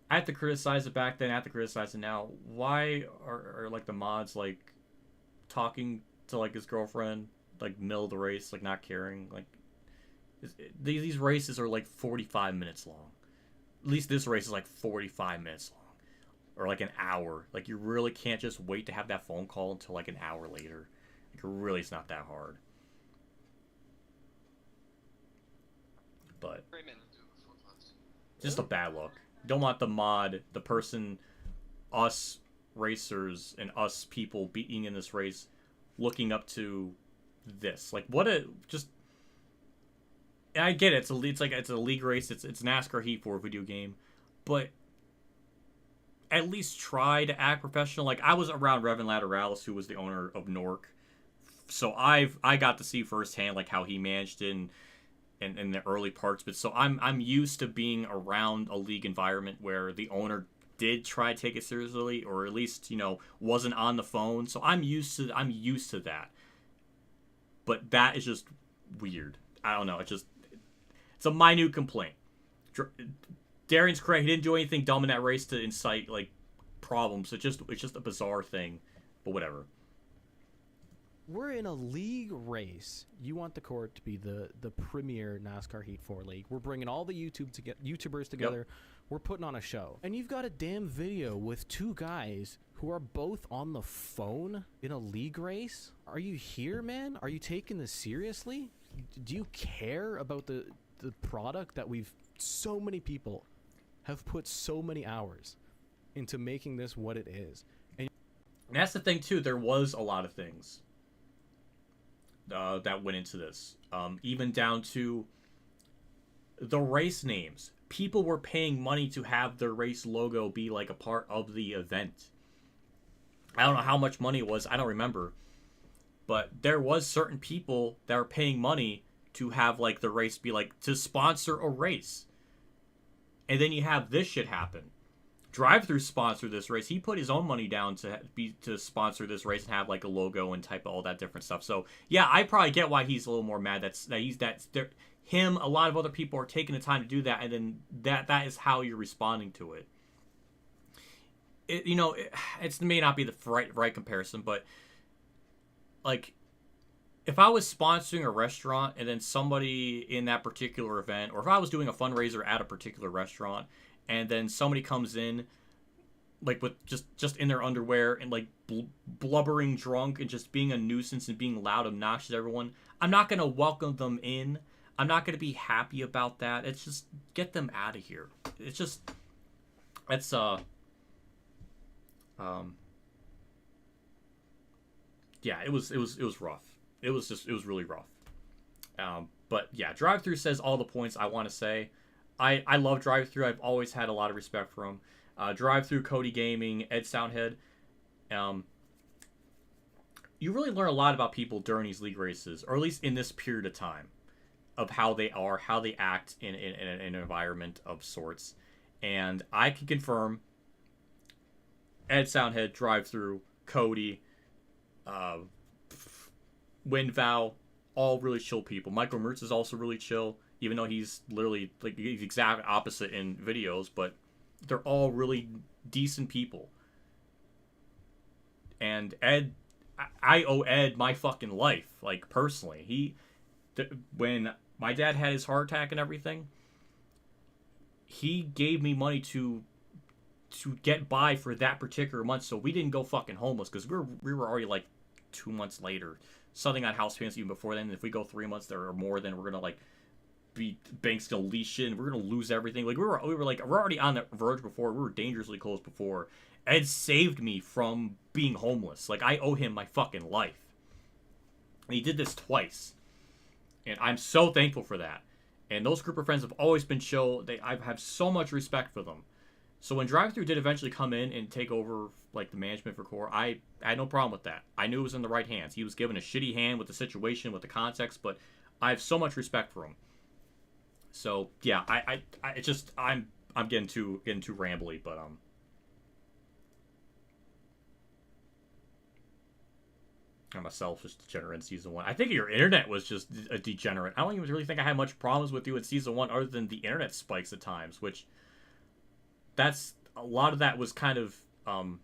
I have to criticize it back then. I have to criticize it now. Why are like the mods like talking to like his girlfriend like middle of the race, like not caring? Like these races are like 45 minutes long. At least this race is like 45 minutes long, or like an hour. Like you really can't just wait to have that phone call until like an hour later. Like really, it's not that hard. But just a bad look. Don't want the mod, the person, us racers and us people being in this race looking up to this. Like what a just. I get it. It's a league race. It's NASCAR Heat 4 video game, but at least try to act professional. Like I was around Revan Lateralis, who was the owner of Nork, so I got to see firsthand like how he managed it in the early parts. But so I'm used to being around a league environment where the owner did try to take it seriously, or at least wasn't on the phone. So I'm used to that. But that is just weird. I don't know. It's a minute complaint. Darian's correct. He didn't do anything dumb in that race to incite like problems. It's just a bizarre thing. But whatever. We're in a league race. You want the court to be the premier NASCAR Heat 4 league. We're bringing all the YouTubers together. Yep. We're putting on a show. And you've got a damn video with two guys who are both on the phone in a league race? Are you here, man? Are you taking this seriously? Do you care about the product that so many people have put so many hours into making this what it is? And that's the thing too. There was a lot of things that went into this, even down to the race names. People were paying money to have their race logo be like a part of the event. I don't know how much money it was. I don't remember, but there was certain people that were paying money to have like the race be like to sponsor a race. And then you have this shit happen. Drive-Thru sponsored this race. He put his own money down to sponsor this race and have like a logo and type of all that different stuff. So yeah, I probably get why he's a little more mad. Him. A lot of other people are taking the time to do that, and then that is how you're responding to it. It may not be the right comparison, but like if I was sponsoring a restaurant and then somebody in that particular event, or if I was doing a fundraiser at a particular restaurant and then somebody comes in like with just in their underwear and like blubbering drunk and just being a nuisance and being loud, obnoxious to everyone, I'm not going to welcome them in. I'm not going to be happy about that. It's just get them out of here. It's just yeah, it was rough. It was really rough. But yeah, Drive-Thru says all the points I want to say. I love Drive-Thru. I've always had a lot of respect for him. Drive-Thru, Cody Gaming, Ed Soundhead. You really learn a lot about people during these league races, or at least in this period of time, of how they are, how they act in an environment of sorts. And I can confirm Ed Soundhead, Drive-Thru, Cody, Windvow, all really chill people. Michael Mertz is also really chill, even though he's literally like the exact opposite in videos, but they're all really decent people. And Ed, I owe Ed my fucking life, like personally. When my dad had his heart attack and everything, he gave me money to get by for that particular month, so we didn't go fucking homeless, because we were already like 2 months later, something on house payments even before then. If we go 3 months there or more, then we're gonna like bank's gonna leash in, we're gonna lose everything. Like we're already on the verge before, we were dangerously close before. Ed saved me from being homeless. Like I owe him my fucking life, and he did this twice, and I'm so thankful for that. And those group of friends have always been chill. I have so much respect for them. So when Drive-Thru did eventually come in and take over like the management for Core, I had no problem with that. I knew it was in the right hands. He was given a shitty hand with the situation, with the context, but I have so much respect for him. So yeah, I'm getting too rambly, but I'm a selfish degenerate in season 1. I think your internet was just a degenerate. I don't even really think I had much problems with you in season 1, other than the internet spikes at times, which that's a lot of that was kind of but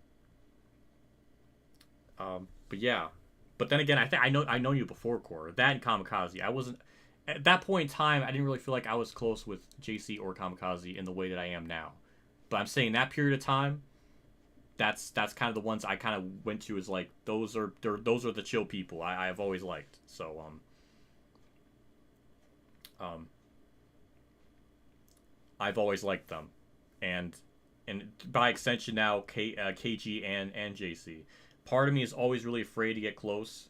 yeah. But then again, I think I know you before Core. That and Kamikaze. I wasn't at that point in time, I didn't really feel like I was close with JC or Kamikaze in the way that I am now. But I'm saying that period of time, that's kind of the ones I kind of went to as like those are the chill people I've always liked. So I've always liked them. And by extension now, KG and JC. Part of me is always really afraid to get close.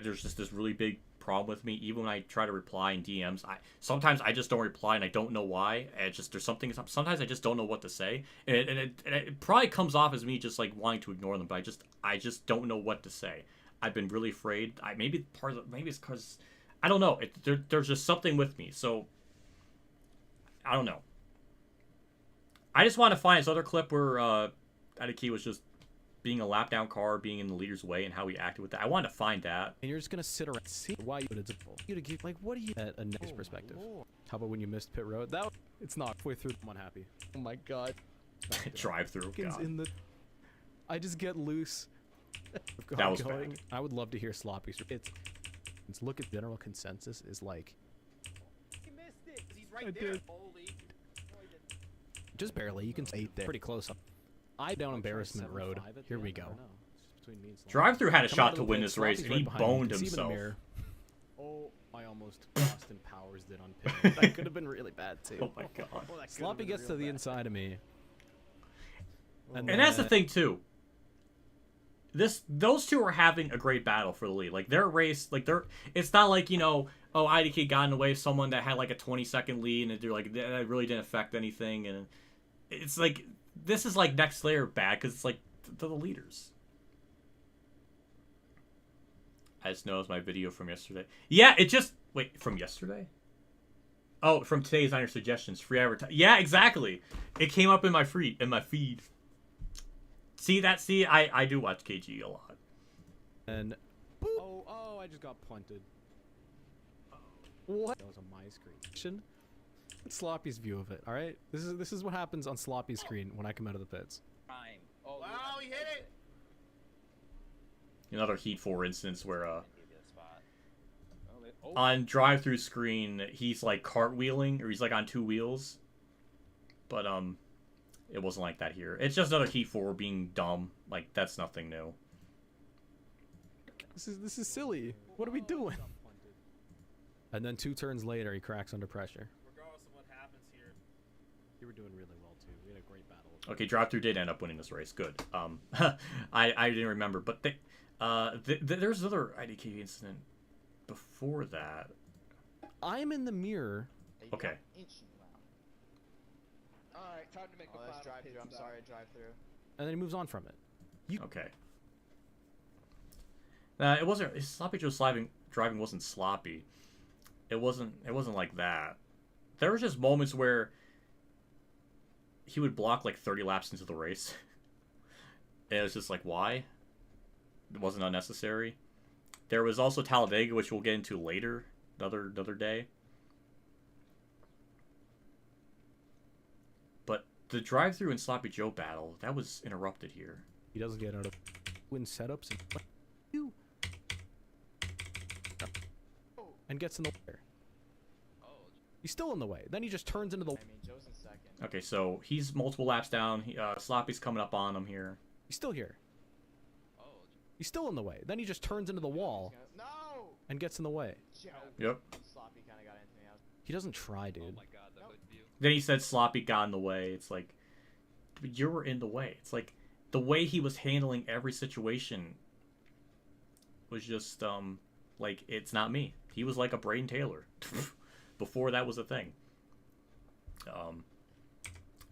There's just this really big problem with me. Even when I try to reply in DMs, sometimes I just don't reply, and I don't know why. There's something. Sometimes I just don't know what to say, and it probably comes off as me just like wanting to ignore them. But I just don't know what to say. I've been really afraid. Maybe it's because I don't know. There's just something with me. So I don't know. I just want to find this other clip where Adaki was just being a lap down car, being in the leader's way, and how he acted with that. I wanted to find that. And you're just gonna sit around and see why you would you to give like what do you at a next perspective? How about when you missed pit road? It's not halfway through. I'm unhappy. Oh my god. Drive-through. I just get loose. That was bad. I would love to hear Sloppy's. It's look at general consensus is like. He missed it. He's right there. Holy. Just barely. You can say there. Pretty close. I down embarrassment road. Here we go. Drive-through had a Coming out shot of to the win pit, this race, Sloppy's and right he behind me. boned You can see him in the himself. mirror. Oh, I almost Austin Powers did on pit. That could have been really bad too. Oh my god. Sloppy gets to the inside of me. And that's the thing too. Those two are having a great battle for the lead. Like their race, like it's not like, you know, oh, IDK got in the way of someone that had like a 20-second lead and they're like that really didn't affect anything, and it's like this is like next layer bad because it's like they're the leaders. I just noticed my video from yesterday. Yeah, it just wait from yesterday. Oh, from today's on your suggestions, free advertising. Yeah, exactly. It came up in my feed. See that? See, I do watch KG a lot. And boop. Oh, I just got punted. What? That was on my screen. Sloppy's view of it. All right, this is what happens on Sloppy's screen when I come out of the pits. Oh, wow, he hit it! Another Heat 4 instance where on drive-through screen he's like cartwheeling or he's like on two wheels, but it wasn't like that here. It's just another Heat 4 being dumb. Like that's nothing new. This is silly. What are we doing? And then 2 turns later, he cracks under pressure. Regardless of what happens here. You were doing really well too. We had a great battle. Okay, drive-through did end up winning this race. Good. I didn't remember, but there's another IDK incident before that. I'm in the mirror. Okay. Alright, time to make Oh, a that's final drive-through. I'm sorry, drive-through. And then he moves on from it. Okay. It wasn't sloppy. Joe's driving wasn't sloppy. It wasn't like that. There was just moments where he would block like 30 laps into the race. And it was just like, why? It wasn't unnecessary. There was also Talladega, which we'll get into later, another day. But the drive-through and Sloppy Joe battle, that was interrupted here. He doesn't get out of win setups and gets in the way. He's still in the way. Then he just turns into the. I mean, Joe's in second. Okay, so he's multiple laps down. Sloppy's coming up on him here. He's still here. He's still in the way. Then he just turns into the wall No! and gets in the way. Joe. Yep. Sloppy kind of got into me. He doesn't try, dude. Oh my god, the hood view. Then he said Sloppy got in the way. It's like, you were in the way. It's like, the way he was handling every situation was just, like, it's not me. He was like a Braden Taylor before that was a thing.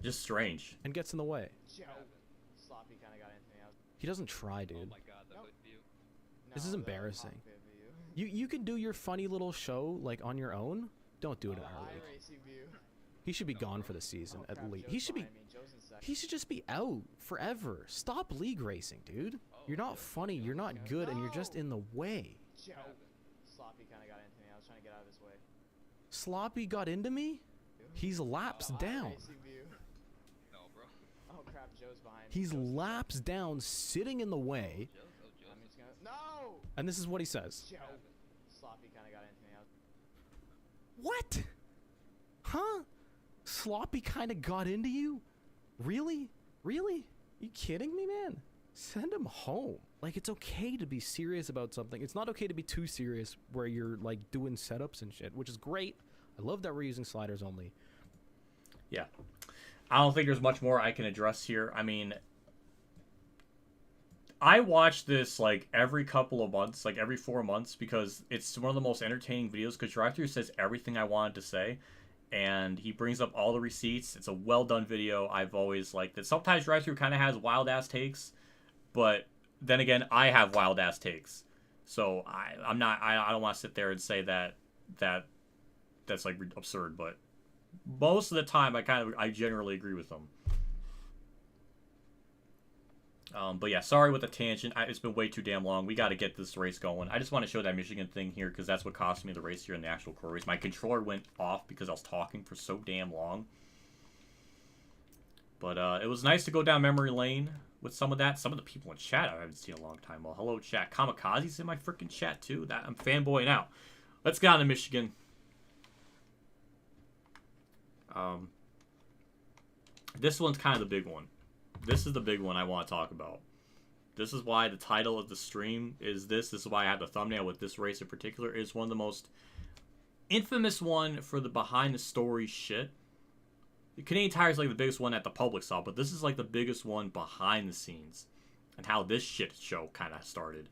Just strange. And gets in the way. Joe. Sloppy kind of got into me. He doesn't try, dude. Oh my god, the hood view. This is No, the embarrassing. cockpit view. You can do your funny little show like on your own. Don't do it in our league. iRacing view. He should be gone for the season Oh, at crap, least. Joe's He should be. behind me. Joe's in second. He should just be out forever. Stop league racing, dude. You're not funny. You're not good, and you're just in the way. Joe. Sloppy kind of got into me. I was trying to get out of his way. Sloppy got into me. He's laps down. iRacing view. No, bro. Oh crap, Joe's behind me. He's Joe's in laps down, sitting in the way, Joe's, oh, Joe's. I'm just gonna. No! and this is what he says. Joe. Sloppy kind of got into me. What? Huh? Sloppy kind of got into you? Really? Really? You kidding me, man? Send him home. Like, it's okay to be serious about something. It's not okay to be too serious where you're, like, doing setups and shit, which is great. I love that we're using sliders only. Yeah. I don't think there's much more I can address here. I mean, I watch this like every couple of months, like every 4 months, because it's one of the most entertaining videos because Drive-Thru says everything I wanted to say, and he brings up all the receipts. It's a well done video. I've always liked it. Sometimes Drive-Thru kind of has wild ass takes, but then again, I have wild ass takes. So I don't want to sit there and say that's like absurd, but most of the time I generally agree with them. But yeah, sorry with the tangent. It's been way too damn long. We got to get this race going. I just want to show that Michigan thing here because that's what cost me the race here in the actual core race. My controller went off because I was talking for so damn long. But it was nice to go down memory lane with some of that. Some of the people in chat I haven't seen in a long time. Well, hello chat. Kamikaze's in my freaking chat too. I'm fanboying out. Let's get on to Michigan. This one's kind of the big one. This is the big one I want to talk about. This is why the title of the stream is this. This is why I have the thumbnail with this race in particular. It's one of the most infamous one for the behind the story shit. The Canadian Tire is like the biggest one that the public saw, but this is like the biggest one behind the scenes and how this shit show kind of started.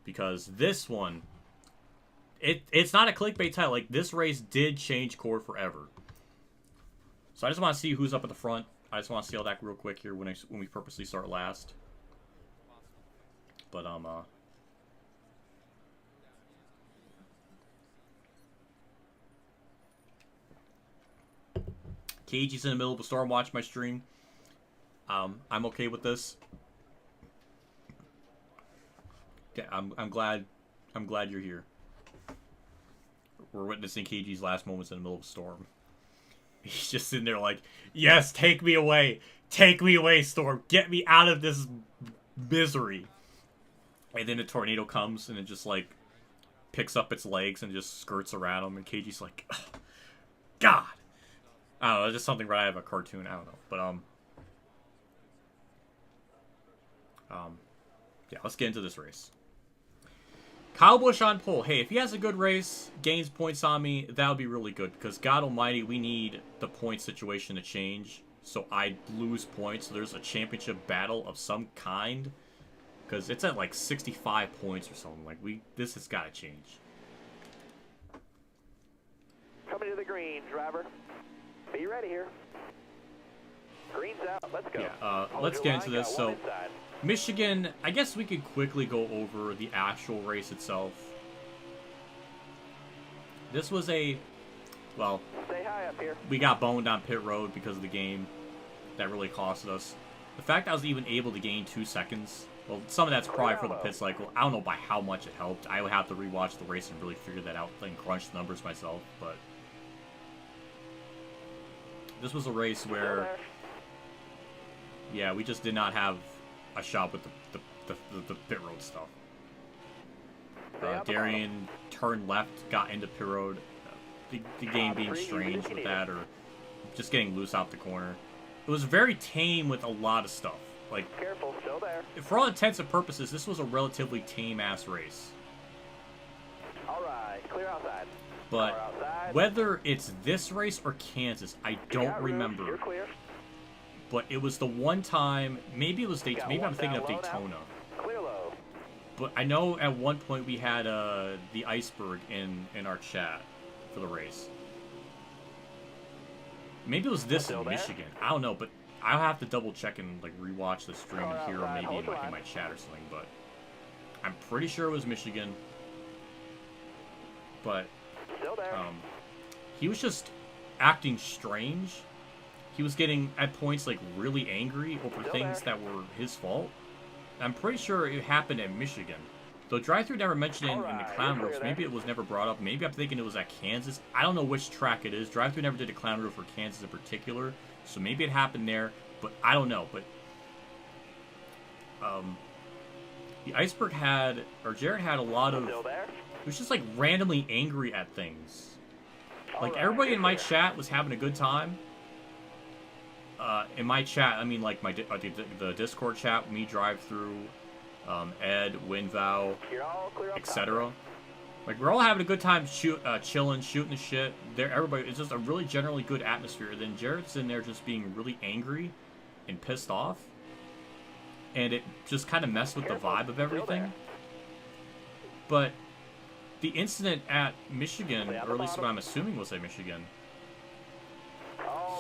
Because this one, it's not a clickbait title. Like, this race did change Core forever. So I just want to see who's up at the front. I just want to see all that real quick here when we purposely start last. But KG's in the middle of a storm watching my stream. I'm okay with this. Okay, I'm glad you're here. We're witnessing KG's last moments in the middle of a storm. He's just sitting there like, yes, take me away. Take me away, storm. Get me out of this misery. And then a tornado comes and it just like picks up its legs and just skirts around him. And KG's like, ugh, God. I don't know, it's just something right out of a cartoon. I don't know. But, yeah, let's get into this race. Kyle Busch on pole. Hey, if he has a good race, gains points on me, that would be really good. Because, God almighty, we need the point situation to change. So I lose points. So there's a championship battle of some kind. Because it's at like 65 points or something. Like, this has got to change. Coming to the green, driver. Be ready here. Green's out. Let's go. Yeah, let's get into this. So, Michigan, I guess we could quickly go over the actual race itself. This was well, stay high up here. We got boned on pit road because of the game. That really costed us. The fact I was even able to gain 2 seconds, well, some of that's probably for the pit cycle. I don't know by how much it helped. I would have to rewatch the race and really figure that out and crunch the numbers myself, but this was a race where, yeah, we just did not have a shot with the pit road stuff. Darian turned left, got into pit road. The game being strange with that, or just getting loose out the corner. It was very tame with a lot of stuff. Like, careful, still there. For all intents and purposes, this was a relatively tame-ass race. All right, clear outside. But whether it's this race or Kansas, I don't remember. You're clear. But it was the one time, maybe it was Daytona. Maybe I'm thinking of Daytona. Clear low. But I know at one point we had the iceberg in our chat for the race. Maybe it was this in Michigan. I don't know, but I'll have to double check and like rewatch the stream and hear maybe in my chat or something. But I'm pretty sure it was Michigan. But he was just acting strange. He was getting at points like really angry over things that were his fault. I'm pretty sure it happened at Michigan. Though Drive-Thru never mentioned it in the clown roofs. Maybe it was never brought up. Maybe I'm thinking it was at Kansas. I don't know which track it is. Drive-Thru never did a clown roof for Kansas in particular. So maybe it happened there. But I don't know. But the iceberg had, or Jared had a lot of, he was just like randomly angry at things. Like everybody in my chat was having a good time. In my chat, I mean like the Discord chat, me Drive-Thru, Ed, WinVow, etc. Like we're all having a good time, chilling, shooting the shit. Everybody, it's just a really generally good atmosphere. Then Jared's in there just being really angry and pissed off, and it just kind of messed with the vibe of everything. But the incident at Michigan, or at least what I'm assuming was at Michigan,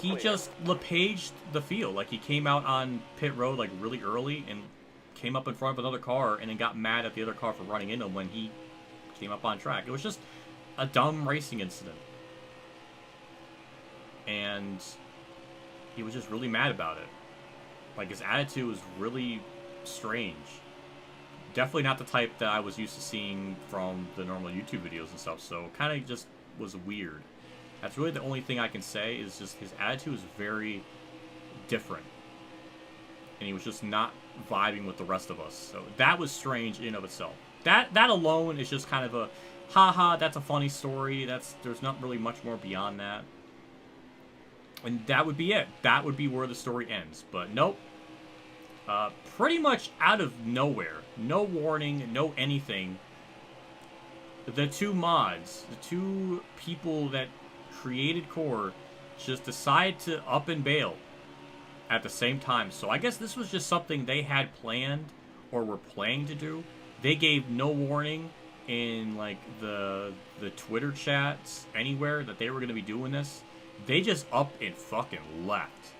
he just LePaged the field. Like he came out on pit road like really early and came up in front of another car and then got mad at the other car for running into him when he came up on track. It was just a dumb racing incident. And he was just really mad about it. Like his attitude was really strange. Definitely not the type that I was used to seeing from the normal YouTube videos and stuff, so kind of just was weird. That's really the only thing I can say, is just his attitude was very different. And he was just not vibing with the rest of us. So that was strange in and of itself. That alone is just kind of a, haha, that's a funny story. There's not really much more beyond that. And that would be it. That would be where the story ends. But nope. Pretty much out of nowhere. No warning, no anything. The two mods, the two people that created Core, just decide to up and bail at the same time. So I guess this was just something they had planned or were planning to do. They gave no warning in like the Twitter chats anywhere that they were going to be doing this. They just up and fucking left.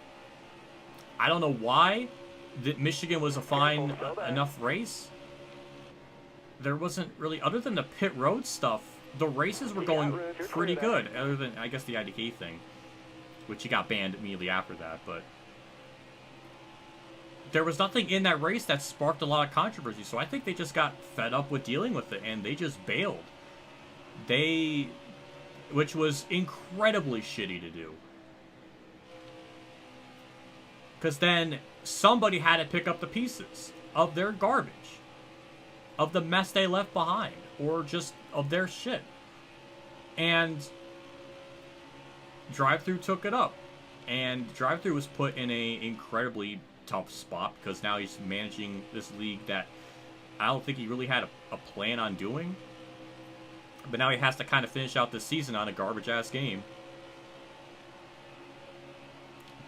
I don't know why. Michigan was a fine enough race. There wasn't really, other than the pit road stuff, the races were going pretty good. Other than, I guess, the IDK thing, which he got banned immediately after that. But there was nothing in that race that sparked a lot of controversy. So I think they just got fed up with dealing with it, and they just bailed. Which was incredibly shitty to do. Because then somebody had to pick up the pieces of their garbage. Of the mess they left behind. Or just of their shit. And Drive-Thru took it up. And Drive-Thru was put in a incredibly tough spot. Because now he's managing this league that I don't think he really had a plan on doing. But now he has to kind of finish out this season on a garbage-ass game.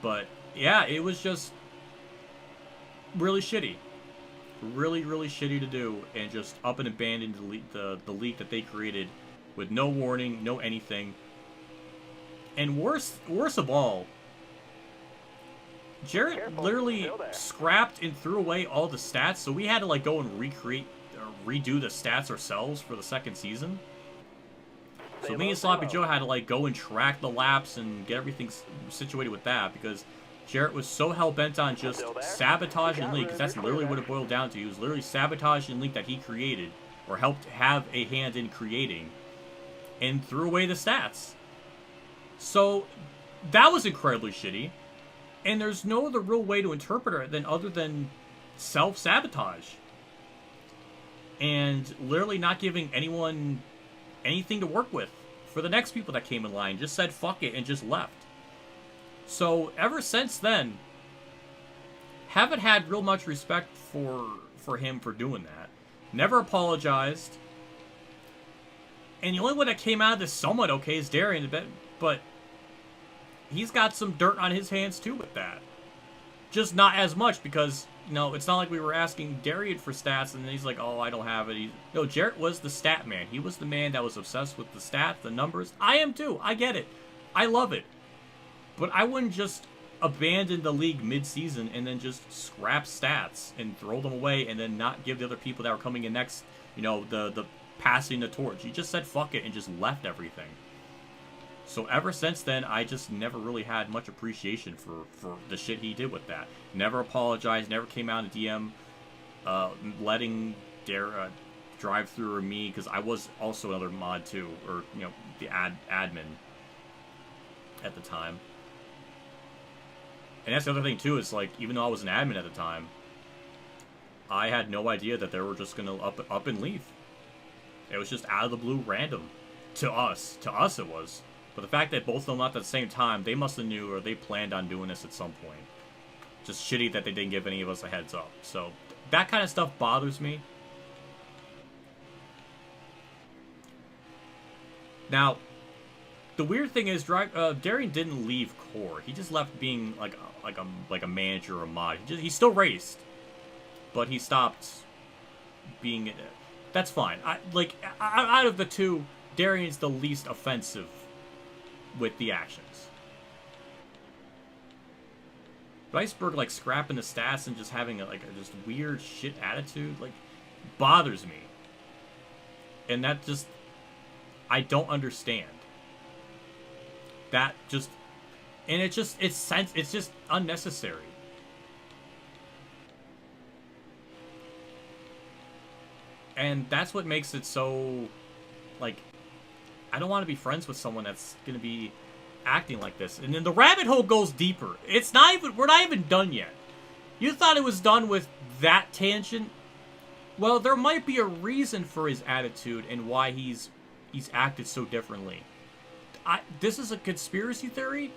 But yeah, it was just really shitty. Really, really shitty to do, and just up and abandon the league that they created with no warning, no anything. And worst of all, Jarrett literally scrapped and threw away all the stats, so we had to like go and redo the stats ourselves for the second season. So me and Sloppy Joe had to like go and track the laps and get everything situated with that, because Jarrett was so hell-bent on just sabotaging league, because that's literally what it boiled down to. He was literally sabotaging league that he created, or helped have a hand in creating, and threw away the stats. So that was incredibly shitty, and there's no other real way to interpret it other than self-sabotage. And literally not giving anyone anything to work with for the next people that came in line. Just said fuck it and just left. So ever since then, haven't had real much respect for him for doing that. Never apologized. And the only one that came out of this somewhat okay is Darian, but he's got some dirt on his hands too with that. Just not as much, because it's not like we were asking Darian for stats and then he's like, oh, I don't have it. No, Jarrett was the stat man. He was the man that was obsessed with the stats, the numbers. I am too. I get it. I love it. But I wouldn't just abandon the league mid-season and then just scrap stats and throw them away and then not give the other people that were coming in next, the passing the torch. You just said fuck it and just left everything. So ever since then, I just never really had much appreciation for the shit he did with that. Never apologized, never came out in DM letting Drive-Thru or me, because I was also another mod too, or, the admin at the time. And that's the other thing too, is like, even though I was an admin at the time, I had no idea that they were just gonna up and leave. It was just out of the blue, random. To us it was. But the fact that both of them left at the same time, they must have knew, or they planned on doing this at some point. Just shitty that they didn't give any of us a heads up. So that kind of stuff bothers me. Now, the weird thing is, Darian didn't leave Core. He just left being like a manager or a mod. He still raced, but he stopped being. That's fine. Out of the two, Darian's the least offensive with the actions. But Iceberg like scrapping the stats and just having a just weird shit attitude bothers me, and that just I don't understand. That just, and it's just unnecessary. And that's what makes it so, I don't want to be friends with someone that's going to be acting like this. And then the rabbit hole goes deeper. We're not even done yet. You thought it was done with that tangent? Well, there might be a reason for his attitude and why he's acted so differently. This is a conspiracy theory.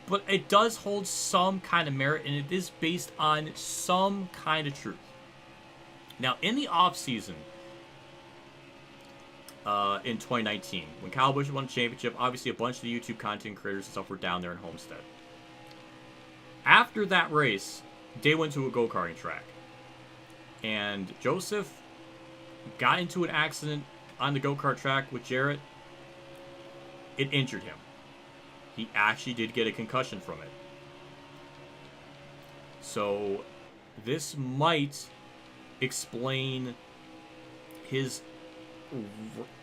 but it does hold some kind of merit, and it is based on some kind of truth. Now, in the off-season, in 2019, when Kyle Busch won the championship, obviously a bunch of the YouTube content creators and stuff were down there in Homestead. After that race, they went to a go-karting track. And Joseph got into an accident on the go-kart track with Jarrett. It injured him. He actually did get a concussion from it. So, this might explain his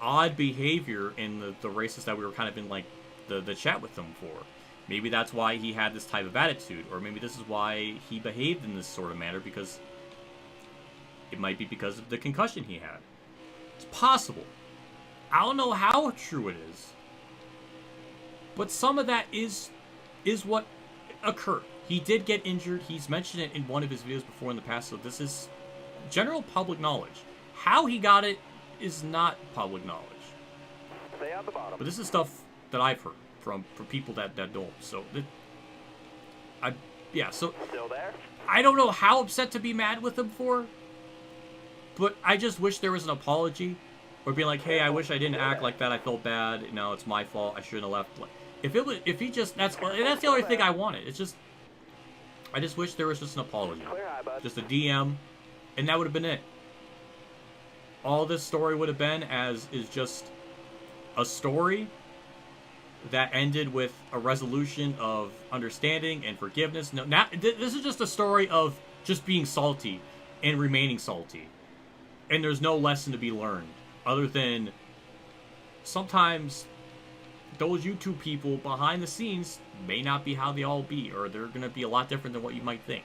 odd behavior in the races that we were kind of in, like, the chat with him for. Maybe that's why he had this type of attitude, or maybe this is why he behaved in this sort of manner, because it might be because of the concussion he had. It's possible. I don't know how true it is, but some of that is what occurred. He did get injured. He's mentioned it in one of his videos before in the past, so this is general public knowledge. How he got it is not public knowledge. Stay on the bottom. But this is stuff that I've heard from people that don't. So, so Still there? I don't know how upset to be mad with him for, but I just wish there was an apology, or being like, hey, I wish I didn't act like that. I felt bad. No, it's my fault. I shouldn't have left. If he just, that's the only thing I wanted. It's just, I just wish there was just an apology, Clear high, bud. just a DM, and that would have been it. All this story would have been is just a story that ended with a resolution of understanding and forgiveness. No, this is just a story of just being salty and remaining salty. And there's no lesson to be learned other than sometimes those YouTube people behind the scenes may not be how they all be, or they're going to be a lot different than what you might think.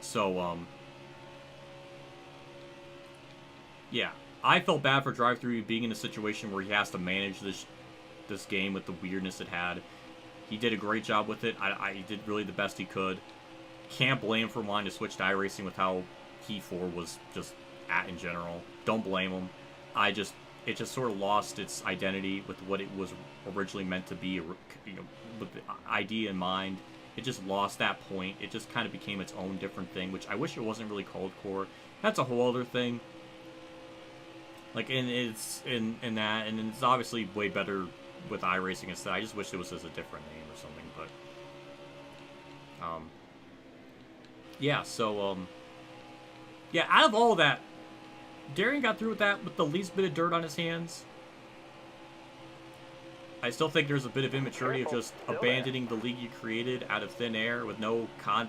So, yeah. I felt bad for Drive-Thru being in a situation where he has to manage this game with the weirdness it had. He did a great job with it. He did really the best he could. Can't blame him for wanting to switch to iRacing with how P4 was just at in general. Don't blame him. It just sort of lost its identity with what it was originally meant to be, you know, with the idea in mind. It just lost that point. It just kind of became its own different thing, which I wish it wasn't really called Core. That's a whole other thing. Like, and it's in that, and it's obviously way better with iRacing instead. I just wish it was as a different name or something, but yeah. So yeah. Out of all of that, Darian got through with that with the least bit of dirt on his hands. I still think there's a bit of immaturity of just abandoning the league you created out of thin air with no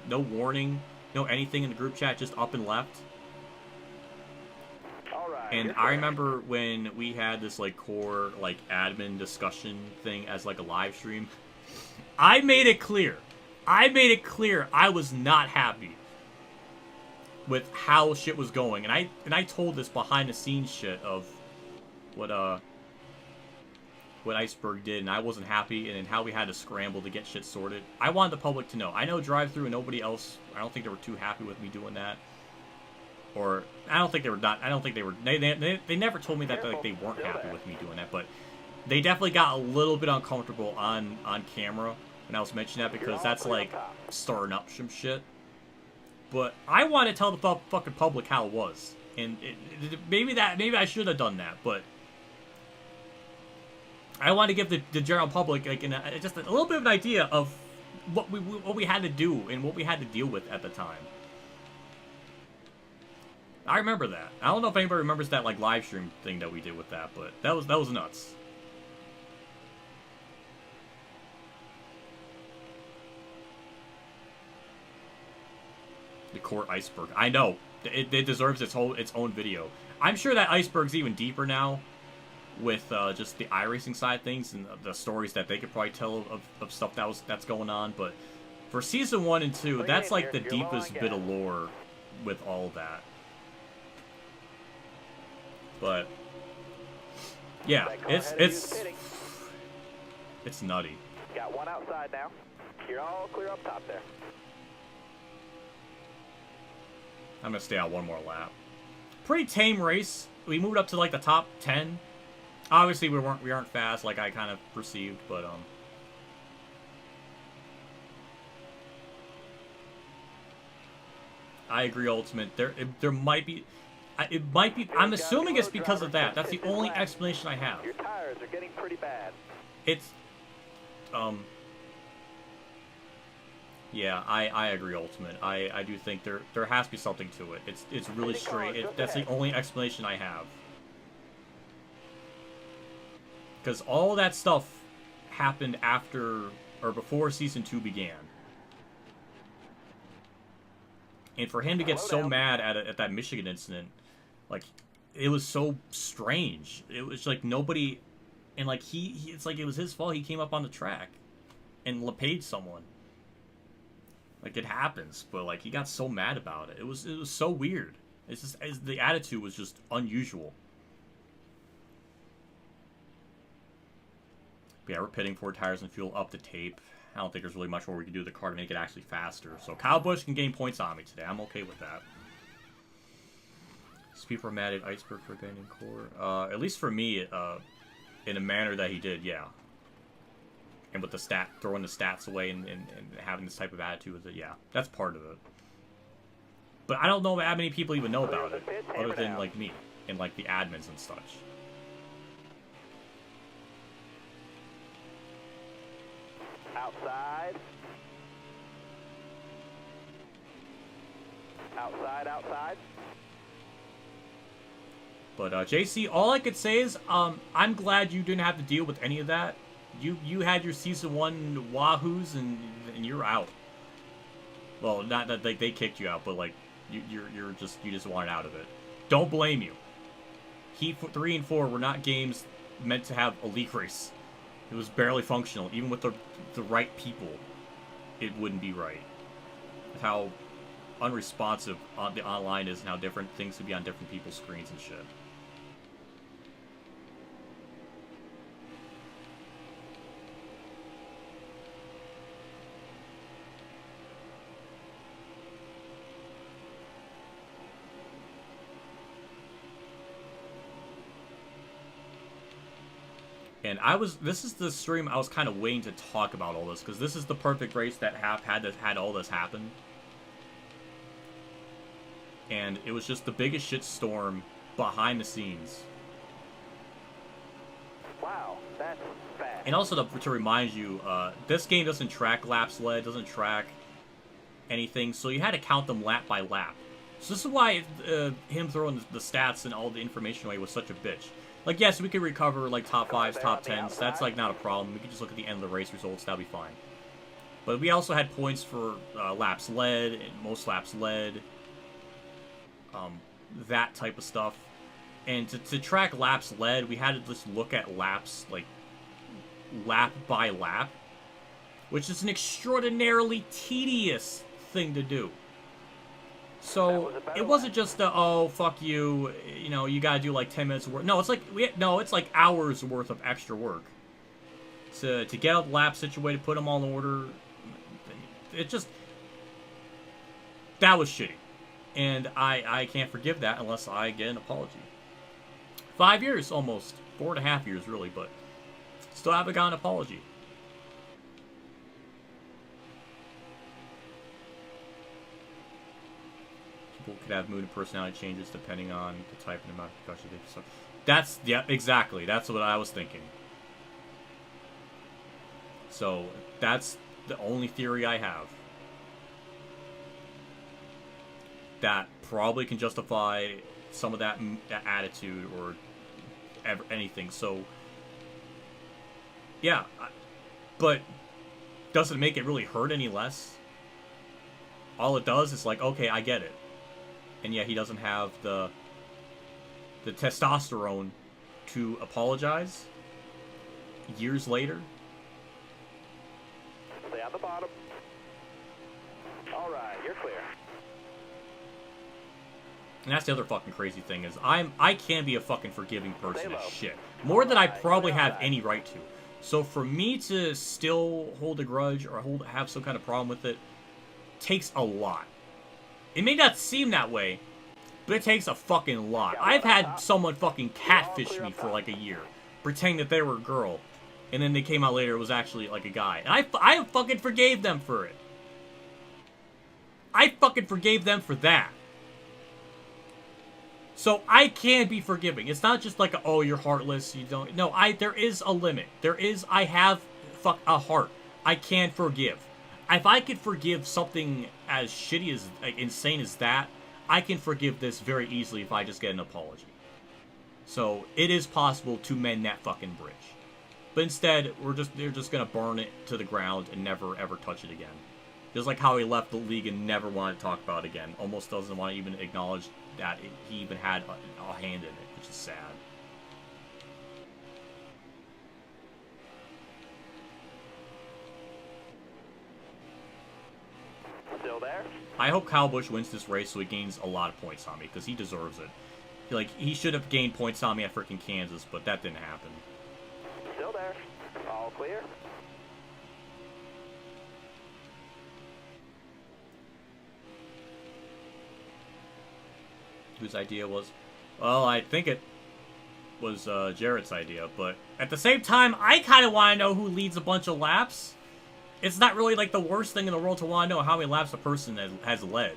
warning, no anything in the group chat, just up and left. And I remember when we had this, like, core, like, admin discussion thing as, like, a live stream. I made it clear I was not happy with how shit was going. And I told this behind-the-scenes shit of what Iceberg did, and I wasn't happy, and how we had to scramble to get shit sorted. I wanted the public to know. I know Drive-Thru and nobody else, I don't think they were too happy with me doing that. Or, I don't think they were, they never told me that, like, they weren't happy with me doing that, but they definitely got a little bit uncomfortable on camera when I was mentioning that, because that's, like, starting up some shit. But I want to tell the fucking public how it was, and maybe I should have done that, but I want to give the general public, like, just a little bit of an idea of what we had to do and what we had to deal with at the time. I remember that. I don't know if anybody remembers that, like, live stream thing that we did with that, but that was nuts. The Court Iceberg. I know. It deserves its own video. I'm sure that Iceberg's even deeper now with just the iRacing side of things and the stories that they could probably tell of stuff that's going on, but for Season 1 and 2, that's, like, the deepest bit of lore with all of that. But yeah, it's nutty. Got one outside now. You're all clear up top there. I'm gonna stay out one more lap. Pretty tame race. We moved up to, like, the top 10. Obviously we aren't fast like I kind of perceived, but I agree, Ultimate. There might be... It might be... I'm assuming it's because of that. That's the only explanation I have. Your tires are getting pretty bad. It's... Yeah, I agree, Ultimate. I do think there has to be something to it. It's really straight. That's the only explanation I have. Because all that stuff happened after... or before Season 2 began. And for him to get so mad at that Michigan incident, like, it was so strange. It was like nobody... And, like, it's like it was his fault. He came up on the track and LePaged someone. Like, it happens, but, like, he got so mad about it. It was so weird. It's just... the attitude was just unusual. But yeah, we're pitting 4 tires and fuel up the tape. I don't think there's really much more we can do to the car to make it actually faster. So Kyle Busch can gain points on me today. I'm okay with that. Speed formatted Iceberg for abandoned core. At least for me, in a manner that he did, yeah. And with the throwing the stats away and having this type of attitude with it, yeah. That's part of it. But I don't know how many people even know about it, other than, like, me. And, like, the admins and such. Outside. Outside. But, JC, all I could say is, I'm glad you didn't have to deal with any of that. You had your Season 1 wahoos, and you're out. Well, not that they kicked you out, but, like, you just wanted out of it. Don't blame you. Heat 3 and 4 were not games meant to have a league race. It was barely functional. Even with the right people, it wouldn't be right. How unresponsive the online is and how different things could be on different people's screens and shit. And this is the stream I was kind of waiting to talk about all this, because this is the perfect race that had all this happen. And it was just the biggest shitstorm behind the scenes. Wow, that's fast. And also to remind you, this game doesn't track laps led, doesn't track anything, so you had to count them lap by lap. So this is why him throwing the stats and all the information away was such a bitch. Like, yes, we could recover, like, top 5s, top 10s. That's, like, not a problem. We could just look at the end of the race results. That'll be fine. But we also had points for laps led, and most laps led. That type of stuff. And to track laps led, we had to just look at laps, like, lap by lap. Which is an extraordinarily tedious thing to do. So, it wasn't just oh, fuck you, you know, you gotta do like 10 minutes of work. No, it's like, it's like hours worth of extra work. To get up laps situated, put them all in order. It just, that was shitty. And I can't forgive that unless I get an apology. 5 years, almost. 4.5 years, really, but still haven't got an apology. People could have mood and personality changes depending on the type and amount of concussion they suffer. That's, yeah, exactly. That's what I was thinking. So, that's the only theory I have. That probably can justify some of that attitude or anything. So, yeah. But doesn't make it really hurt any less. All it does is like, okay, I get it. And yeah, he doesn't have the testosterone to apologize years later. Stay on the bottom. All right, you're clear. And that's the other fucking crazy thing is I can be a fucking forgiving person as shit. More than I probably have any right to. So for me to still hold a grudge or have some kind of problem with it takes a lot. It may not seem that way, but it takes a fucking lot. I've had someone fucking catfish me for like a year, pretending that they were a girl, and then they came out later it was actually like a guy. And I fucking forgave them for it. I fucking forgave them for that. So I can be forgiving. It's not just like, oh, you're heartless, you don't... No, there is a limit. I have a heart. I can forgive. If I could forgive something as shitty as, like, insane as that, I can forgive this very easily if I just get an apology. So it is possible to mend that fucking bridge. But instead, they're just gonna burn it to the ground and never ever touch it again. Just like how he left the league and never wanted to talk about it again. Almost doesn't want to even acknowledge that he even had a hand in it, which is sad. Still there? I hope Kyle Busch wins this race so he gains a lot of points on me, because he deserves it. Like, he should have gained points on me at freaking Kansas, but that didn't happen. Still there. All clear. Whose idea was? Well, I think it was Jarrett's idea, but at the same time, I kind of want to know who leads a bunch of laps. It's not really like the worst thing in the world to want to know how many laps a person has led.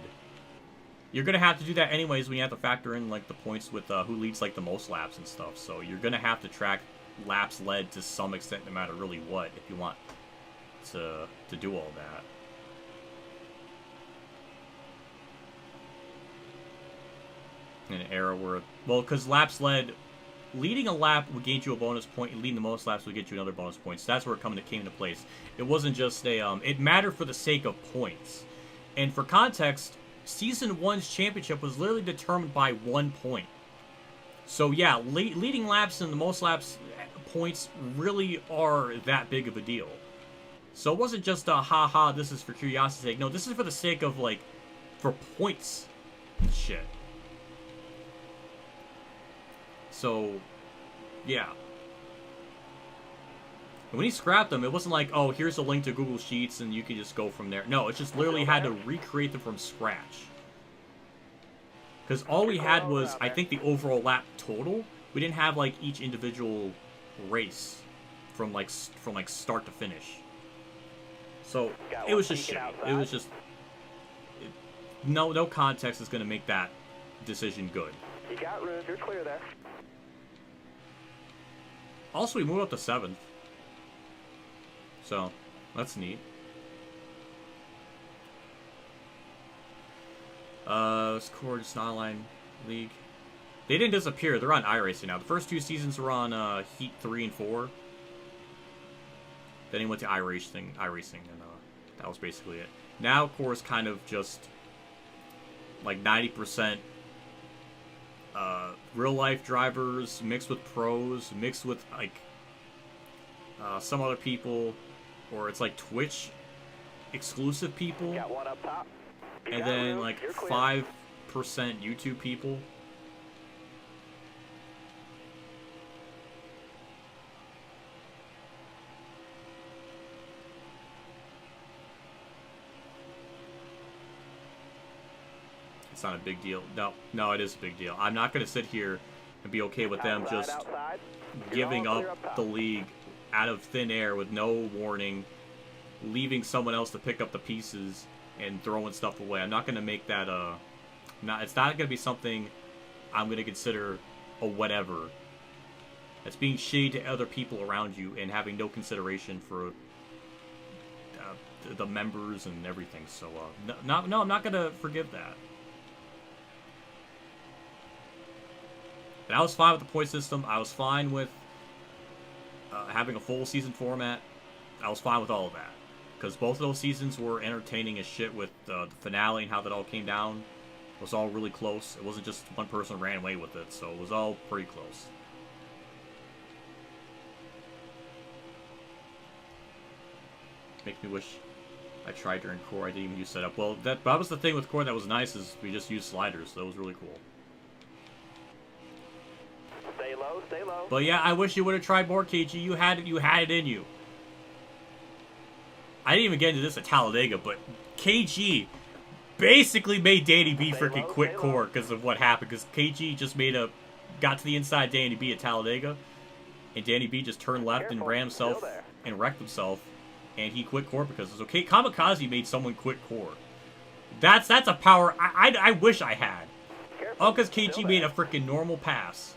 You're gonna have to do that anyways when you have to factor in like the points with who leads like the most laps and stuff. So you're gonna have to track laps led to some extent, no matter really what, if you want to do all that. In an era where, well, because laps led, leading a lap would get you a bonus point, and leading the most laps would get you another bonus point. So that's where it came into place. It wasn't just a, it mattered for the sake of points. And for context, Season 1's championship was literally determined by 1 point. So yeah, leading laps and the most laps points really are that big of a deal. So it wasn't just a, haha, this is for curiosity's sake. No, this is for the sake of, like, for points and shit. So, yeah. And when he scrapped them, it wasn't like, oh, here's a link to Google Sheets and you can just go from there. No, it just literally had to recreate them from scratch. Because all we had was, I think, the overall lap total. We didn't have, like, each individual race from start to finish. So, it was just shitty. It was just... No context is going to make that decision good. You got room. You're clear there. Also, we moved up to 7th. So, that's neat. Score just not online league. They didn't disappear. They're on iRacing now. The first 2 seasons were on Heat 3 and 4. Then he went to iRacing, and that was basically it. Now, Core's kind of just like 90%. Real-life drivers mixed with pros, mixed with, like, some other people, or it's, like, Twitch-exclusive people, Got one up top. and then, like, 5% YouTube people. It's not a big deal. No, it is a big deal. I'm not going to sit here and be okay with them just giving up the league out of thin air with no warning, leaving someone else to pick up the pieces and throwing stuff away. I'm not going to make that it's not going to be something I'm going to consider a whatever. It's being shitty to other people around you and having no consideration for the members and everything. So, no, I'm not going to forgive that. And I was fine with the point system. I was fine with having a full season format. I was fine with all of that. Because both of those seasons were entertaining as shit with the finale and how that all came down. It was all really close. It wasn't just one person ran away with it. So it was all pretty close. Makes me wish I tried during Core. I didn't even use setup. Well, that was the thing with Core that was nice is we just used sliders. So that was really cool. Stay low, stay low. But yeah, I wish you would have tried more, KG. You had it in you. I didn't even get into this at Talladega, but KG basically made Danny B freaking quit Core because of what happened. Because KG just got to the inside Danny B at Talladega, and Danny B just turned left and ran himself and wrecked himself, and he quit Core because it's okay. Kamikaze made someone quit Core. That's a power I wish I had. Careful. Oh, because Still KG made there. a freaking normal pass.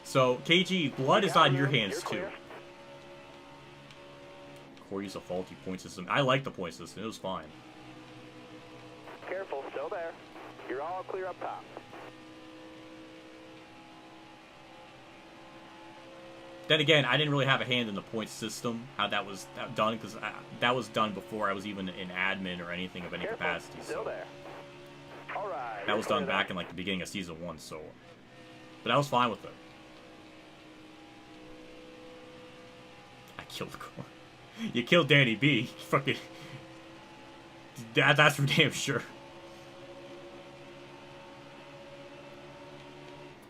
So, KG, blood is on your hands, You're too. clear. Corey's a faulty point system. I like the point system. It was fine. Careful, still there. You're all clear up top. Then again, I didn't really have a hand in the point system, how that was done, because that was done before I was even an admin or anything of any Careful, capacity. still So there. All right. that was done back in like the beginning of season 1. So, but I was fine with it. I killed Corey. You killed Danny B. Fucking. That's for damn sure.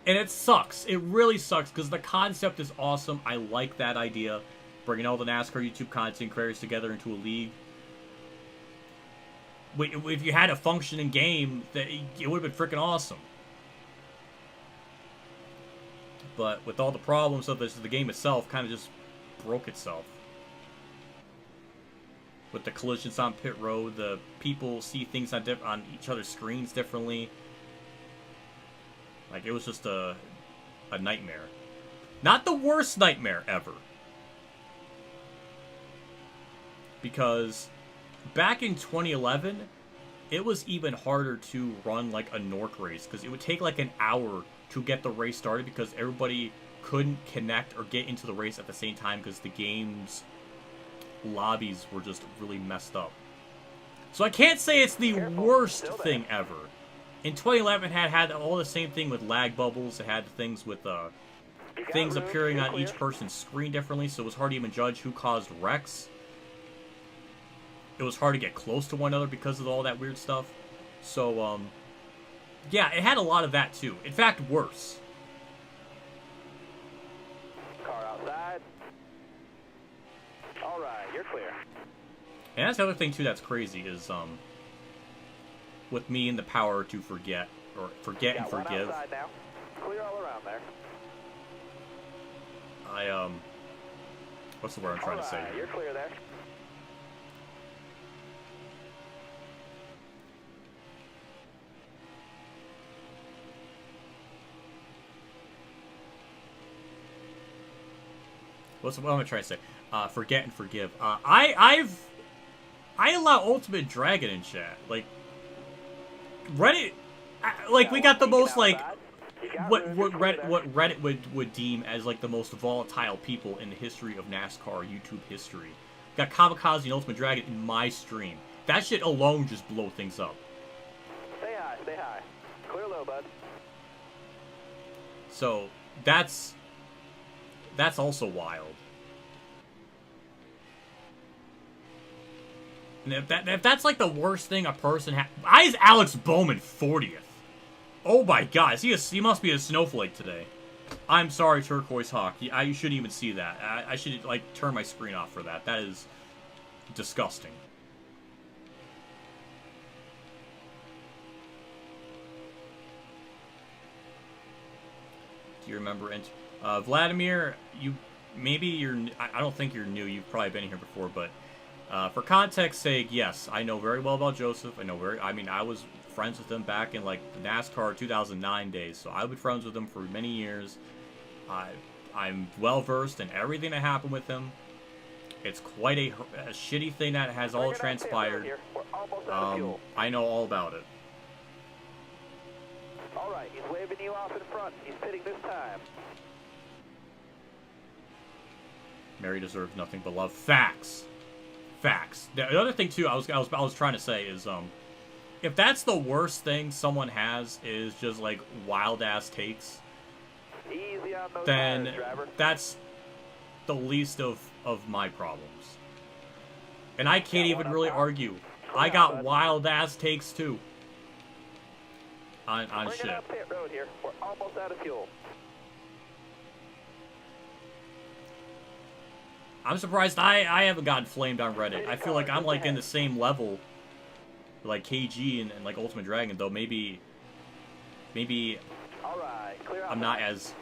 And it sucks. It really sucks because the concept is awesome. I like that idea. Bringing all the NASCAR YouTube content creators together into a league. If you had a functioning game, it would have been freaking awesome. But with all the problems of this, the game itself kind of just broke itself. With the collisions on pit road, the people see things on each other's screens differently. Like, it was just a nightmare. Not the worst nightmare ever. Because back in 2011, it was even harder to run, like, a Nork race. Because it would take, like, an hour to get the race started because everybody couldn't connect or get into the race at the same time because the game's lobbies were just really messed up. So I can't say it's the worst thing ever. In 2011, it had all the same thing with lag bubbles. It had things with things appearing on each person's screen differently, so it was hard to even judge who caused wrecks. It was hard to get close to one another because of all that weird stuff. So, yeah, it had a lot of that too. In fact, worse. Car outside. All right, you're clear. And that's the other thing too that's crazy is with me and the power to forget and forgive. Outside now. Clear all around there. What's the word I'm trying to say Alright, here? you're clear there. What am I trying to say? Forget and forgive. I allow Ultimate Dragon in chat. Like Reddit, like we got the most like what Reddit would deem as like the most volatile people in the history of NASCAR YouTube history. Got Kamikaze and Ultimate Dragon in my stream. That shit alone just blow things up. Stay high, stay high. Clear low, bud. So that's also wild. And if that's like the worst thing a person has, why is Alex Bowman 40th? Oh my God, he must be a snowflake today. I'm sorry, Turquoise Hawk. You shouldn't even see that. I should like turn my screen off for that. That is disgusting. Do you remember? Vladimir, I don't think you're new. You've probably been here before, but for context sake, yes, I know very well about Joseph. I was friends with him back in like the NASCAR 2009 days, so I've been friends with him for many years. I'm well versed in everything that happened with him. It's quite a shitty thing that has all transpired. I know all about it. All right, he's waving you off in front. He's pitting this time. Mary deserves nothing but love. Facts. The other thing too, I was trying to say is, if that's the worst thing someone has is just like wild ass takes, Easy on those then tires, driver. that's the least of my problems. And I can't even really argue. I got wild ass takes too. On Bring shit. it up pit road here. We're almost out of fuel. I'm surprised I haven't gotten flamed on Reddit. I feel like I'm like in the same level like KG and like Ultimate Dragon, though maybe All right, clear I'm not as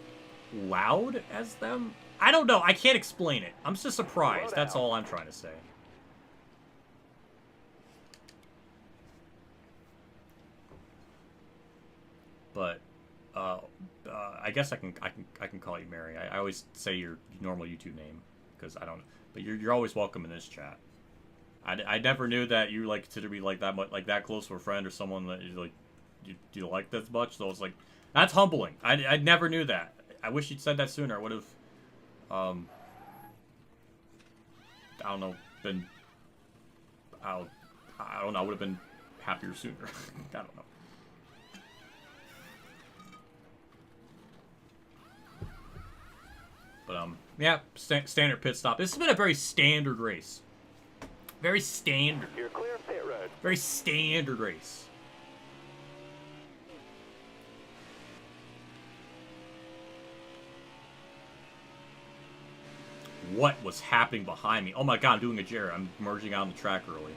loud as them. I don't know. I can't explain it. I'm just surprised. That's all I'm trying to say. but I guess I can call you Mary. I always say your normal YouTube name because I don't. But you're always welcome in this chat. I never knew that you like consider me like that much, like that close of a friend or someone that you like you like this much. So it's like that's humbling. I never knew that. I wish you'd said that sooner. I would have I don't know been I don't know. I would have been happier sooner. I don't know. But yeah, standard pit stop. This has been a very standard race. Very standard. You're clear of pit road. Very standard race. What was happening behind me? Oh my god, I'm doing a Jared. I'm merging out on the track early.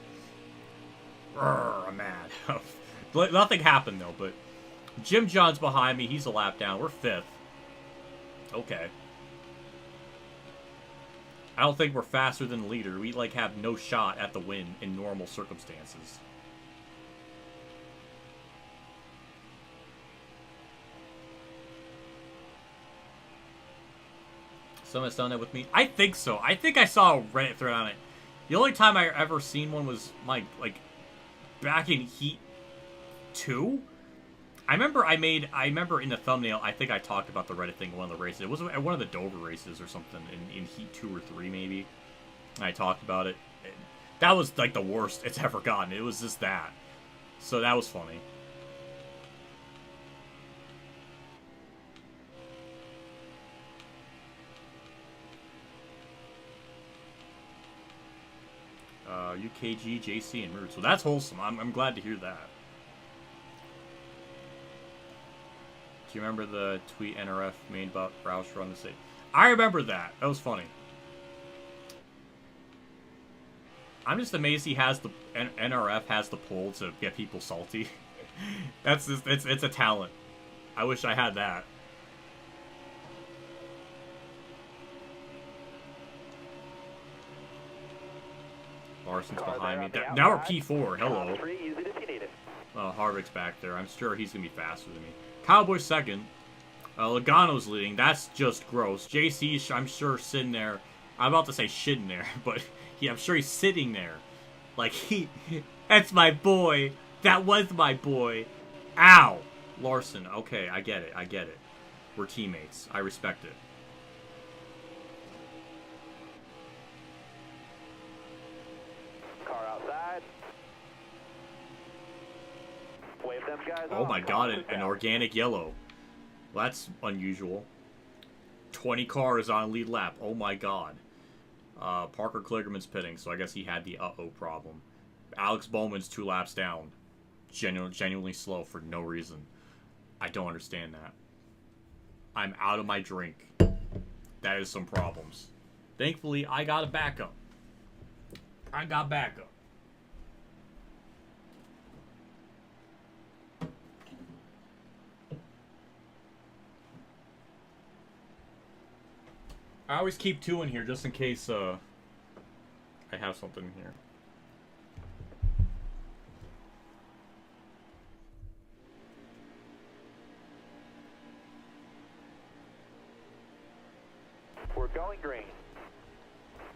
Urgh, I'm mad. Nothing happened though, but Jim John's behind me. He's a lap down. We're 5th. Okay. I don't think we're faster than the leader. We, like, have no shot at the win in normal circumstances. Someone's done that with me? I think so. I think I saw a Reddit thread on it. The only time I ever seen one was, like back in Heat 2? I remember in the thumbnail, I think I talked about the Reddit thing in one of the races. It was one of the Dover races or something in Heat 2 or 3 maybe. And I talked about it. That was like the worst it's ever gotten. It was just that. So that was funny. UKG, JC, and Root. So that's wholesome. I'm glad to hear that. Do you remember the tweet NRF made about Roush on the stage? I remember that. That was funny. I'm just amazed he has the NRF has the pull to get people salty. That's just, it's a talent. I wish I had that. Larson's behind me. Now we're P4. Hello. Harvick's back there. I'm sure he's gonna be faster than me. Cowboy's second. Logano's leading. That's just gross. JC's, I'm sure, sitting there. I'm about to say shitting there, but I'm sure he's sitting there. Like, that's my boy. That was my boy. Ow. Larson. Okay, I get it. I get it. We're teammates. I respect it. Car outside. Wave them guys Oh off. my god, an organic yellow. Well, that's unusual. 20 cars on lead lap. Oh my god. Parker Kligerman's pitting, so I guess he had the uh-oh problem. Alex Bowman's 2 laps down. Genuinely slow for no reason. I don't understand that. I'm out of my drink. That is some problems. Thankfully, I got a backup. I got backup. I always keep 2 in here just in case I have something in here. We're going green.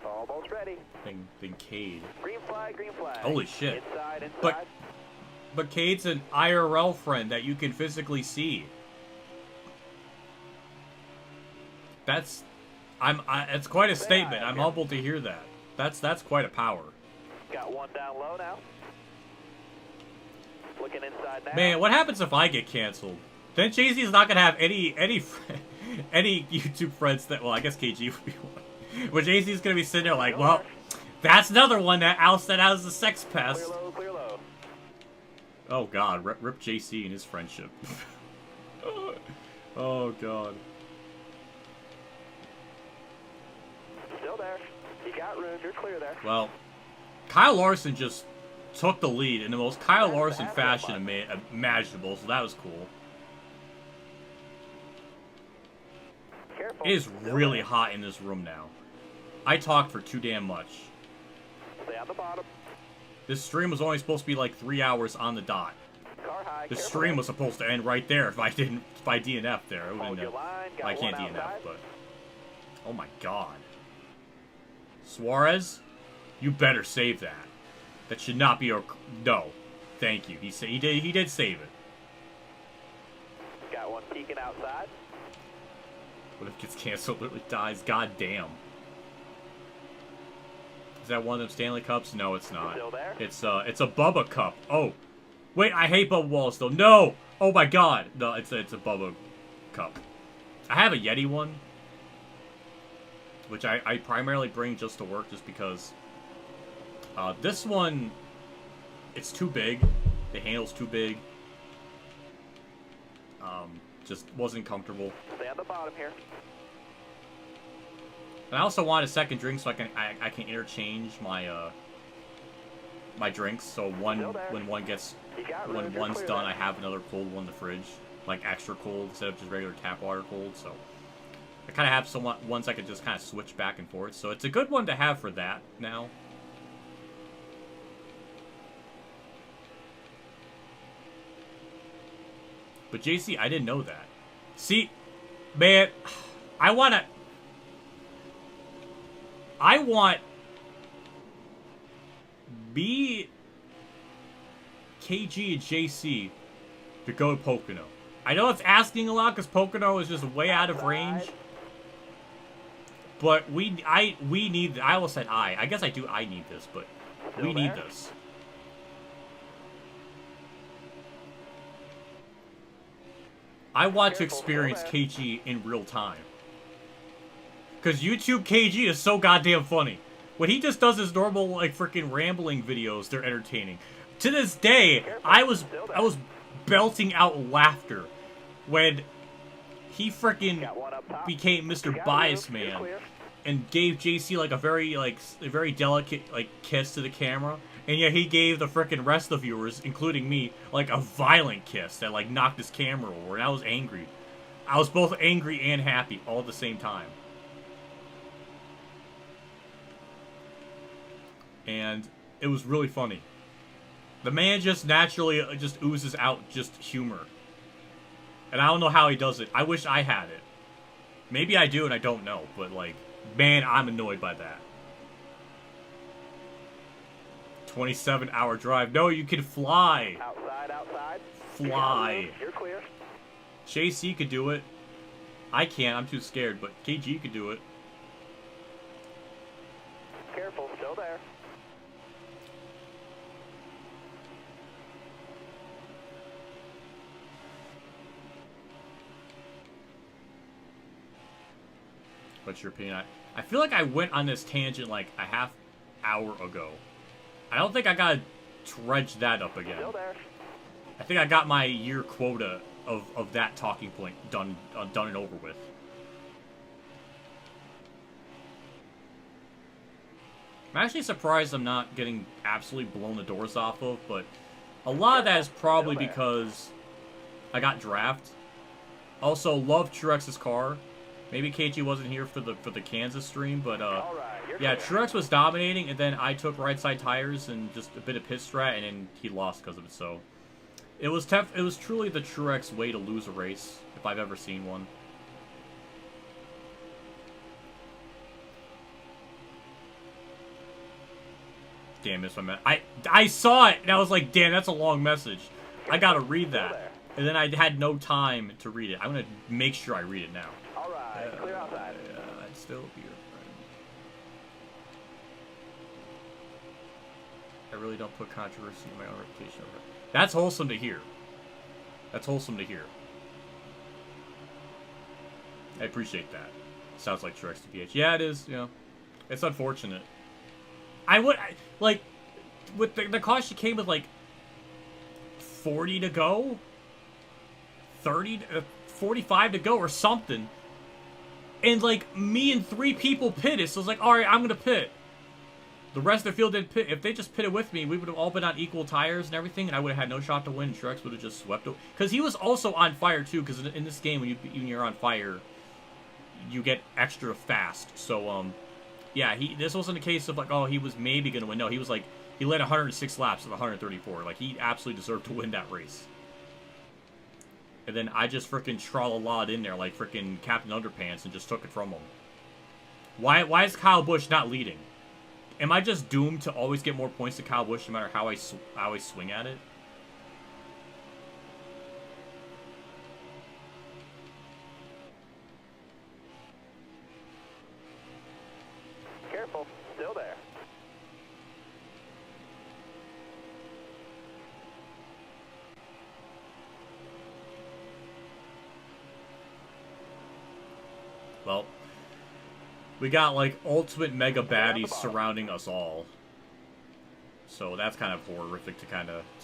Almost ready. Then Cade. Green flag, green flag. Holy shit. Inside. But Cade's an IRL friend that you can physically see. That's it's quite a statement. I'm humbled to hear that. That's quite a power. Got one down low now. Looking inside now. Man, what happens if I get canceled? Then Jay-Z's not gonna have any YouTube friends that. Well, I guess KG would be one. But Jay-Z's gonna be sitting there like, well, that's another one that ousted out as a sex pest. Clear low, clear low. Oh god, rip JC and his friendship. Oh god. Still there. You got room. You're clear there. Well, Kyle Larson just took the lead in the most Kyle Larson fashion imaginable, so that was cool. Careful. It is really hot in this room now. I talk for too damn much. Stay on the bottom. This stream was only supposed to be like 3 hours on the dot. car high. The Careful stream there. was supposed to end right there if I DNF there. It Hold would've your been, line. Got I can't one DNF, outside. but oh my god, Suarez, you better save that. That should not be no. Thank you. He did save it. Got one peeking outside. What if it gets canceled? Literally dies. God damn. Is that one of them Stanley Cups? No, it's not. Still there? It's a Bubba Cup. Oh, wait, I hate Bubba Wallace though. No. Oh my god. No, it's a Bubba Cup. I have a Yeti one, which I primarily bring just to work, just because. This one, it's too big. The handle's too big. Just wasn't comfortable. Stay on the bottom here. And I also want a second drink so I can interchange my my drinks. So when one gets when one's done, I have another cold one in the fridge, like extra cold instead of just regular tap water cold. So I kind of have some ones I could just kind of switch back and forth. So it's a good one to have for that now. But JC, I didn't know that. See, man, I want me, KG, and JC to go to Pocono. I know it's asking a lot because Pocono is just way out of range. But we need. I almost said I guess I need this, but we need this. I want to experience KG in real time. Because YouTube KG is so goddamn funny. When he just does his normal, like, freaking rambling videos, they're entertaining. To this day, I was belting out laughter when he freaking became Mr. Bias Man and gave JC, like, a very delicate, like, kiss to the camera. And yet he gave the frickin' rest of the viewers, including me, like a violent kiss that like knocked his camera over, and I was angry. I was both angry and happy all at the same time. And it was really funny. The man just naturally just oozes out just humor. And I don't know how he does it. I wish I had it. Maybe I do and I don't know, but like, man, I'm annoyed by that. 27-hour drive. No, you can fly. Outside. Fly. You're clear. JC could do it. I can't. I'm too scared, but KG could do it. Careful, still there. What's your opinion? I feel like I went on this tangent like a half hour ago. I don't think I gotta dredge that up again. Still there. I think I got my year quota of that talking point done and over with. I'm actually surprised I'm not getting absolutely blown the doors off of, but a lot of that is probably because I got draft. Also, love Truex's car. Maybe KG wasn't here for the Kansas stream, but yeah, Truex was dominating, and then I took right side tires and just a bit of pit strat, and then he lost because of it. So it was tough. It was truly the Truex way to lose a race, if I've ever seen one. Damn, missed my message. I saw it, and I was like, damn, that's a long message. I gotta read that. And then I had no time to read it. I'm gonna make sure I read it now. Alright, clear outside. I'd still be your friend. I really don't put controversy in my own reputation over it. That's wholesome to hear. That's wholesome to hear. I appreciate that. Sounds like Truex to PH. Yeah, it is, you know. It's unfortunate. Like, with the caution came with, like, 40 to go? 45 to go or something. And, like, me and 3 people pitted, so I was like, alright, I'm gonna pit. The rest of the field didn't pit. If they just pitted with me, we would have all been on equal tires and everything, and I would have had no shot to win. Truex would have just swept it. Because he was also on fire, too, because in this game, when you're on fire, you get extra fast. So, yeah, this wasn't a case of, like, oh, he was maybe gonna win. No, he was, like, he led 106 laps of 134. Like, he absolutely deserved to win that race. And then I just freaking tra-la-la'd in there like freaking Captain Underpants and just took it from him. Why is Kyle Busch not leading? Am I just doomed to always get more points than Kyle Busch no matter how I swing at it? Careful, still there. Well, we got like ultimate mega baddies surrounding us all. So that's kind of horrific to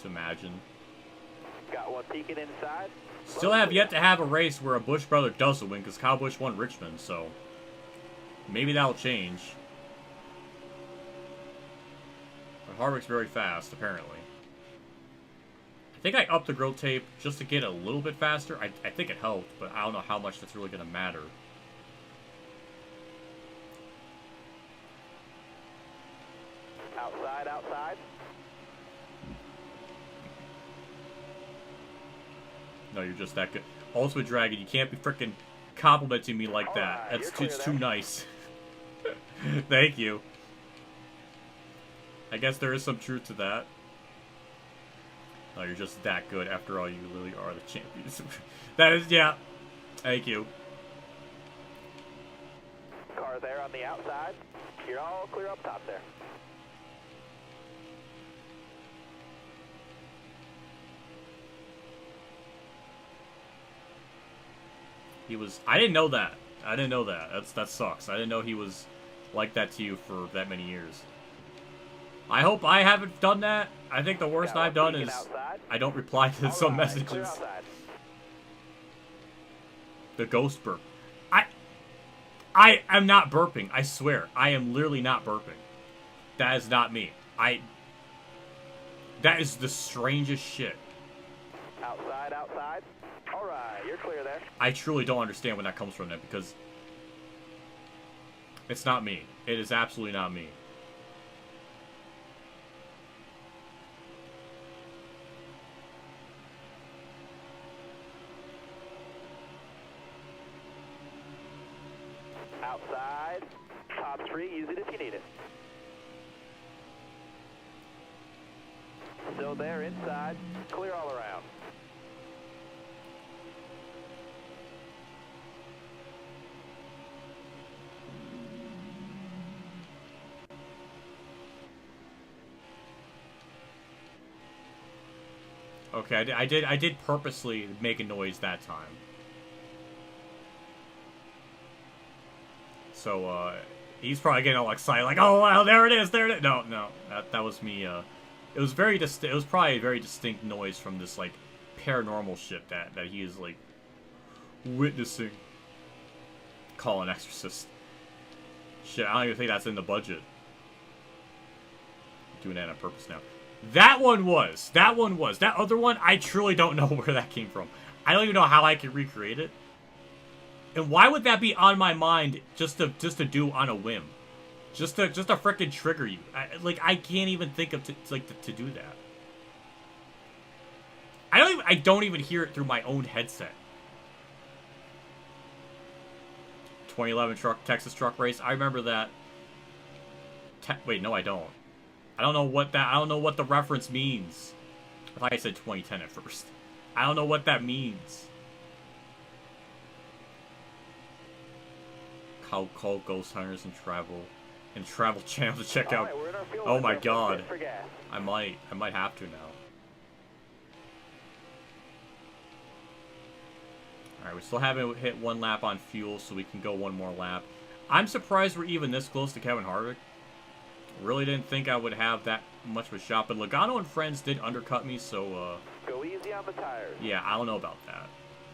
imagine. Got one peeking inside. Still have yet to have a race where a Busch brother doesn't win because Kyle Busch won Richmond, so maybe that'll change. But Harvick's very fast, apparently. I think I upped the grille tape just to get a little bit faster. I think it helped, but I don't know how much that's really going to matter. Outside, outside. No, you're just that good. Ultimate Dragon, you can't be freaking complimenting me like that. Alright, That's you're it's clear too there. nice. Thank you. I guess there is some truth to that. No, you're just that good. After all, you really are the champions. That is, yeah. Thank you. Car there on the outside. You're all clear up top there. He was. I didn't know that. I didn't know that. That sucks. I didn't know he was like that to you for that many years. I hope I haven't done that. I think the worst I've done is I don't reply to some messages. The ghost burp. I am not burping. I swear. I am literally not burping. That is not me. That is the strangest shit. Outside, outside. All right, you're clear there. I truly don't understand where that comes from then, because it's not me. It is absolutely not me. Outside. Top three, use it if you need it. Still there, inside. Clear all around. Okay, I did purposely make a noise that time. So, he's probably getting all excited, like, oh, wow, there it is, there it is. No, that was me, it was it was probably a very distinct noise from this, like, paranormal shit that he is, like, witnessing. Call an exorcist. Shit, I don't even think that's in the budget. I'm doing that on purpose now. That one was. That other one, I truly don't know where that came from. I don't even know how I could recreate it. And why would that be on my mind just to do on a whim? Just to frickin' trigger you. I can't even think of to do that. I don't even hear it through my own headset. 2011 Texas truck race. I remember that. Wait, no, I don't. I don't know what the reference means. I thought I said 2010 at first. I don't know what that means. Call ghost hunters and travel channel to check out. Right, Oh my god. I might have to now. Alright, we still haven't hit one lap on fuel, so we can go one more lap. I'm surprised we're even this close to Kevin Harvick. Really didn't think I would have that much of a shot, but Logano and friends did undercut me, so, Go easy on the tires. yeah, I don't know about that.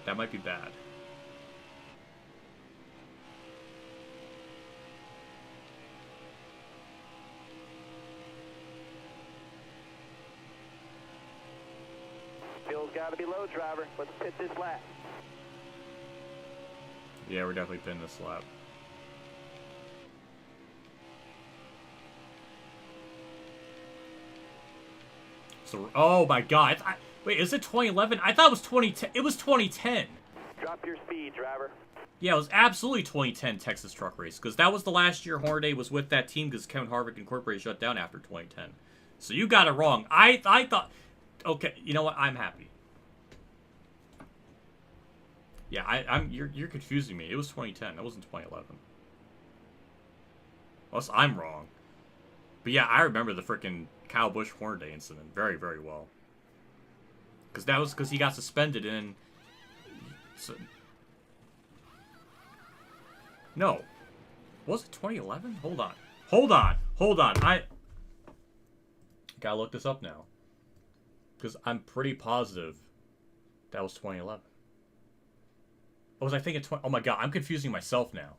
That might be bad. Fuel's got to be low, driver. Let's pit this lap. Yeah, we're definitely pinning this lap. So, oh my god. Wait, is it 2011? I thought it was 2010. It was 2010. Drop your speed, driver. Yeah, it was absolutely 2010 Texas Truck Race, because that was the last year Hornaday was with that team, because Kevin Harvick Incorporated shut down after 2010. So you got it wrong. I thought... Okay, you know what? I'm happy. Yeah, you're confusing me. It was 2010. That wasn't 2011. Unless I'm wrong. But yeah, I remember the frickin' Kyle Busch Hornaday incident very, very well. Because that was because he got suspended and... So, no. Was it 2011? Hold on. Hold on. Hold on. I gotta look this up now. Because I'm pretty positive that was 2011. Or was I thinking 20... Oh my god, I'm confusing myself now.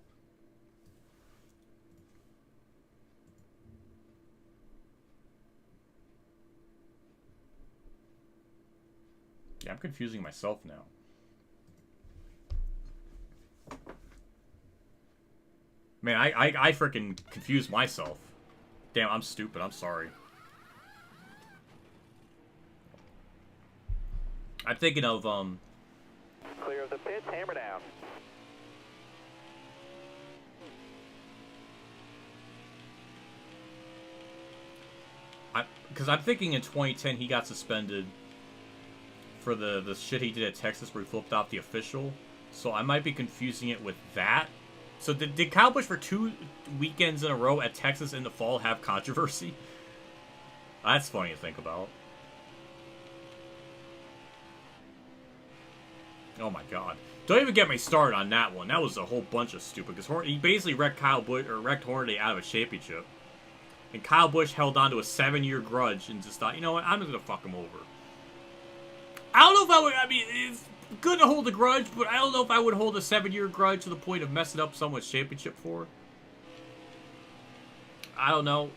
Yeah, I'm confusing myself now. Man, I freaking confused myself. Damn, I'm stupid. I'm sorry. I'm thinking of, Clear of the pits, hammer down. Because I'm thinking in 2010 he got suspended for the shit he did at Texas where he flipped off the official. So I might be confusing it with that. So did Kyle Busch for 2 weekends in a row at Texas in the fall have controversy? That's funny to think about. Oh my god. Don't even get me started on that one. That was a whole bunch of stupid. Because he basically wrecked wrecked Hornaday out of a championship. And Kyle Busch held on to a 7-year grudge and just thought, you know what, I'm just going to fuck him over. I don't know if I would, I mean, it's good to hold a grudge, but I don't know if I would hold a 7-year grudge to the point of messing up someone's championship for. I don't know.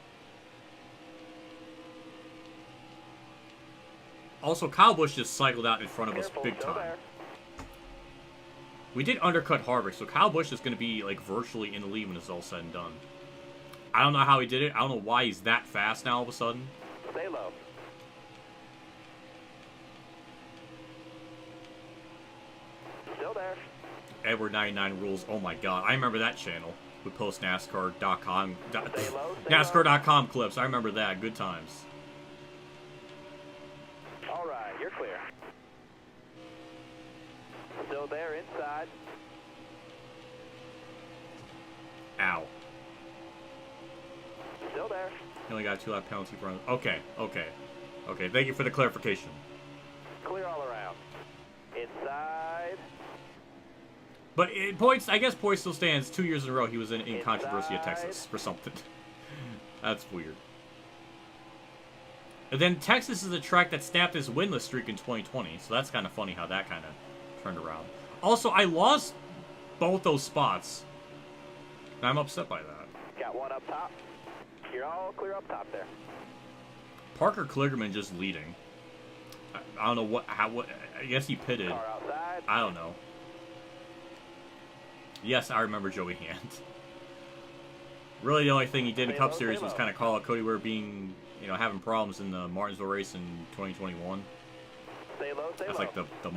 Also, Kyle Busch just cycled out in front of us big time. We did undercut Harvick, so Kyle Busch is going to be, like, virtually in the lead when it's all said and done. I don't know how he did it. I don't know why he's that fast now all of a sudden. Stay low. Still there. Edward 99 Rules. Oh my god. I remember that channel. We post NASCAR.com. NASCAR.com clips. I remember that. Good times. Alright, you're clear. Still there, inside. Ow. Still there. He only got a 2-lap penalty for... Okay, okay. Okay, thank you for the clarification. Clear all around. Inside. But points, I guess points still stands. 2 years in a row he was in controversy at Texas for something. That's weird. And then Texas is a track that snapped his winless streak in 2020, so that's kind of funny how that kind of turned around. Also, I lost both those spots. And I'm upset by that. Got one up top. You're all clear up top there. Parker Kligerman just leading. I don't know what, I guess he pitted. Car outside. I don't know. Yes, I remember Joey Hand. Really, the only thing he did in Cup Series was kind of call out Cody Ware being, you know, having problems in the Martinsville race in 2021. Stay low, stay That's low. like the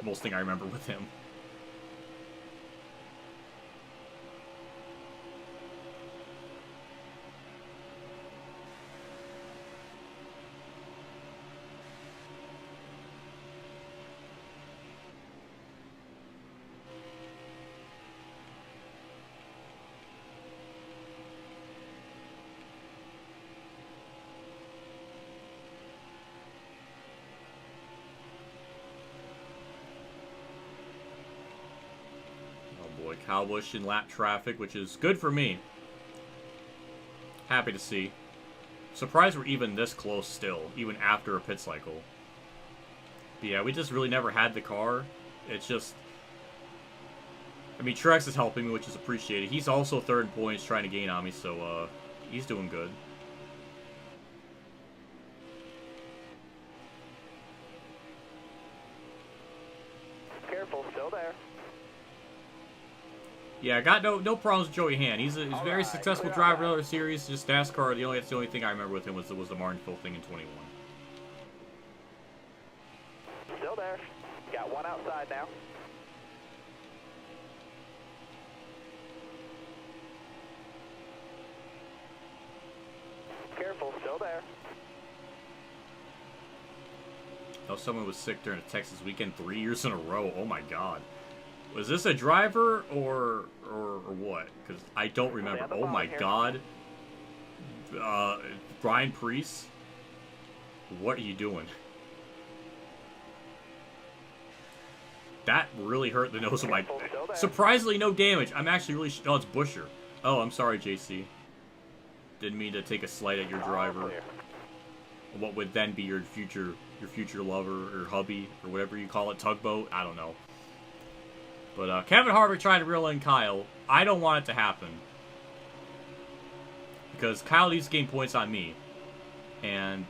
most thing I remember with him. Kyle Busch in lap traffic, which is good for me. Happy to see. Surprised we're even this close still, even after a pit cycle. But yeah, we just really never had the car. It's just... I mean, Truex is helping me, which is appreciated. He's also third in points, trying to gain on me, so he's doing good. Careful, still there. Yeah, I got no problems with Joey Hand. He's a very successful driver in other series. Just NASCAR, that's the only thing I remember with him was the Martinsville thing in 21. inside now. Careful, still there. Oh, someone was sick during a Texas weekend 3 years in a row. Oh my god. Was this a driver or what? Because I don't remember. Oh my god. Brian Priest? What are you doing? That really hurt the nose of my... Surprisingly, no damage. I'm actually really... Oh, it's Busher. Oh, I'm sorry, JC. Didn't mean to take a slight at your driver. What would then be your future lover or hubby or whatever you call it, tugboat. I don't know. But Kevin Harvick tried to reel in Kyle. I don't want it to happen because Kyle needs to gain points on me, and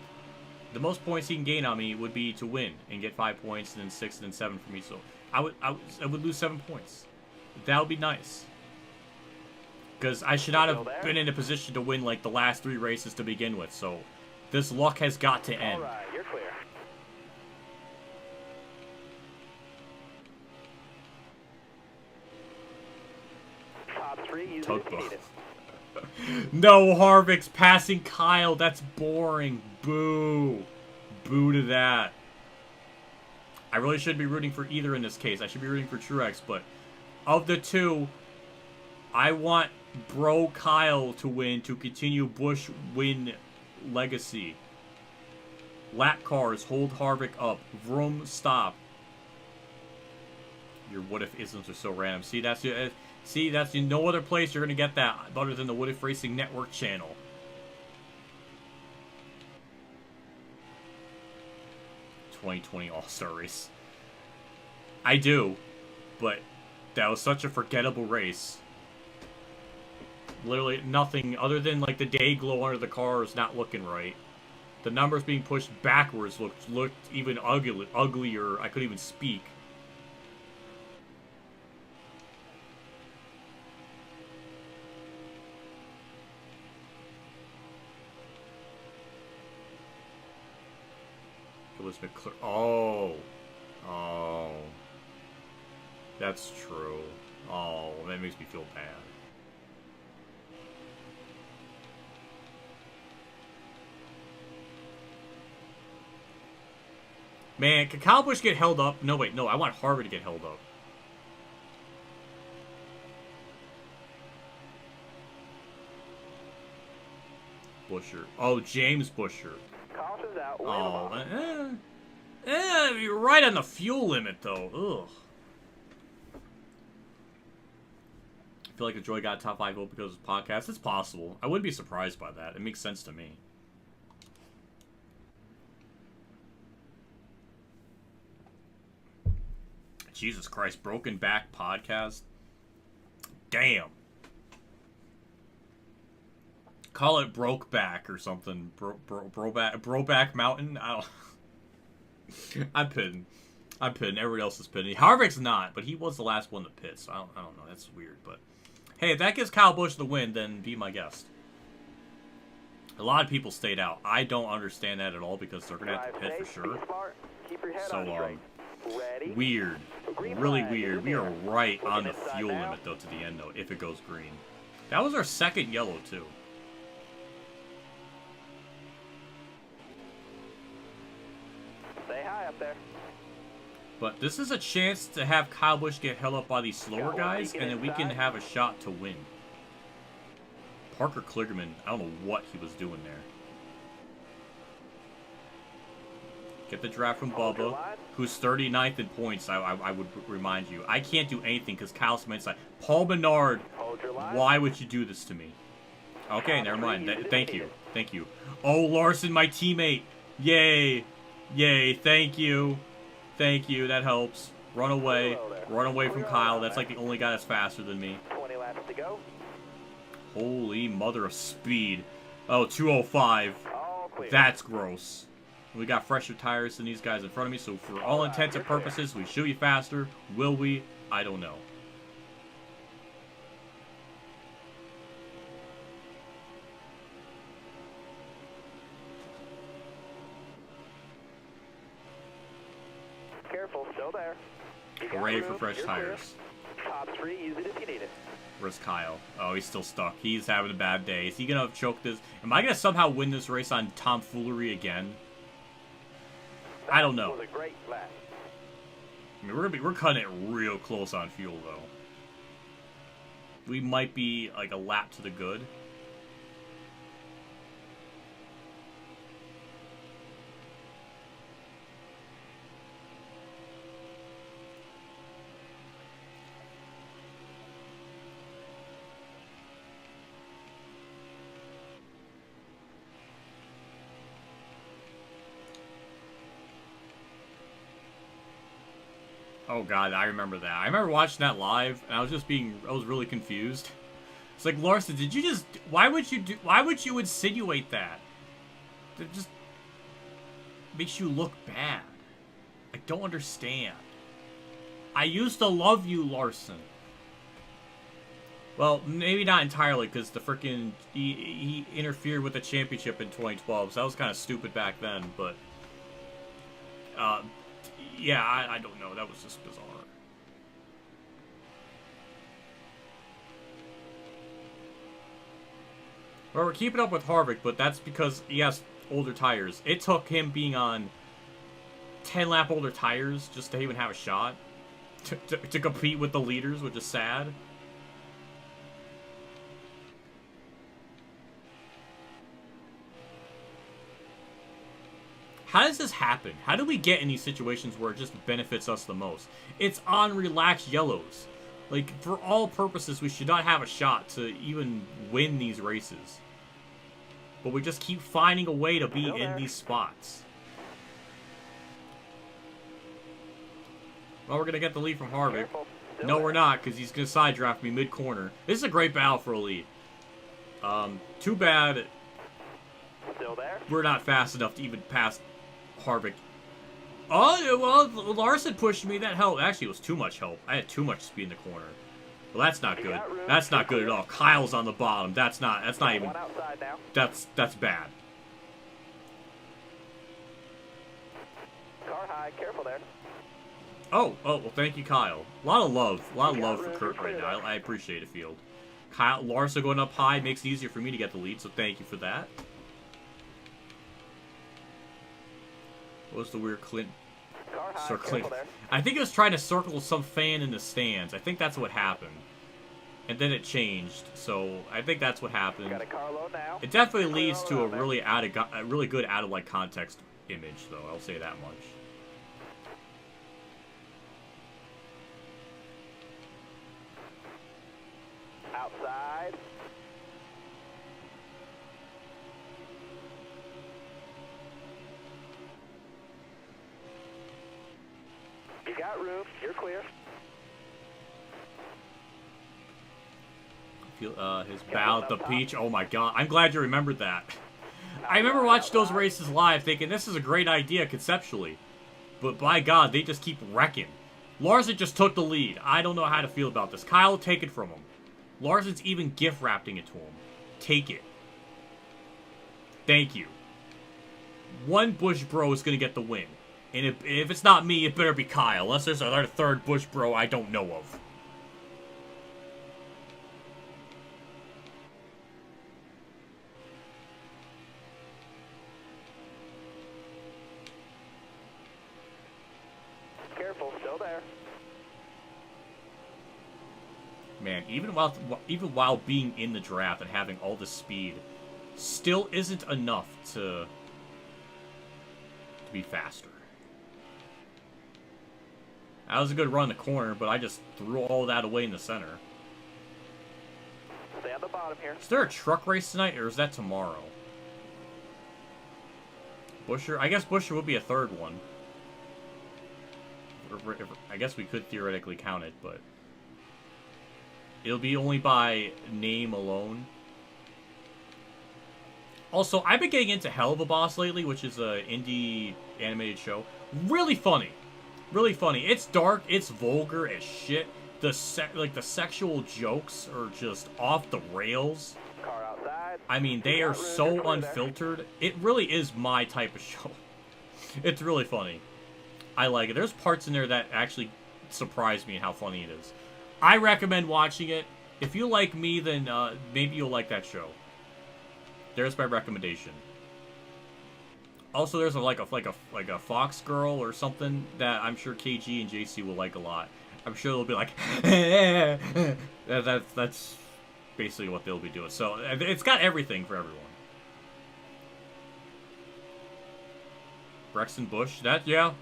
the most points he can gain on me would be to win and get 5 points, and then 6, and then 7 for me. So I would lose 7 points. That would be nice. Because I should not have been in a position to win like the last 3 races to begin with. So this luck has got to end. All right, you're clear. Top 3, use it if you need it. No, Harvick's passing Kyle. That's boring. Boo. Boo to that. I really shouldn't be rooting for either in this case. I should be rooting for Truex, but of the two, I want Bro Kyle to win to continue Busch win legacy. Lap cars, hold Harvick up. Vroom, stop. Your what if isms are so random. See, that's no other place you're gonna get that other than the What If Racing Network channel. '20 All-Star Race. I do, but that was such a forgettable race. Literally nothing other than like the day glow under the cars not looking right. The numbers being pushed backwards looked even uglier. I couldn't even speak. It was McClure. Oh, that's true. Oh, that makes me feel bad. Man, can Kyle Busch get held up? No, wait, no, I want Harvick to get held up. Busher. Oh, James Busher. Caution's out. Oh, you're right on the fuel limit, though. Ugh. I feel like the Joy got a top 5 vote because of his podcast. It's possible. I wouldn't be surprised by that. It makes sense to me. Jesus Christ, Broken Back podcast? Damn. Call it Broke Back or something. Broback Mountain? I don't... I'm pitting. Everybody else is pitting. Harvick's not, but he was the last one to pit, so I don't know. That's weird, but... Hey, if that gives Kyle Busch the win, then be my guest. A lot of people stayed out. I don't understand that at all because they're going to have to pit for sure. So, weird. Really weird. We are right on the fuel limit, though, to the end, though, if it goes green. That was our second yellow, too. Stay high up there. But this is a chance to have Kyle Busch get held up by these slower guys, and then we can have a shot to win. Parker Kligerman, I don't know what he was doing there. Get the draft from Bubba, who's 39th in points, I would remind you. I can't do anything because Kyle's on my inside. Paul Menard, why would you do this to me? Okay, never mind. Thank you. Thank you. Oh, Larson, my teammate. Yay. Yay, thank you. Thank you, that helps. Run away. Run away from Kyle. That's like the only guy that's faster than me. 20 laps to go. Holy mother of speed. Oh, 205. That's gross. We got fresher tires than these guys in front of me, so for all intents and purposes, we should be faster. Will we? I don't know. Careful, still there. day for fresh You're clear. tires. Top 3, use it if you need it. Where's Kyle? Oh, he's still stuck. He's having a bad day. Is he gonna choke this? Am I gonna somehow win this race on tomfoolery again? I don't know. That was a great lap. I mean, we're cutting it real close on fuel though. We might be like a lap to the good. Oh god, I remember that. I remember watching that live, and I was really confused. It's like, Larson, did you just, why would you insinuate that? That just makes you look bad. I don't understand. I used to love you, Larson. Well, maybe not entirely, because the frickin' he interfered with the championship in 2012, so that was kind of stupid back then, but yeah, I don't know. That was just bizarre. Well, we're keeping up with Harvick, but that's because he has older tires. It took him being on 10-lap older tires just to even have a shot to compete with the leaders, which is sad. How does this happen? How do we get in these situations where it just benefits us the most? It's on relaxed yellows. Like, for all purposes, we should not have a shot to even win these races. But we just keep finding a way to be in these spots. Well, we're going to get the lead from Harvick. No, we're not, because he's going to side draft me mid-corner. This is a great battle for a lead. Too bad Still there? we're not fast enough to even pass Harvick. Oh, well, Larson pushed me. That helped. Actually, it was too much help. I had too much speed in the corner. Well, that's not good. That's not good at all. Kyle's on the bottom. That's not even... One outside now. That's bad. Car high, careful there. Oh, well, thank you, Kyle. A lot of love for Kurt right now. I appreciate it, Field. Kyle, Larson going up high makes it easier for me to get the lead, so thank you for that. What was the weird Clint? Car high, Circling. careful there. I think it was trying to circle some fan in the stands. I think that's what happened. And then it changed, so I think that's what happened. Got a car low now. It definitely leads to a really good out of like context image, though. I'll say that much. Outside. You got room. You're clear. His battle at the Peach. Oh my god. I'm glad you remembered that. I remember watching those races live thinking this is a great idea conceptually. But by god, they just keep wrecking. Larson just took the lead. I don't know how to feel about this. Kyle, take it from him. Larson's even gift wrapping it to him. Take it. Thank you. One Bush bro is going to get the win. And if it's not me, it better be Kyle. Unless there's another third Bush bro I don't know of. Careful, still there. Man, even while being in the draft and having all this speed, still isn't enough to be faster. That was a good run in the corner, but I just threw all that away in the center. Stay on the bottom here. Is there a truck race tonight, or is that tomorrow? Busher? I guess Busher would be a third one. I guess we could theoretically count it, but it'll be only by name alone. Also, I've been getting into Hell of a Boss lately, which is an indie animated show. Really funny. Really funny. It's dark, it's vulgar as shit. The sexual jokes are just off the rails. Car outside. I mean, they are so unfiltered. It really is my type of show. It's really funny. I like it. There's parts in there that actually surprise me in how funny it is. I recommend watching it. If you like me, then maybe you'll like that show. There's my recommendation. Also, there's like a Fox girl or something that I'm sure KG and JC will like a lot. I'm sure they'll be like, that's basically what they'll be doing. So it's got everything for everyone. Braxton Bush, yeah.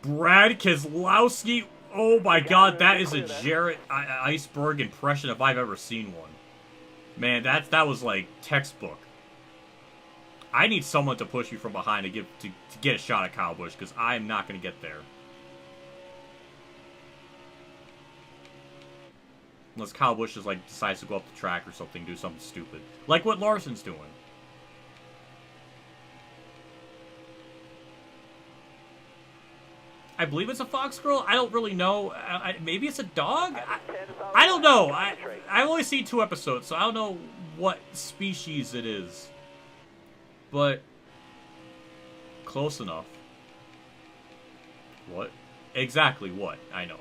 Brad Keselowski. Oh my God, that is a Jarrett Iceberg impression if I've ever seen one. Man, that was like textbook. I need someone to push me from behind to get a shot at Kyle Busch, because I'm not going to get there. Unless Kyle Busch just like decides to go up the track or something, do something stupid. Like what Larson's doing. I believe it's a fox girl. I don't really know. Maybe it's a dog? I don't know. I've only seen 2 episodes, so I don't know what species it is. But close enough. What? Exactly what? I know.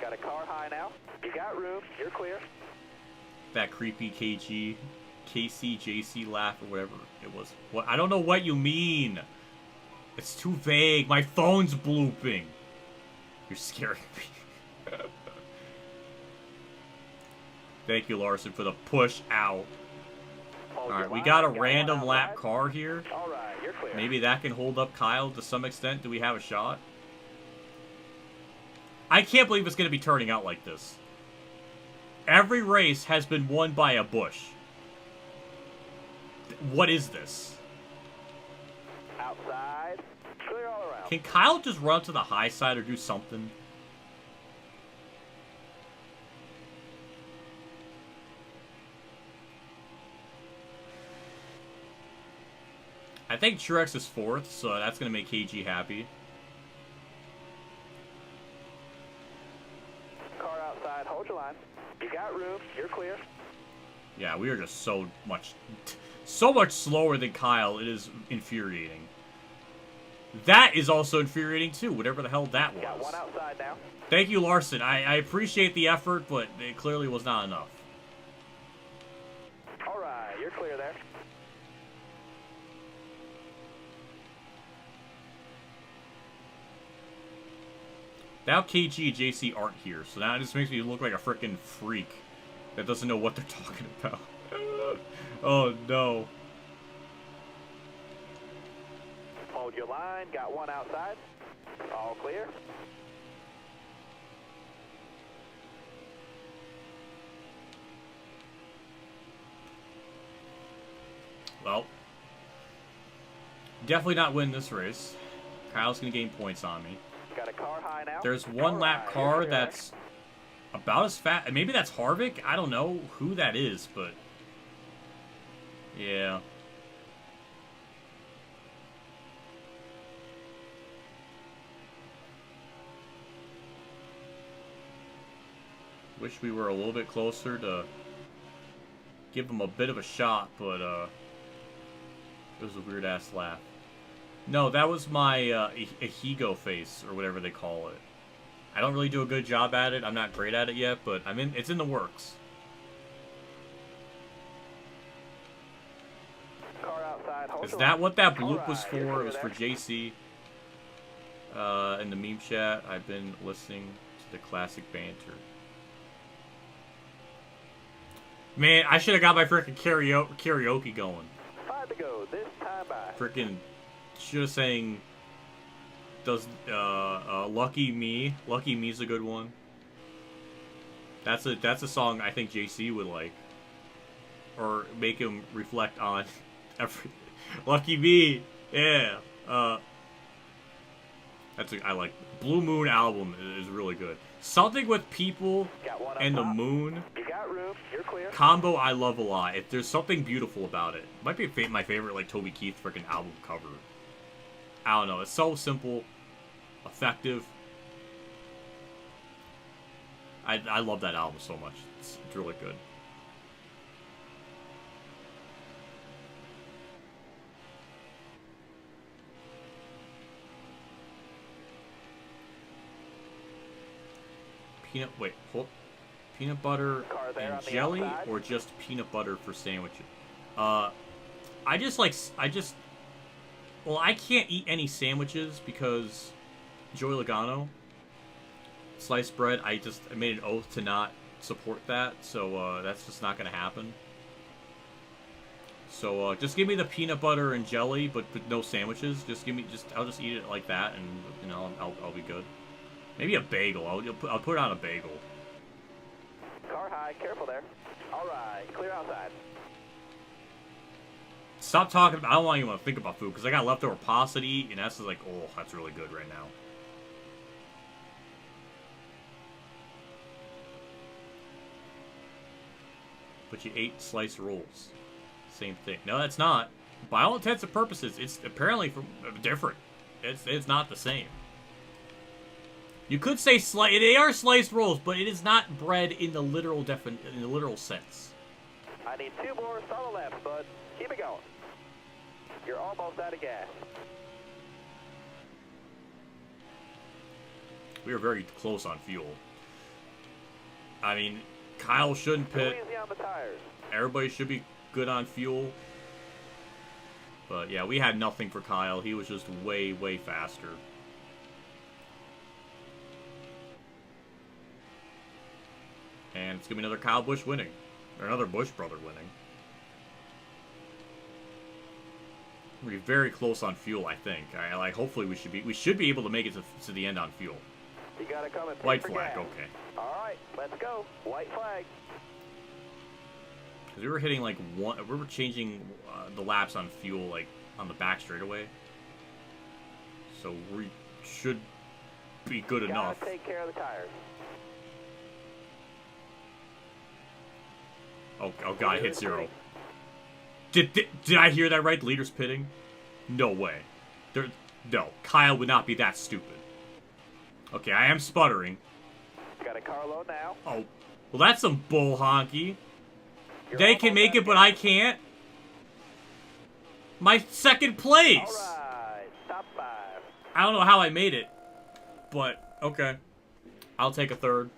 Got a car high now. You got room. You're clear. That creepy KCJC laugh or whatever it was. What? I don't know what you mean. It's too vague. My phone's blooping. You're scaring me. Thank you, Larson, for the push out. Alright, we got a random lap car here. Alright, you're clear. Maybe that can hold up Kyle to some extent. Do we have a shot? I can't believe it's going to be turning out like this. Every race has been won by a Busch. What is this? Outside. Clear all around. Can Kyle just run to the high side or do something? I think Truex is 4th, so that's going to make KG happy. Car outside. Hold your line. You got room. You're clear. Yeah, we are just so much slower than Kyle. It is infuriating. That is also infuriating too, whatever the hell that was. Got one outside now. Thank you, Larson. I appreciate the effort, but it clearly was not enough. Alright, you're clear there. Now KG and JC aren't here, so now it just makes me look like a freaking freak that doesn't know what they're talking about. Oh no. Hold your line. Got one outside. All clear. Well, definitely not win this race. Kyle's gonna gain points on me. Got a car high now. There's one lap car that's about as fast. Maybe that's Harvick? I don't know who that is, but yeah. Wish we were a little bit closer to give them a bit of a shot, but it was a weird ass laugh. No, that was my Ehigo face, or whatever they call it. I don't really do a good job at it. I'm not great at it yet, but it's in the works. Car outside. Hold Is your that line. what that bloop was Alright, you're for? clear It was for there. JC. In the meme chat, I've been listening to the classic banter. Man, I should have got my freaking karaoke going. 5 to go. This time by. Freaking should have sang. Does Lucky Me? Lucky Me's a good one. That's a song I think JC would like, or make him reflect on. Every Lucky Me, yeah. I like Blue Moon album is really good. Something with people Got one up and the top. moon You got room. You're clear. combo I love a lot. If there's something beautiful about it, might be my favorite like Toby Keith freaking album cover. I don't know. It's so simple, effective. I love that album so much. It's really good. peanut butter Car there on and the jelly, outside. or just peanut butter for sandwiches? Well, I can't eat any sandwiches because Joey Logano, sliced bread, I made an oath to not support that, so that's just not gonna happen. So just give me the peanut butter and jelly, but no sandwiches. I'll just eat it like that, and you know, I'll be good. Maybe a bagel. I'll put it on a bagel. Car high, careful there. All right, clear outside. Stop talking. I don't want anyone to think about food because I got leftover pasta to eat, and that's like, oh, that's really good right now. But you ate sliced rolls. Same thing. No, that's not. By all intents and purposes, it's apparently different. It's not the same. You could say they are sliced rolls, but it is not bread in the literal sense. I need 2 more on the left, bud. Keep it going. You're almost out of gas. We are very close on fuel. I mean, Kyle shouldn't Too pit. easy on the tires. Everybody should be good on fuel. But yeah, we had nothing for Kyle. He was just way, way faster. And it's going to be another Kyle Busch winning. Or another Busch brother winning. We're very close on fuel, I think. Hopefully we should be able to make it to the end on fuel. You gotta come and pit White for flag, gas. okay. All right, let's go. White flag. Because we were hitting like we were changing the laps on fuel like on the back straightaway. So we should be good enough. Gotta take care of the tires. Oh god, I hit 0. Did I hear that right? The leader's pitting? No way. No, Kyle would not be that stupid. Okay, I am sputtering. Got a car load now. Oh, well that's some bull honky. You're They can almost make out it, of but gas. I can't. My second place! All right, top 5. I don't know how I made it, but okay. I'll take a third.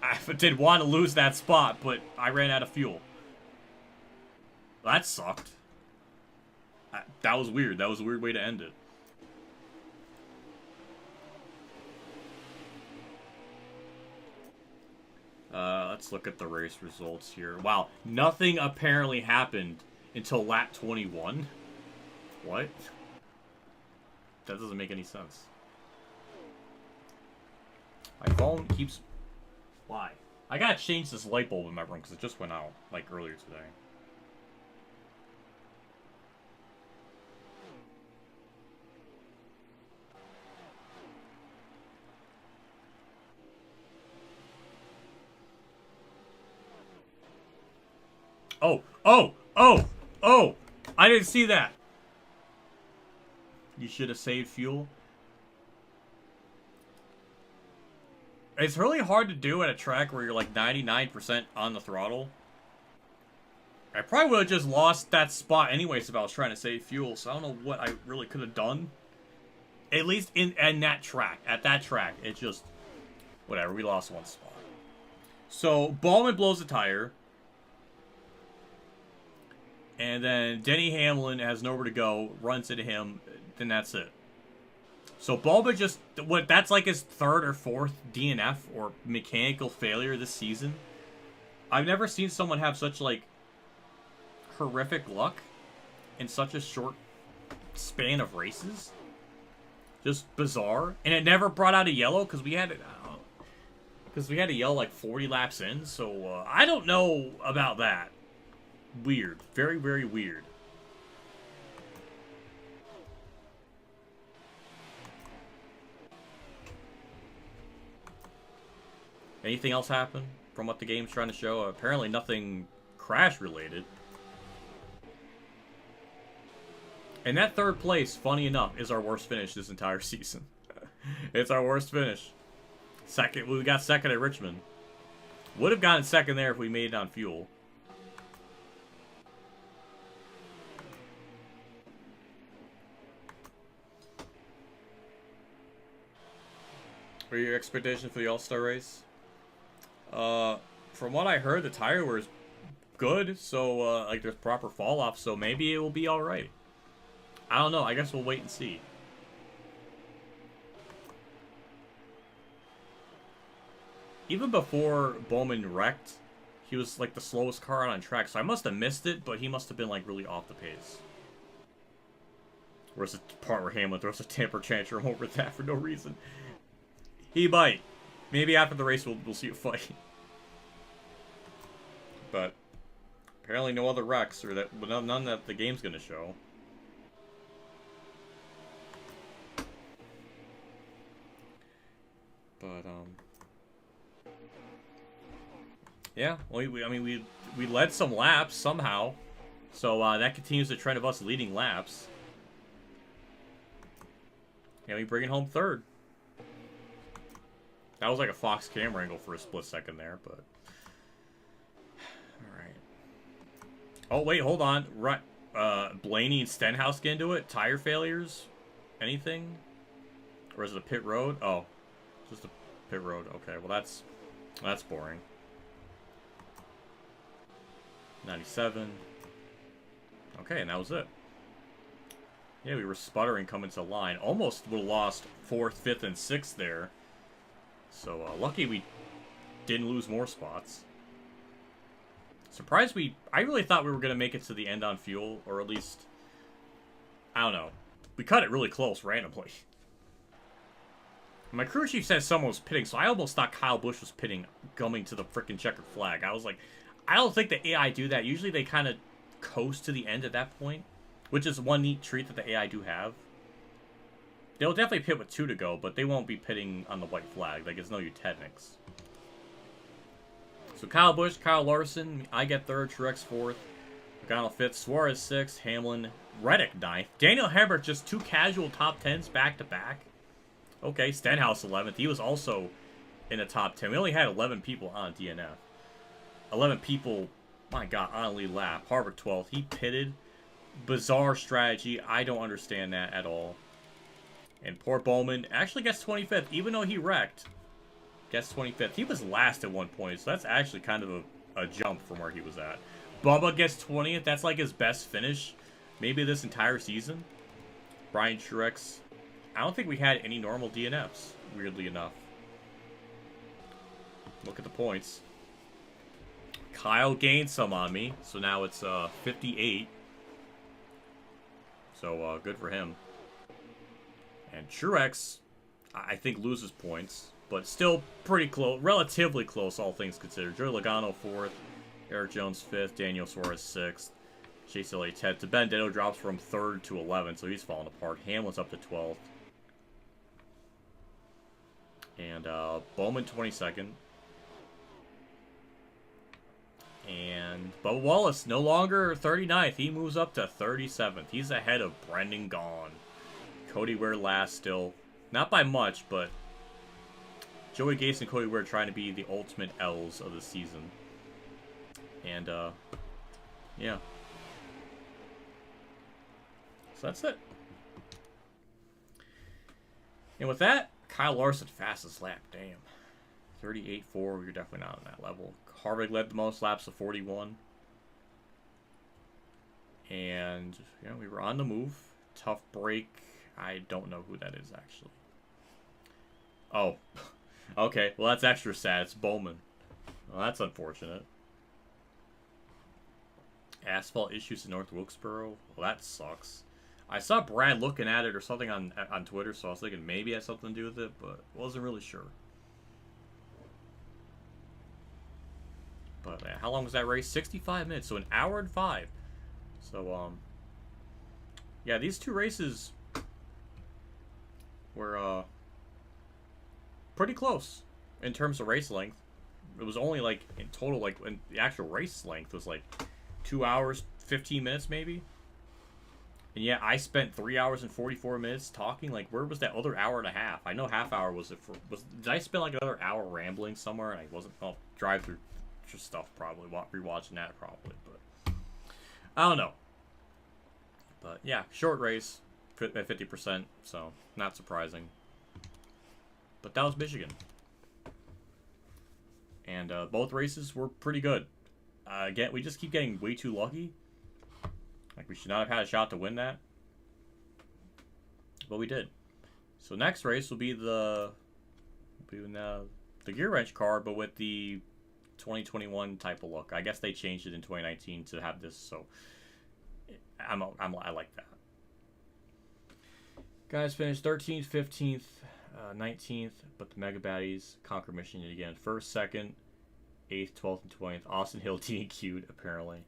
I did want to lose that spot, but I ran out of fuel. That sucked. That was weird. That was a weird way to end it. Let's look at the race results here. Wow, nothing apparently happened until lap 21. What? That doesn't make any sense. My phone keeps... Why? I gotta change this light bulb in my room because it just went out, like, earlier today. Oh! I didn't see that! You should have saved fuel. It's really hard to do at a track where you're like 99% on the throttle. I probably would have just lost that spot anyways if I was trying to save fuel, so I don't know what I really could have done. At least in that track. At that track, it just... Whatever, we lost one spot. So, Ballman blows the tire. And then Denny Hamlin has nowhere to go, runs into him, then that's it. So Bulba just, that's like his 3rd or 4th DNF or mechanical failure this season. I've never seen someone have such like horrific luck in such a short span of races. Just bizarre. And it never brought out a yellow because we had it, because we had a yellow like 40 laps in. So I don't know about that. Weird. Very, very weird. Anything else happen from what the game's trying to show? Apparently nothing crash related. And that 3rd place, funny enough, is our worst finish this entire season. It's our worst finish. Second, we got 2nd at Richmond. Would have gotten 2nd there if we made it on fuel. What are your expectations for the All-Star race? From what I heard, the tire wear is good, so like there's proper fall off, so maybe it will be all right. I don't know. I guess we'll wait and see. Even before Bowman wrecked, he was like the slowest car on track, so I must have missed it, but he must have been like really off the pace. Where's the part where Hamlin throws a temper tantrum over that for no reason? He might. Maybe after the race we'll see a fight. But apparently no other wrecks, or that none that the game's gonna show. But yeah, I mean we led some laps somehow, so that continues the trend of us leading laps. And we bring it home third. That was like a Fox camera angle for a split second there, but all right. Oh wait, hold on. Right, Blaney and Stenhouse get into it. Tire failures? Anything? Or is it a pit road? Oh, just a pit road. Okay, well that's boring. 97. Okay, and that was it. Yeah, we were sputtering coming to line. Almost would have lost 4th, 5th, and 6th there. So, lucky we didn't lose more spots. Surprised I really thought we were going to make it to the end on fuel, or at least, I don't know. We cut it really close randomly. My crew chief said someone was pitting, so I almost thought Kyle Busch was pitting, coming to the frickin' checkered flag. I was like, I don't think the AI do that. Usually they kind of coast to the end at that point, which is one neat treat that the AI do have. They'll definitely pit with 2 to go, but they won't be pitting on the white flag. Like, it's no Eutechnics. So Kyle Busch, Kyle Larson, I get 3rd, Truex 4th, Logano 5th, Suarez 6th, Hamlin, Reddick 9th. Daniel Hemrick just 2 casual top 10s back-to-back. Okay, Stenhouse 11th. He was also in the top 10. We only had 11 people on DNF. 11 people, my God, on a lead lap. Harvick 12th. He pitted. Bizarre strategy. I don't understand that at all. And poor Bowman actually gets 25th, even though he wrecked. Gets 25th. He was last at one point, so that's actually kind of a jump from where he was at. Bubba gets 20th. That's like his best finish, maybe this entire season. Brian Truex. I don't think we had any normal DNFs, weirdly enough. Look at the points. Kyle gained some on me, so now it's 58. So good for him. And Truex, I think, loses points, but still pretty close, relatively close, all things considered. Joey Logano 4th, Eric Jones 5th, Daniel Suarez 6th, Chase Elliott 10th. To Benedetto drops from 3rd to 11th, so he's falling apart. Hamlin's up to 12th. And Bowman 22nd. And Bubba Wallace, no longer 39th. He moves up to 37th. He's ahead of Brendan Gaughan. Cody Ware last still. Not by much, but Joey Gase and Cody Ware trying to be the ultimate L's of the season. And, yeah. So that's it. And with that, Kyle Larson, fastest lap. Damn. 38.4. We're definitely not on that level. Harvick led the most laps of 41. And, yeah, we were on the move. Tough break. I don't know who that is, actually. Oh. Okay, well, that's extra sad. It's Bowman. Well, that's unfortunate. Asphalt issues in North Wilkesboro. Well, that sucks. I saw Brad looking at it or something on Twitter, so I was thinking maybe it had something to do with it, but wasn't really sure. But how long was that race? 65 minutes, so an hour and 5. So, yeah, these 2 races were pretty close in terms of race length. It was only like in total, like in the actual race length was like 2 hours 15 minutes maybe. And yeah, I spent 3 hours and 44 minutes talking. Like, where was that other hour and a half? I know half hour was it for. Did I spend like another hour rambling somewhere and I wasn't? Oh, drive through just stuff probably. Rewatching that probably, but I don't know. But yeah, short race at 50%, so not surprising. But that was Michigan. And both races were pretty good. Again, we just keep getting way too lucky. Like, we should not have had a shot to win that. But we did. So next race will be the gear wrench car, but with the 2021 type of look. I guess they changed it in 2019 to have this, so I like that. Guys finished 13th, 15th, 19th, but the Mega Baddies conquer Michigan again. First, second, 8th, 12th, and 20th. Austin Hill DQ'd, apparently.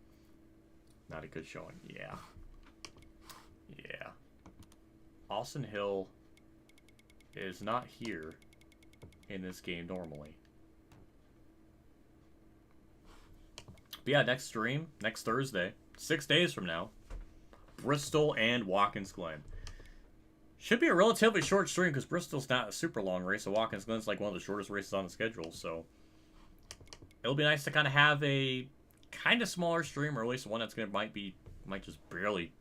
Not a good showing. Yeah. Yeah. Austin Hill is not here in this game normally. But yeah, next stream, next Thursday, 6 days from now, Bristol and Watkins Glen. Should be a relatively short stream because Bristol's not a super long race, so Watkins Glen's like one of the shortest races on the schedule, so it'll be nice to kind of have a kind of smaller stream, or at least one that's gonna might just barely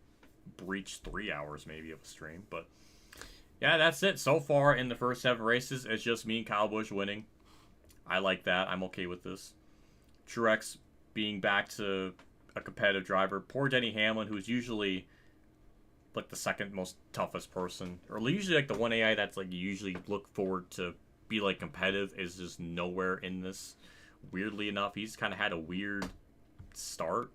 breach 3 hours maybe of a stream. But yeah, that's it so far in the first 7 races. It's just me and Kyle Busch winning. I like that. I'm okay with this. Truex being back to a competitive driver. Poor Denny Hamlin, who's usually like the second most toughest person, or usually like the one AI that's like you usually look forward to be like competitive, is just nowhere in this. Weirdly enough, he's kind of had a weird start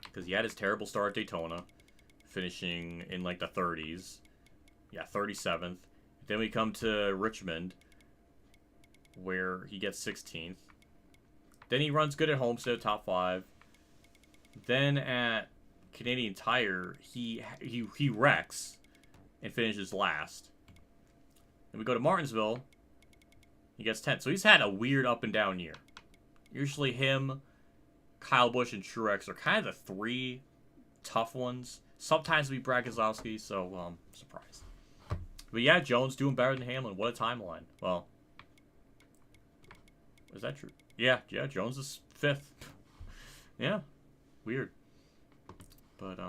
because he had his terrible start at Daytona, finishing in like the 30s. Yeah, 37th. Then we come to Richmond, where he gets 16th. Then he runs good at Homestead, top 5. Then at Canadian Tire, he wrecks and finishes last. Then we go to Martinsville, he gets 10th. So he's had a weird up and down year. Usually him, Kyle Busch, and Truex are kind of the 3 tough ones. Sometimes we Brad Keselowski, so surprised. But yeah, Jones doing better than Hamlin. What a timeline. Well, is that true? Yeah, Jones is 5th. Yeah, weird. But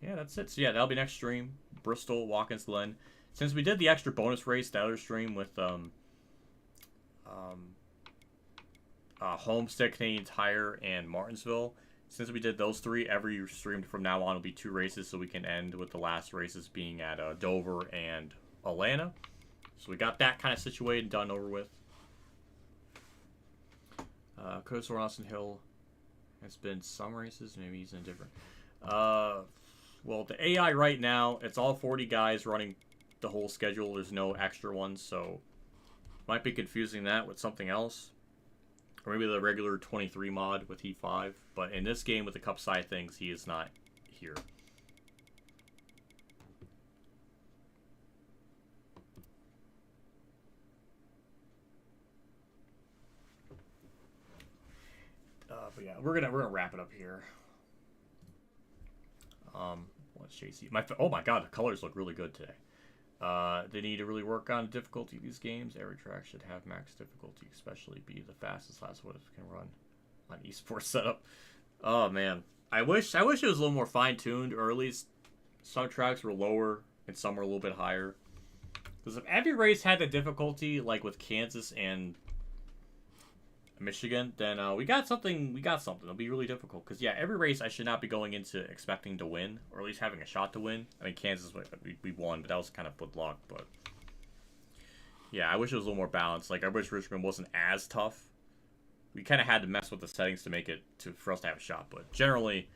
yeah, that's it. So yeah, that'll be next stream. Bristol, Watkins Glen. Since we did the extra bonus race, the other stream with Homestead, Canadian Tire, and Martinsville. Since we did those 3, every stream from now on will be 2 races, so we can end with the last races being at Dover and Atlanta. So we got that kind of situated and done over with. Curtis Austin Hill has been some races. Maybe he's in different. Well, the AI right now, it's all 40 guys running the whole schedule. There's no extra ones, so might be confusing that with something else. Or maybe the regular 23 mod with Heat 5. But in this game with the Cup side things, he is not here. But yeah, we're gonna wrap it up here. What's JC? Oh my god, the colors look really good today. They need to really work on the difficulty of these games. Every track should have max difficulty, especially be the fastest last one can run on esports setup. Oh man, I wish it was a little more fine-tuned, or at least some tracks were lower and some were a little bit higher. Because if every race had the difficulty like with Kansas and Michigan, then we got something. It'll be really difficult. Because yeah, every race I should not be going into expecting to win, or at least having a shot to win. I mean, Kansas we won, but that was kind of good luck. But yeah, I wish it was a little more balanced. Like I wish Richmond wasn't as tough. We kind of had to mess with the settings to make it for us to have a shot. But generally,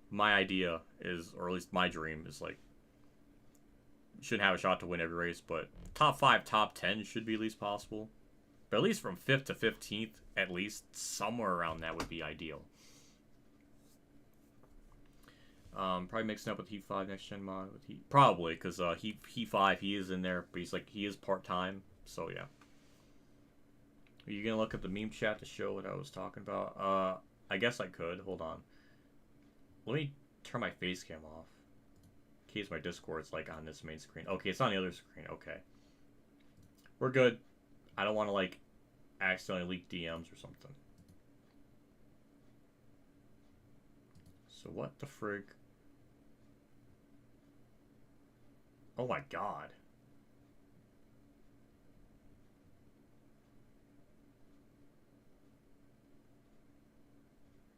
my idea is, or at least my dream is like, you shouldn't have a shot to win every race, but top 5, top 10 should be at least possible. But at least from 5th to 15th, at least somewhere around that would be ideal. Probably mixing up with Heat 5 next gen mod with Heat. Probably, because Heat 5, he is in there, but he is part-time, so yeah. Are you gonna look at the meme chat to show what I was talking about? I guess I could. Hold on. Let me turn my face cam off. In case my Discord's like on this main screen. Okay, it's on the other screen. Okay. We're good. I don't want to like accidentally leak DMs or something. So what the frig? Oh my god.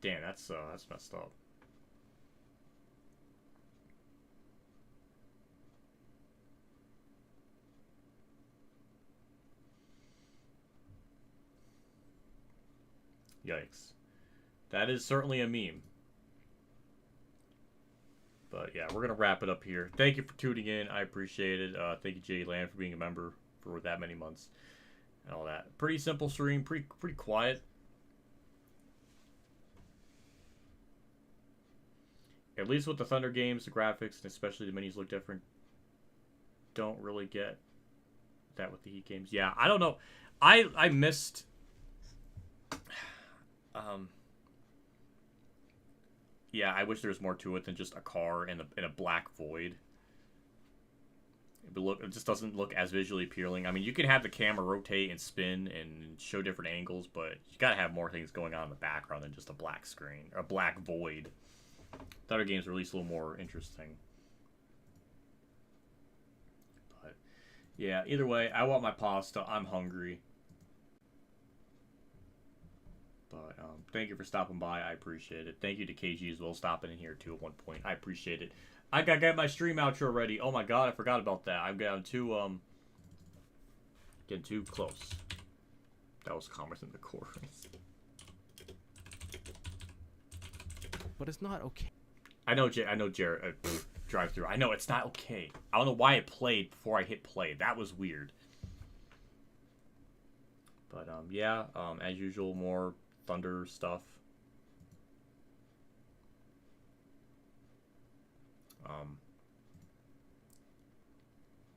Damn, that's messed up. Yikes. That is certainly a meme. But yeah, we're gonna wrap it up here. Thank you for tuning in. I appreciate it. Thank you, Jay Land, for being a member for that many months and all that. Pretty simple stream, pretty quiet. At least with the Thunder games, the graphics and especially the minis look different. Don't really get that with the Heat games. Yeah, I don't know. I missed. Yeah, I wish there was more to it than just a car and a black void. It just doesn't look as visually appealing. I mean, you can have the camera rotate and spin and show different angles, but you gotta have more things going on in the background than just a black screen or a black void. The other games are at least a little more interesting. But yeah, either way, I want my pasta. I'm hungry. But thank you for stopping by. I appreciate it. Thank you to KG as well, stopping in here too at one point. I appreciate it. I gotta get my stream outro ready. Oh my god, I forgot about that. I'm getting too close. That was commerce in the chorus. But it's not okay. I know Jared drive through. I know it's not okay. I don't know why it played before I hit play. That was weird. But yeah, as usual, more Thunder stuff.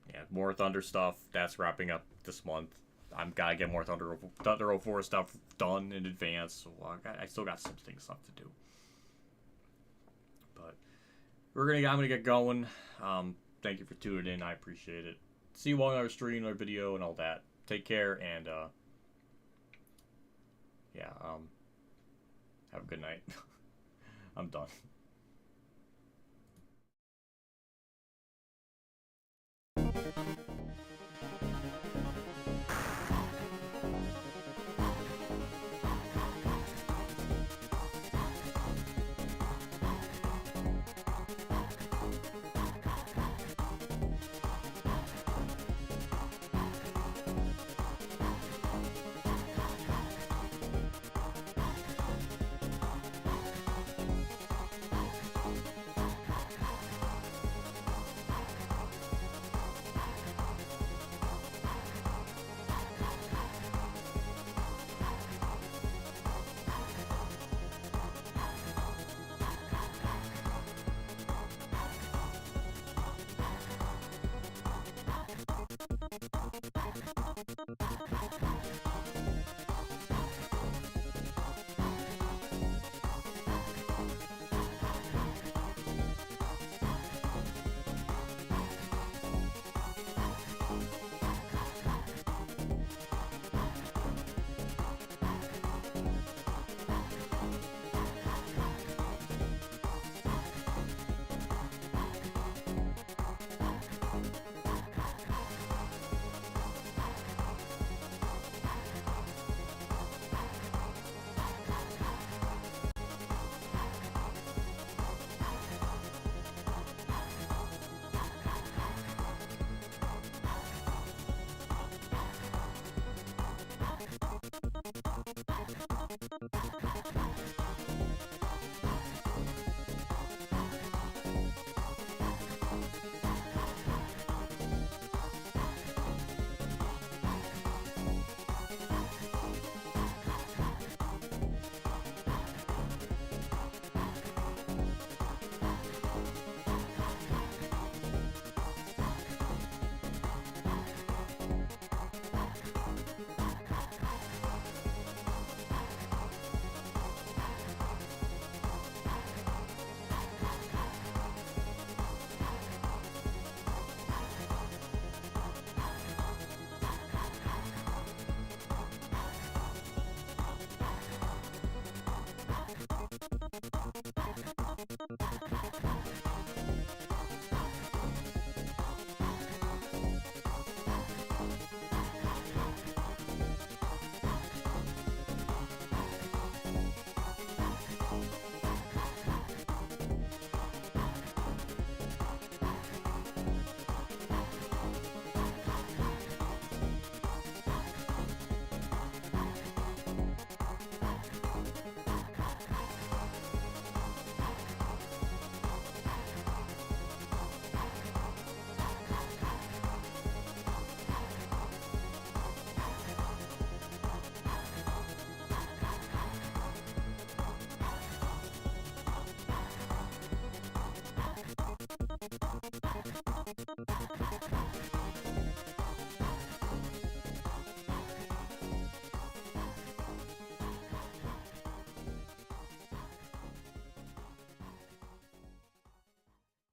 Yeah, more Thunder stuff. That's wrapping up this month. I'm gotta get more Thunder 04 stuff done in advance. So I still got some things left to do. But I'm gonna get going. Thank you for tuning in. I appreciate it. See you on our stream, our video, and all that. Take care, and yeah, have a good night. I'm done. You